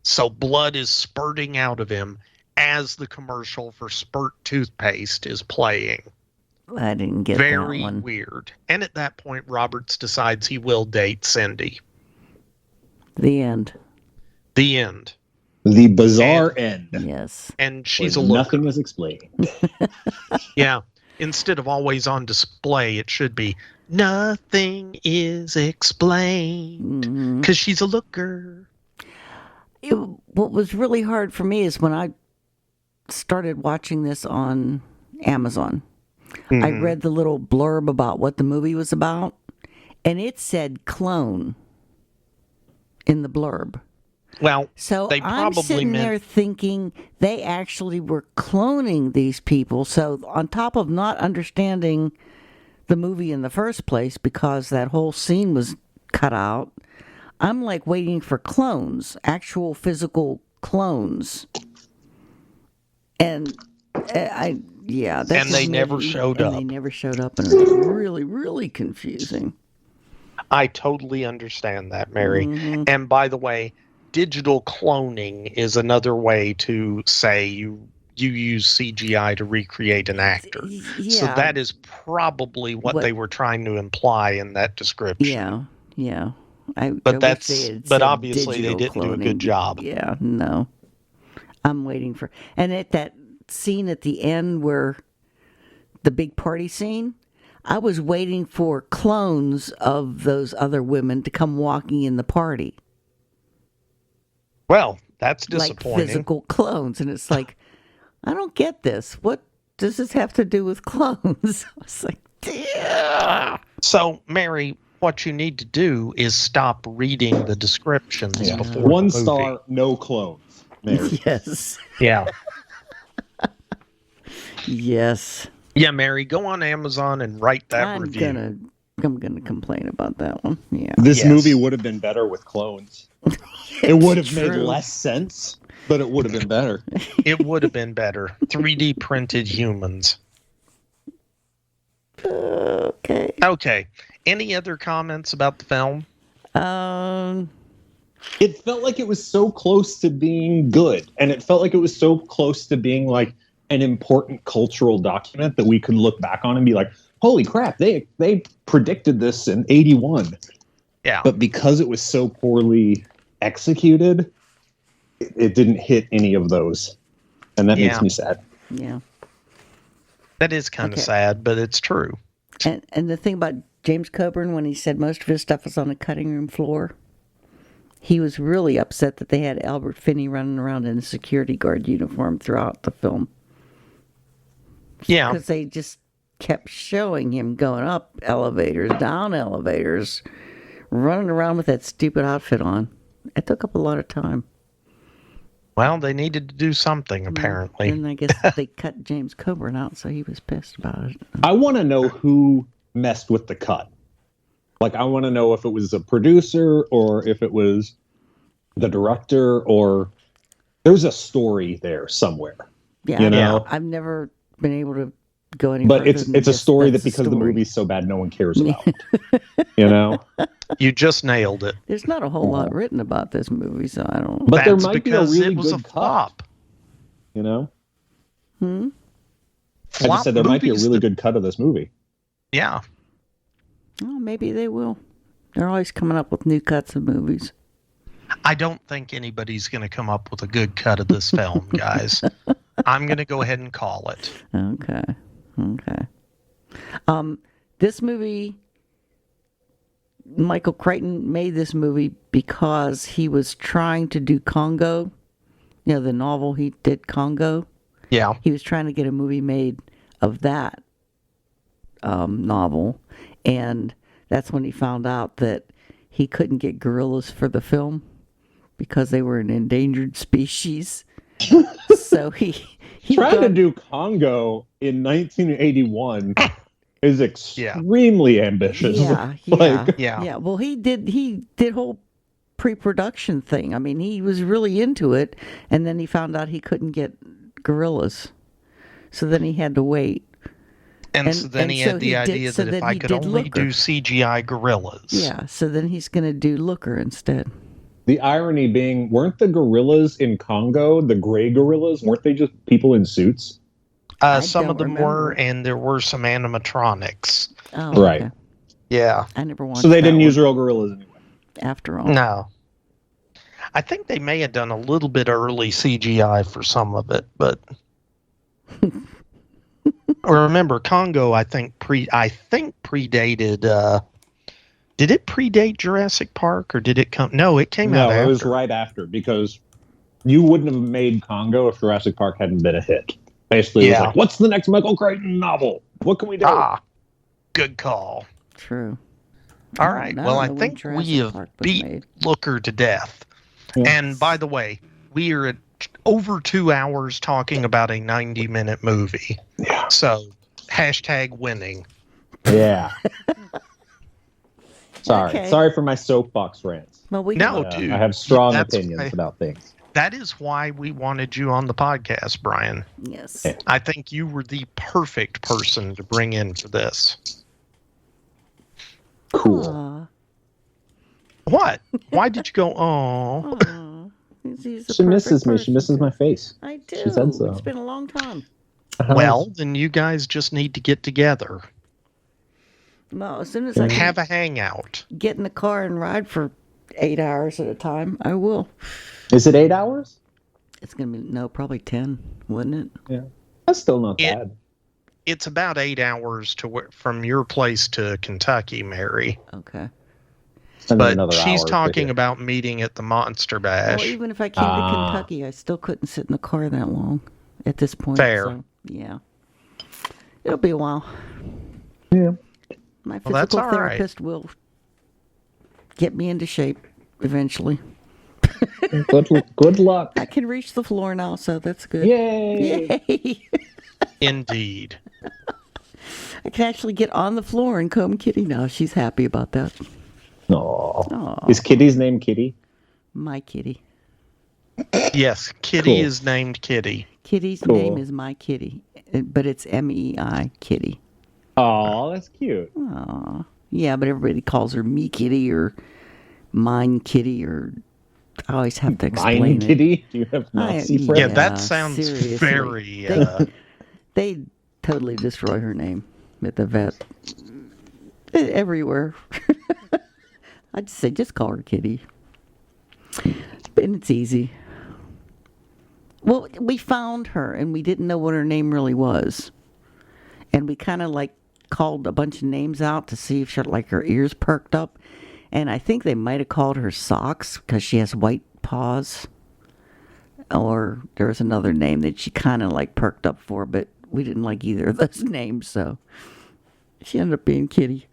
so blood is spurting out of him as the commercial for Spurt toothpaste is playing. I didn't get that one. Very weird. And at that point, Roberts decides he will date Cindy. The end. The end. The bizarre end. Yes. And she's where nothing is explained. Yeah. Instead of always on display, it should be nothing is explained, because she's a looker. What was really hard for me is when I started watching this on Amazon. I read the little blurb about what the movie was about, and it said clone in the blurb. Well, so they probably I'm sitting there thinking they actually were cloning these people. So on top of not understanding the movie in the first place, because that whole scene was cut out. I'm like waiting for clones, actual physical clones. And they never showed up. They never showed up, and it was really, really confusing. I totally understand that, Mary. Mm-hmm. And by the way, digital cloning is another way to say you use CGI to recreate an actor. Yeah. So that is probably what they were trying to imply in that description. Yeah. But obviously they didn't do a good job. Yeah, no. I'm waiting for, and at that scene at the end where the big party scene, I was waiting for clones of those other women to come walking in the party. Well, that's disappointing. Like physical clones, and it's like, I don't get this. What does this have to do with clones? I was like, yeah. So, Mary, what you need to do is stop reading the descriptions before 1 the movie. star, no clones, Mary. Yes. Yeah. Yes. Yeah, Mary, go on Amazon and write that review. I'm gonna complain about that one. Yeah. This movie would have been better with clones. It would have made less sense, but it would have been better. It would have been better. 3D printed humans. Okay. Okay. Any other comments about the film? It felt like it was so close to being good, and it felt like it was so close to being like an important cultural document that we could look back on and be like, holy crap, they predicted this in 81. Yeah. But because it was so poorly executed, it didn't hit any of those. And that makes me sad. Yeah. That is kind of sad, but it's true. And the thing about James Coburn, when he said most of his stuff was on the cutting room floor, he was really upset that they had Albert Finney running around in a security guard uniform throughout the film. Yeah. Because they just kept showing him going up elevators, down elevators, running around with that stupid outfit on. It took up a lot of time. Well, they needed to do something, apparently. And I guess they cut James Coburn out, so he was pissed about it. I want to know who messed with the cut. Like, I want to know if it was a producer or if it was the director, or there's a story there somewhere. Yeah, you know? I've never been able to go any but further it's than a just, story that's that because a the story. movie's so bad no one cares about. You know? You just nailed it. There's not a whole lot written about this movie, so I don't. But there That's might be a because really it was good a flop. cut. You know? Hmm? I just said there might be a really good cut of this movie. Yeah. Oh, maybe they will. They're always coming up with new cuts of movies. I don't think anybody's going to come up with a good cut of this film, guys. I'm going to go ahead and call it. Okay. This movie, Michael Crichton made this movie because he was trying to do Congo. You know, the novel he did, Congo. Yeah. He was trying to get a movie made of that novel. And that's when he found out that he couldn't get gorillas for the film because they were an endangered species. So he trying to do Congo in 1981 is extremely ambitious. Yeah. Well, he did whole pre-production thing. I mean, he was really into it, and then he found out he couldn't get gorillas, so then he had to wait. And so then he had the idea that if I could only do CGI gorillas. Yeah, so then he's going to do Looker instead. The irony being, weren't the gorillas in Congo, the gray gorillas, weren't they just people in suits? Some of them were, and there were some animatronics. Oh, right. Okay. Yeah. I never watched So they didn't that use one, real gorillas anyway. after all. No. I think they may have done a little bit early CGI for some of it, but... Remember, Congo, I think predated... did it predate Jurassic Park, or did it come... No, it came out after. No, it was right after, because you wouldn't have made Congo if Jurassic Park hadn't been a hit. Basically, it was like, what's the next Michael Crichton novel? What can we do? Good call. True. All right. Well, I think we have beat Looker to death. Yes. And by the way, we are at over 2 hours talking about a 90-minute movie. Yeah. So, # winning. Yeah. Sorry for my soapbox rants. Well, dude, I have strong opinions why, about things. That is why we wanted you on the podcast, Brian. Yes. I think you were the perfect person to bring in for this. Cool. Aww. What? Why did you go, oh? She misses me. She misses my face. I do. She said so. It's been a long time. Well, then you guys just need to get together. Well, as soon as I have a hangout, get in the car and ride for 8 hours at a time, I will. Is it 8 hours? It's gonna be probably 10, wouldn't it? Yeah, that's still not bad. It's about 8 hours from your place to Kentucky, Mary. Okay. But she's talking about meeting at the Monster Bash. Well, even if I came to Kentucky, I still couldn't sit in the car that long at this point. Fair. So, yeah. It'll be a while. Yeah. My physical therapist will get me into shape eventually. Good luck. I can reach the floor now, so that's good. Yay! Yay! Indeed. I can actually get on the floor and comb Kitty now. She's happy about that. Aww. Is Kitty's name Kitty? My Kitty. Yes, Kitty is named Kitty. Kitty's name is My Kitty, but it's MEI Kitty. Oh, that's cute. Aw. Yeah, but everybody calls her Me Kitty or Mine Kitty, or I always have to explain Mine it. Kitty? Do you have Nazi friends? Yeah, that sounds very... They totally destroy her name at the vet. Everywhere. I'd say just call her Kitty. And it's easy. Well, we found her and we didn't know what her name really was. And we kind of called a bunch of names out to see if she had her ears perked up. And I think they might have called her Socks because she has white paws. Or there was another name that she kind of perked up for, but we didn't like either of those names, so she ended up being Kitty.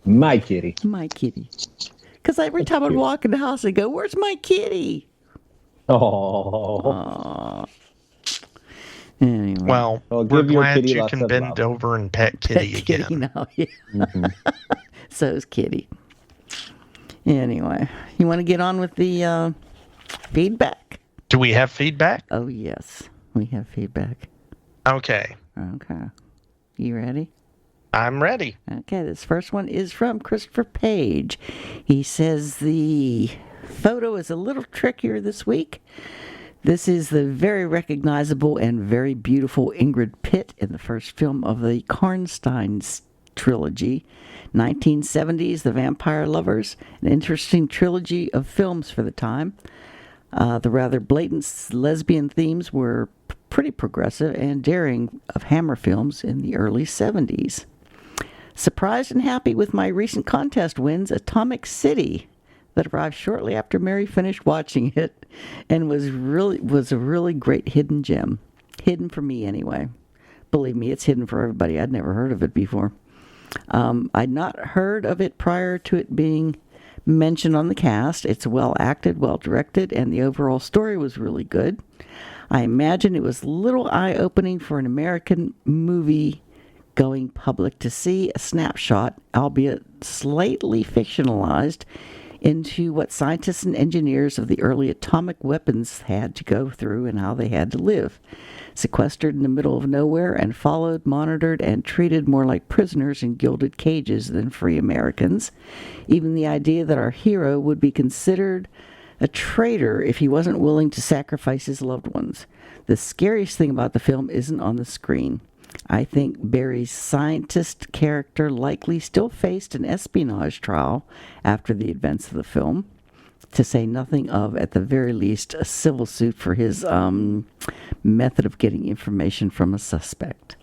My Kitty. My Kitty. Because every time I'd walk in the house, I'd go, "Where's my kitty?" Oh. Anyway. Well, we're glad you can bend over and pet Kitty again. Kitty now, yeah. Mm-hmm. So's Kitty. Anyway, you want to get on with the feedback? Do we have feedback? Oh, yes. We have feedback. Okay. Okay. You ready? I'm ready. Okay, this first one is from Christopher Page. He says the photo is a little trickier this week. This is the very recognizable and very beautiful Ingrid Pitt in the first film of the Karnstein trilogy. 1970s, The Vampire Lovers, an interesting trilogy of films for the time. The rather blatant lesbian themes were pretty progressive and daring of Hammer films in the early 70s. Surprised and happy with my recent contest wins, Atomic City, that arrived shortly after Mary finished watching it, and was a really great hidden gem. Hidden for me, anyway. Believe me, it's hidden for everybody. I'd never heard of it before. I'd not heard of it prior to it being mentioned on the cast. It's well acted, well directed, and the overall story was really good. I imagine it was a little eye-opening for an American movie-going public to see a snapshot, albeit slightly fictionalized, into what scientists and engineers of the early atomic weapons had to go through and how they had to live. Sequestered in the middle of nowhere and followed, monitored, and treated more like prisoners in gilded cages than free Americans. Even the idea that our hero would be considered a traitor if he wasn't willing to sacrifice his loved ones. The scariest thing about the film isn't on the screen. I think Barry's scientist character likely still faced an espionage trial after the events of the film, to say nothing of, at the very least, a civil suit for his method of getting information from a suspect.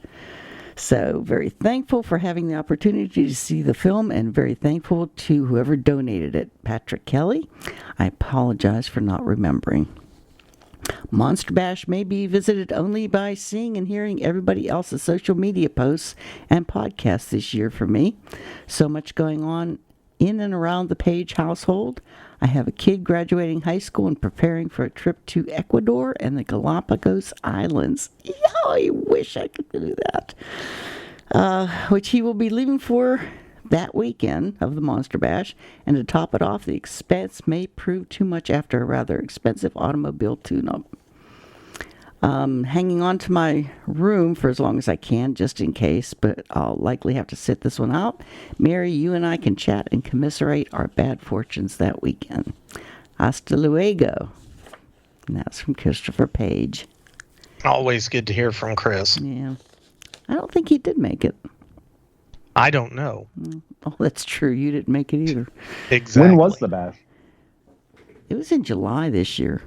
So, very thankful for having the opportunity to see the film, and very thankful to whoever donated it. Patrick Kelly, I apologize for not remembering. Monster Bash may be visited only by seeing and hearing everybody else's social media posts and podcasts this year for me. So much going on in and around the Page household. I have a kid graduating high school and preparing for a trip to Ecuador and the Galapagos Islands. Yeah, I wish I could do that. Which he will be leaving for that weekend of the Monster Bash, and to top it off, the expense may prove too much after a rather expensive automobile tune-up. Hanging on to my room for as long as I can, just in case, but I'll likely have to sit this one out. Mary, you and I can chat and commiserate our bad fortunes that weekend. Hasta luego. And that's from Christopher Page. Always good to hear from Chris. Yeah. I don't think he did make it. I don't know. Oh, that's true. You didn't make it either. Exactly. When was the bash? It was in July this year.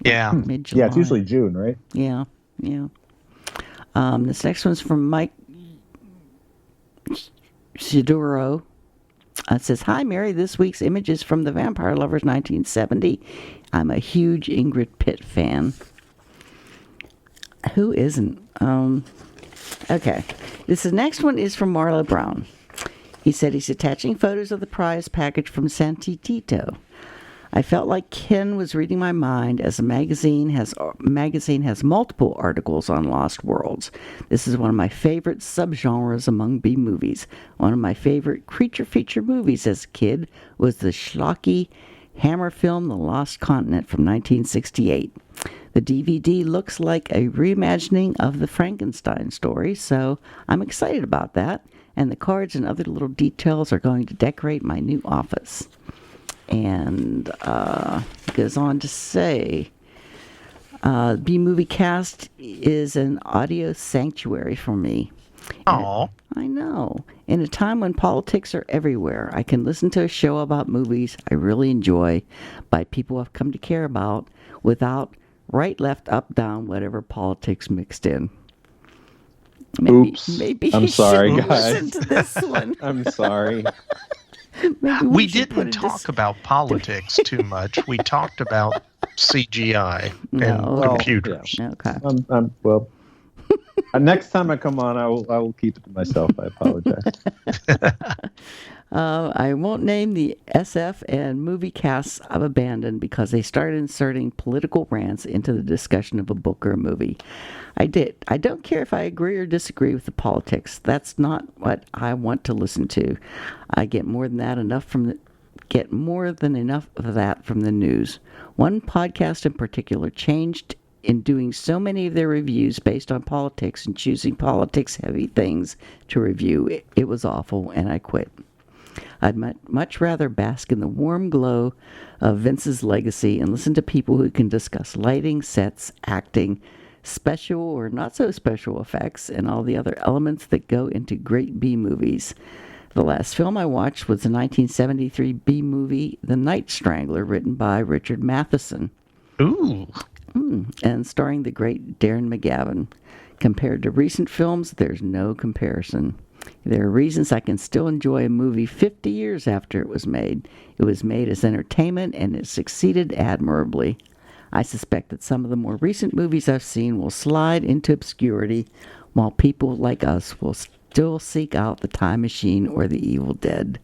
Yeah. Mid-July. Yeah, it's usually June, right? Yeah. This next one's from Mike Siduro. It says, "Hi, Mary. This week's image is from The Vampire Lovers 1970. I'm a huge Ingrid Pitt fan." Who isn't? Okay. The next one is from Marlo Brown. He said he's attaching photos of the prize package from Santitito. I felt like Ken was reading my mind, as the magazine has multiple articles on lost worlds. This is one of my favorite subgenres among B movies. One of my favorite creature feature movies as a kid was the schlocky Hammer film The Lost Continent from 1968. The DVD looks like a reimagining of the Frankenstein story, so I'm excited about that. And the cards and other little details are going to decorate my new office. And he goes on to say, B-Movie Cast is an audio sanctuary for me. Aww. I know. In a time when politics are everywhere, I can listen to a show about movies I really enjoy by people I've come to care about without right, left, up, down, whatever politics mixed in. Maybe I'm you sorry, should guys. listen to this one. I'm sorry. Maybe We should didn't put talk about politics too much. We talked about CGI and No. computers. Okay. Well, next time I come on, I will keep it to myself. I apologize. I won't name the SF and movie casts I've abandoned because they started inserting political rants into the discussion of a book or a movie. I don't care if I agree or disagree with the politics. That's not what I want to listen to. I get more than enough of that from the news. One podcast in particular changed in doing so many of their reviews based on politics and choosing politics-heavy things to review. It was awful, and I quit. I'd much rather bask in the warm glow of Vince's legacy and listen to people who can discuss lighting, sets, acting, special or not so special effects, and all the other elements that go into great B movies. The last film I watched was the 1973 B movie The Night Strangler, written by Richard Matheson. Ooh. And starring the great Darren McGavin. Compared to recent films, there's no comparison. There are reasons I can still enjoy a movie 50 years after it was made. It was made as entertainment, and it succeeded admirably. I suspect that some of the more recent movies I've seen will slide into obscurity, while people like us will still seek out The Time Machine or The Evil Dead.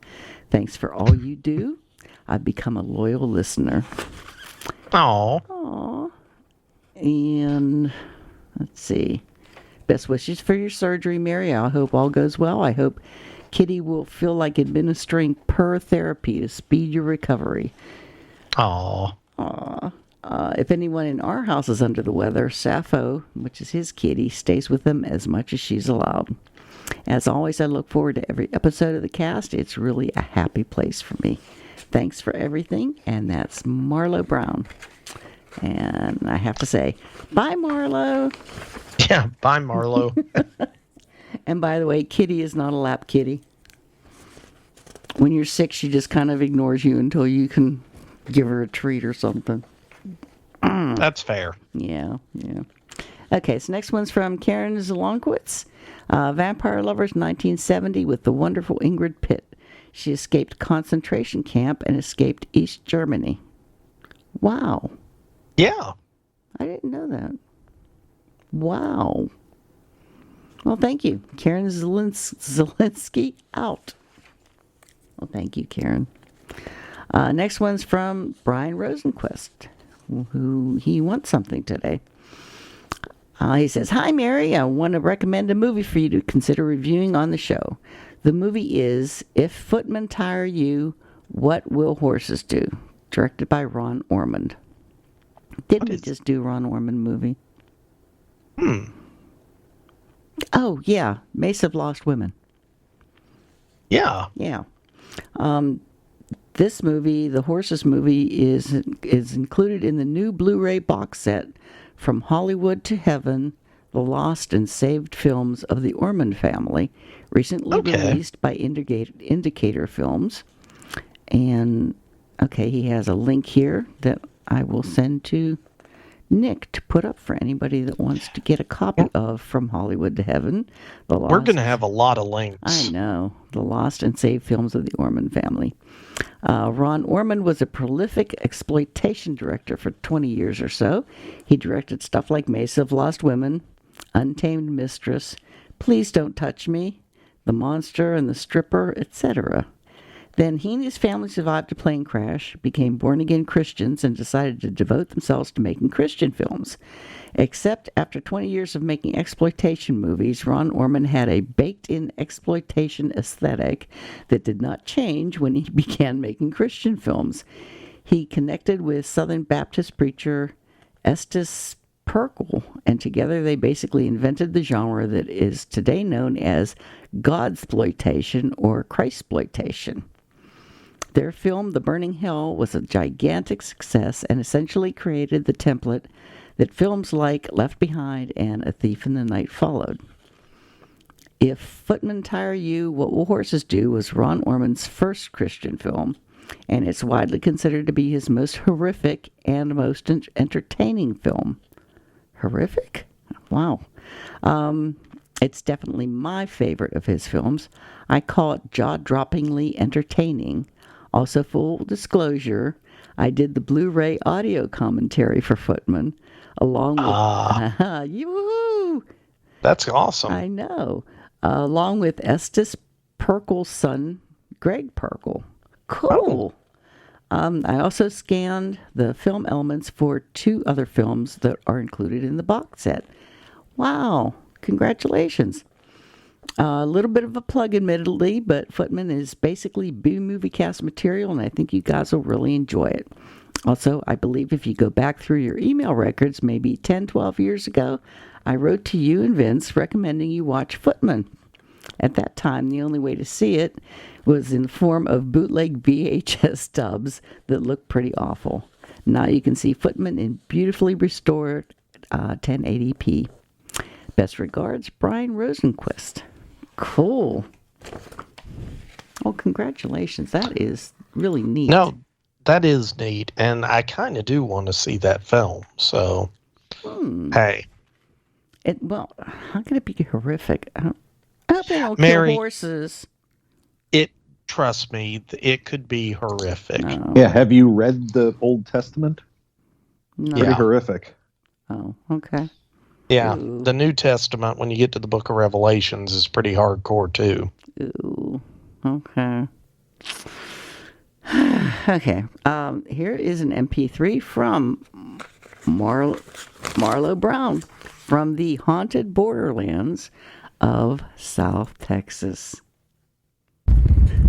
Thanks for all you do. I've become a loyal listener. Aww. And let's see. Best wishes for your surgery, Mary. I hope all goes well. I hope Kitty will feel like administering purr therapy to speed your recovery. Aww. If anyone in our house is under the weather, Sappho, which is his kitty, stays with them as much as she's allowed. As always, I look forward to every episode of the cast. It's really a happy place for me. Thanks for everything, and that's Marlo Brown. And I have to say, bye, Marlo. Yeah, bye, Marlo. And by the way, Kitty is not a lap kitty. When you're sick, she just kind of ignores you until you can give her a treat or something. That's fair. Yeah. Okay, so next one's from Karen Zolonkowitz. Vampire Lovers 1970 with the wonderful Ingrid Pitt. She escaped concentration camp and escaped East Germany. Wow. Yeah. I didn't know that. Wow. Well, thank you. Karen Zelensky out. Well, thank you, Karen. Next one's from Brian Rosenquist, who he wants something today. He says, "Hi, Mary. I want to recommend a movie for you to consider reviewing on the show. The movie is If Footmen Tire You, What Will Horses Do?" Directed by Ron Ormond. Didn't we just do Ron Ormond movie? Oh, yeah. Mace of Lost Women. Yeah. Yeah. This movie, the Horses movie, is included in the new Blu-ray box set From Hollywood to Heaven, the Lost and Saved Films of the Ormond Family, recently released by Indicator Films. And, okay, he has a link here that I will send to Nick to put up for anybody that wants to get a copy of From Hollywood to Heaven. The Lost, we're going to have a lot of links. I know. The Lost and Saved Films of the Ormond Family. Ron Ormond was a prolific exploitation director for 20 years or so. He directed stuff like Mace of Lost Women, Untamed Mistress, Please Don't Touch Me, The Monster and the Stripper, etc. Then he and his family survived a plane crash, became born-again Christians, and decided to devote themselves to making Christian films. Except after 20 years of making exploitation movies, Ron Ormond had a baked-in exploitation aesthetic that did not change when he began making Christian films. He connected with Southern Baptist preacher Estes Perkle, and together they basically invented the genre that is today known as Godsploitation or Christsploitation. Their film, The Burning Hell, was a gigantic success and essentially created the template that films like Left Behind and A Thief in the Night followed. If Footmen Tire You, What Will Horses Do? Was Ron Ormond's first Christian film, and it's widely considered to be his most horrific and most entertaining film. Horrific? Wow. It's definitely my favorite of his films. I call it jaw-droppingly entertaining. Also, full disclosure, I did the Blu-ray audio commentary for Footman, along with... Yoo-hoo! That's awesome. I know. Along with Estes Perkle's son, Greg Perkle. Cool. I also scanned the film elements for 2 other films that are included in the box set. Wow. Congratulations. A little bit of a plug, admittedly, but Footman is basically B-movie cast material, and I think you guys will really enjoy it. Also, I believe if you go back through your email records, maybe 10, 12 years ago, I wrote to you and Vince recommending you watch Footman. At that time, the only way to see it was in the form of bootleg VHS dubs that looked pretty awful. Now you can see Footman in beautifully restored 1080p. Best regards, Brian Rosenquist. Cool. Oh, congratulations. That is really neat. No, that is neat, and I kind of do want to see that film, so hey. Well, how can it be horrific? I hope they don't Mary, kill horses. Trust me, it could be horrific. No. Yeah, have you read the Old Testament? No. Pretty horrific. Oh, okay. Yeah, Ooh. The New Testament, when you get to the book of Revelations, is pretty hardcore, too. Ooh, okay. Okay, here is an MP3 from Marlo Brown from the haunted borderlands of South Texas.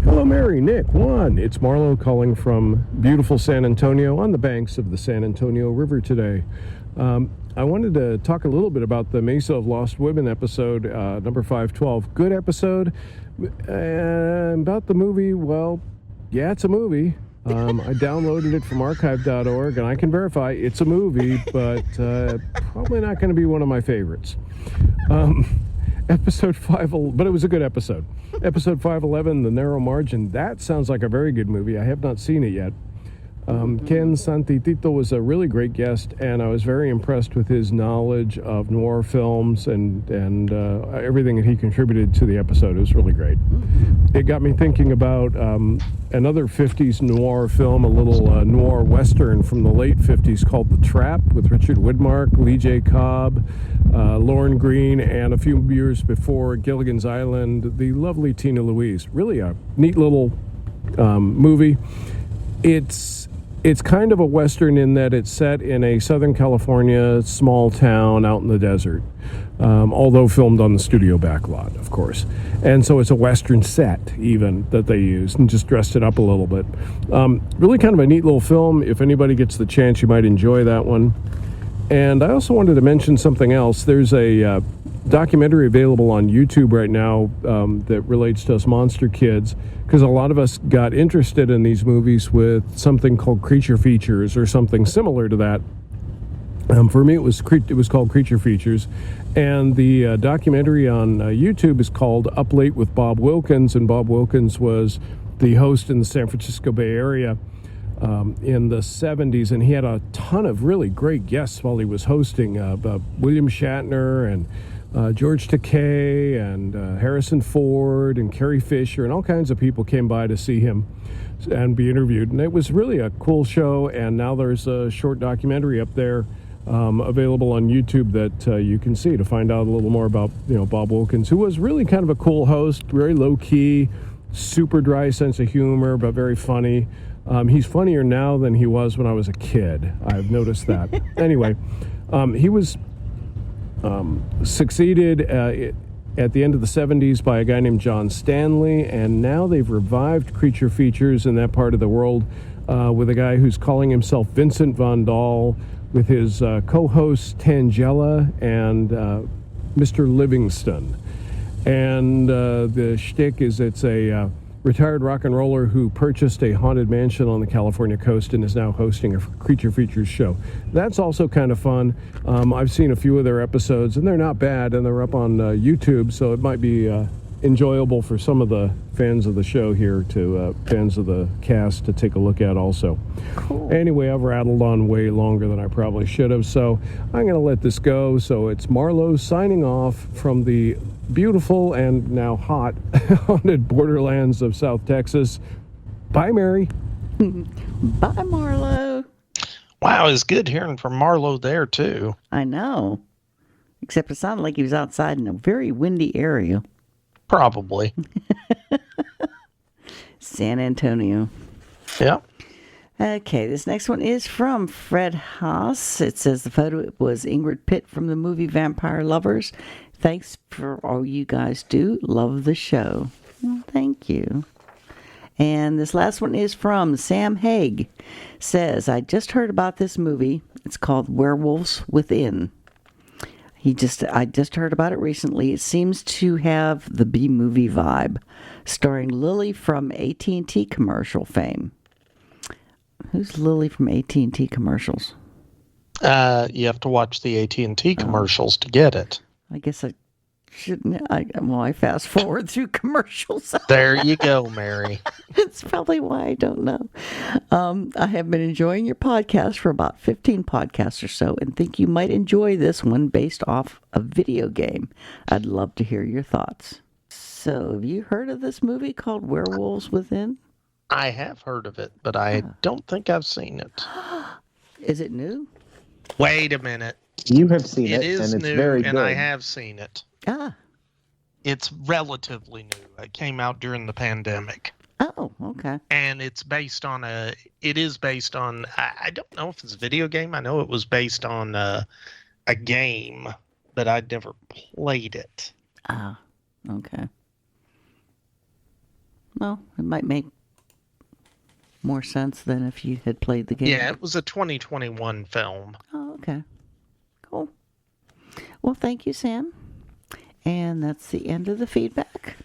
Hello, Mary, Nick, Juan. It's Marlo calling from beautiful San Antonio on the banks of the San Antonio River today. I wanted to talk a little bit about the Mesa of Lost Women episode, number 512. Good episode. About the movie, well, yeah, it's a movie. I downloaded it from archive.org, and I can verify it's a movie, but probably not going to be one of my favorites. Episode 5, but it was a good episode. Episode 511, The Narrow Margin. That sounds like a very good movie. I have not seen it yet. Ken Santitito was a really great guest, and I was very impressed with his knowledge of noir films and everything that he contributed to the episode. It was really great. It got me thinking about another 50s noir film, a little noir western from the late 50s called The Trap with Richard Widmark, Lee J. Cobb, Lorne Greene, and a few years before, Gilligan's Island, the lovely Tina Louise. Really a neat little movie. It's It's kind of a Western in that it's set in a Southern California small town out in the desert, although filmed on the studio backlot, of course. And so it's a Western set, even, that they used, and just dressed it up a little bit. Really kind of a neat little film. If anybody gets the chance, you might enjoy that one. And I also wanted to mention something else. There's a documentary available on YouTube right now that relates to us monster kids, because a lot of us got interested in these movies with something called Creature Features or something similar to that. For me, it was called Creature Features, and the documentary on YouTube is called Up Late with Bob Wilkins, and Bob Wilkins was the host in the San Francisco Bay Area in the 70s, and he had a ton of really great guests while he was hosting, William Shatner and George Takei and Harrison Ford and Carrie Fisher, and all kinds of people came by to see him and be interviewed. And it was really a cool show, and now there's a short documentary up there available on YouTube that you can see to find out a little more about, Bob Wilkins, who was really kind of a cool host, very low-key, super dry sense of humor, but very funny. He's funnier now than he was when I was a kid. I've noticed that. Anyway, he was succeeded at the end of the 70s by a guy named John Stanley, and now they've revived Creature Features in that part of the world with a guy who's calling himself Vincent Von Dahl, with his co-hosts Tangela and Mr. Livingston. And the shtick is it's a retired rock and roller who purchased a haunted mansion on the California coast and is now hosting a Creature Features show. That's also kind of fun. I've seen a few of their episodes, and they're not bad, and they're up on YouTube, so it might be enjoyable for some of the fans of the show here, fans of the cast, to take a look at also. Cool. Anyway, I've rattled on way longer than I probably should have, so I'm going to let this go. So it's Marlo signing off from the beautiful and now hot haunted borderlands of South Texas. Bye, Mary. Bye, Marlo. Wow, it's good hearing from Marlo there, too. I know. Except it sounded like he was outside in a very windy area. Probably. San Antonio. Yeah. Okay, this next one is from Fred Haas. It says the photo was Ingrid Pitt from the movie Vampire Lovers. Thanks for all you guys do. Love the show. Well, thank you. And this last one is from Sam Haig. Says, I just heard about this movie. It's called Werewolves Within. I just heard about it recently. It seems to have the B-movie vibe, starring Lily from AT&T commercial fame. Who's Lily from AT&T commercials? You have to watch the AT&T commercials to get it. I guess I shouldn't. I fast forward through commercials. There you go, Mary. It's probably why I don't know. I have been enjoying your podcast for about 15 podcasts or so, and think you might enjoy this one based off a video game. I'd love to hear your thoughts. So, have you heard of this movie called Werewolves Within? I have heard of it, but I don't think I've seen it. Is it new? Wait a minute. You have seen it, It is and it's new, very and good. I have seen it. It's relatively new. It came out during the pandemic. Oh, okay. And it is based on, I don't know if it's a video game. I know it was based on a game, but I'd never played it. Ah, okay. Well, it might make more sense than if you had played the game. Yeah, it was a 2021 film. Oh, okay. Cool. Well, thank you, Sam. And that's the end of the feedback.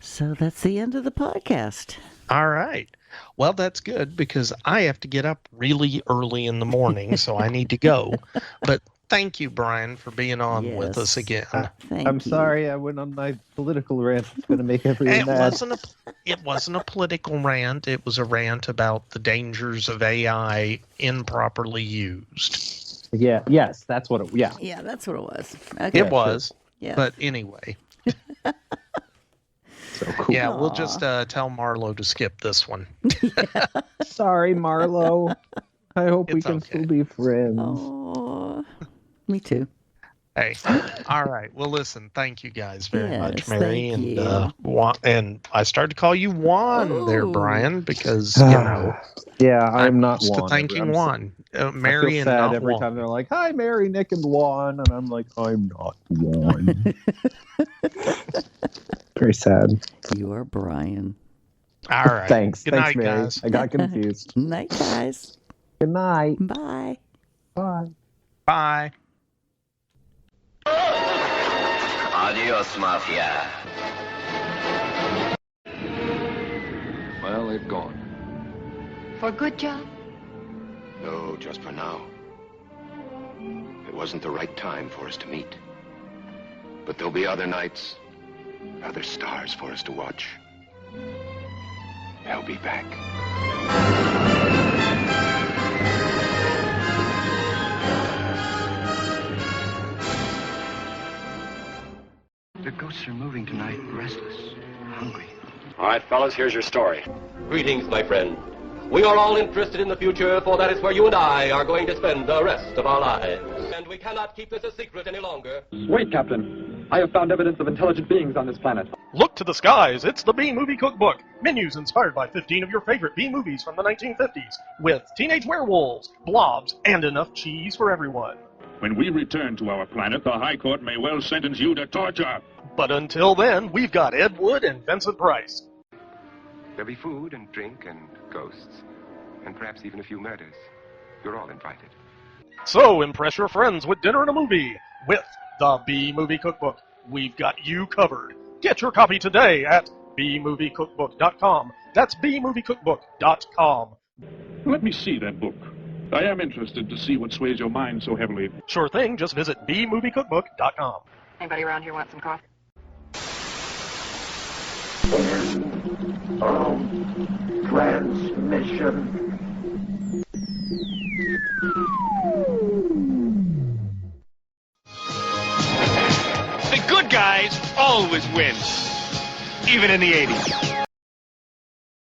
So that's the end of the podcast. All right. Well, that's good because I have to get up really early in the morning, so I need to go. But thank you, Brian, for being on with us again. I'm sorry I went on my political rant. It's going to make everyone mad. It wasn't a political rant. It was a rant about the dangers of AI improperly used. Yeah. Yes, that's what it. Yeah. Yeah, that's what it was. Okay. It was. Sure. Yeah. But anyway. So cool. Yeah, we'll just tell Marlo to skip this one. Sorry, Marlo. I hope we can still be friends. Oh, me too. Hey, all right. Well, listen. Thank you guys very much, Yes, Mary, thank and you. and I started to call you Juan there, Oh. Brian, because you know Yeah, I'm not used to Juan. thanking Juan, I Mary, feel and sad not every Juan. time they're like, "Hi, Mary, Nick, and Juan," and I'm like, "I'm not Juan." Very sad. You are Brian. All right. Thanks, Good thanks, night, Mary. guys. I got confused. Night, guys. Good night. Bye. Bye. Bye. Adios, Mafia. Well, they've gone. For good, John? No, just for now. It wasn't the right time for us to meet. But there'll be other nights, other stars for us to watch. They'll be back. The ghosts are moving tonight, restless, hungry. All right, fellas, here's your story. Greetings, my friend. We are all interested in the future, for that is where you and I are going to spend the rest of our lives. And we cannot keep this a secret any longer. Wait, Captain. I have found evidence of intelligent beings on this planet. Look to the skies, it's the B-Movie Cookbook. Menus inspired by 15 of your favorite B-movies from the 1950s, with teenage werewolves, blobs, and enough cheese for everyone. When we return to our planet, the High Court may well sentence you to torture. But until then, we've got Ed Wood and Vincent Price. There'll be food and drink and ghosts, and perhaps even a few murders. You're all invited. So impress your friends with dinner and a movie with the B-Movie Cookbook. We've got you covered. Get your copy today at bmoviecookbook.com. That's bmoviecookbook.com. Let me see that book. I am interested to see what sways your mind so heavily. Sure thing, just visit bmoviecookbook.com. Anybody around here want some coffee? Transmission. The good guys always win, even in the 80s.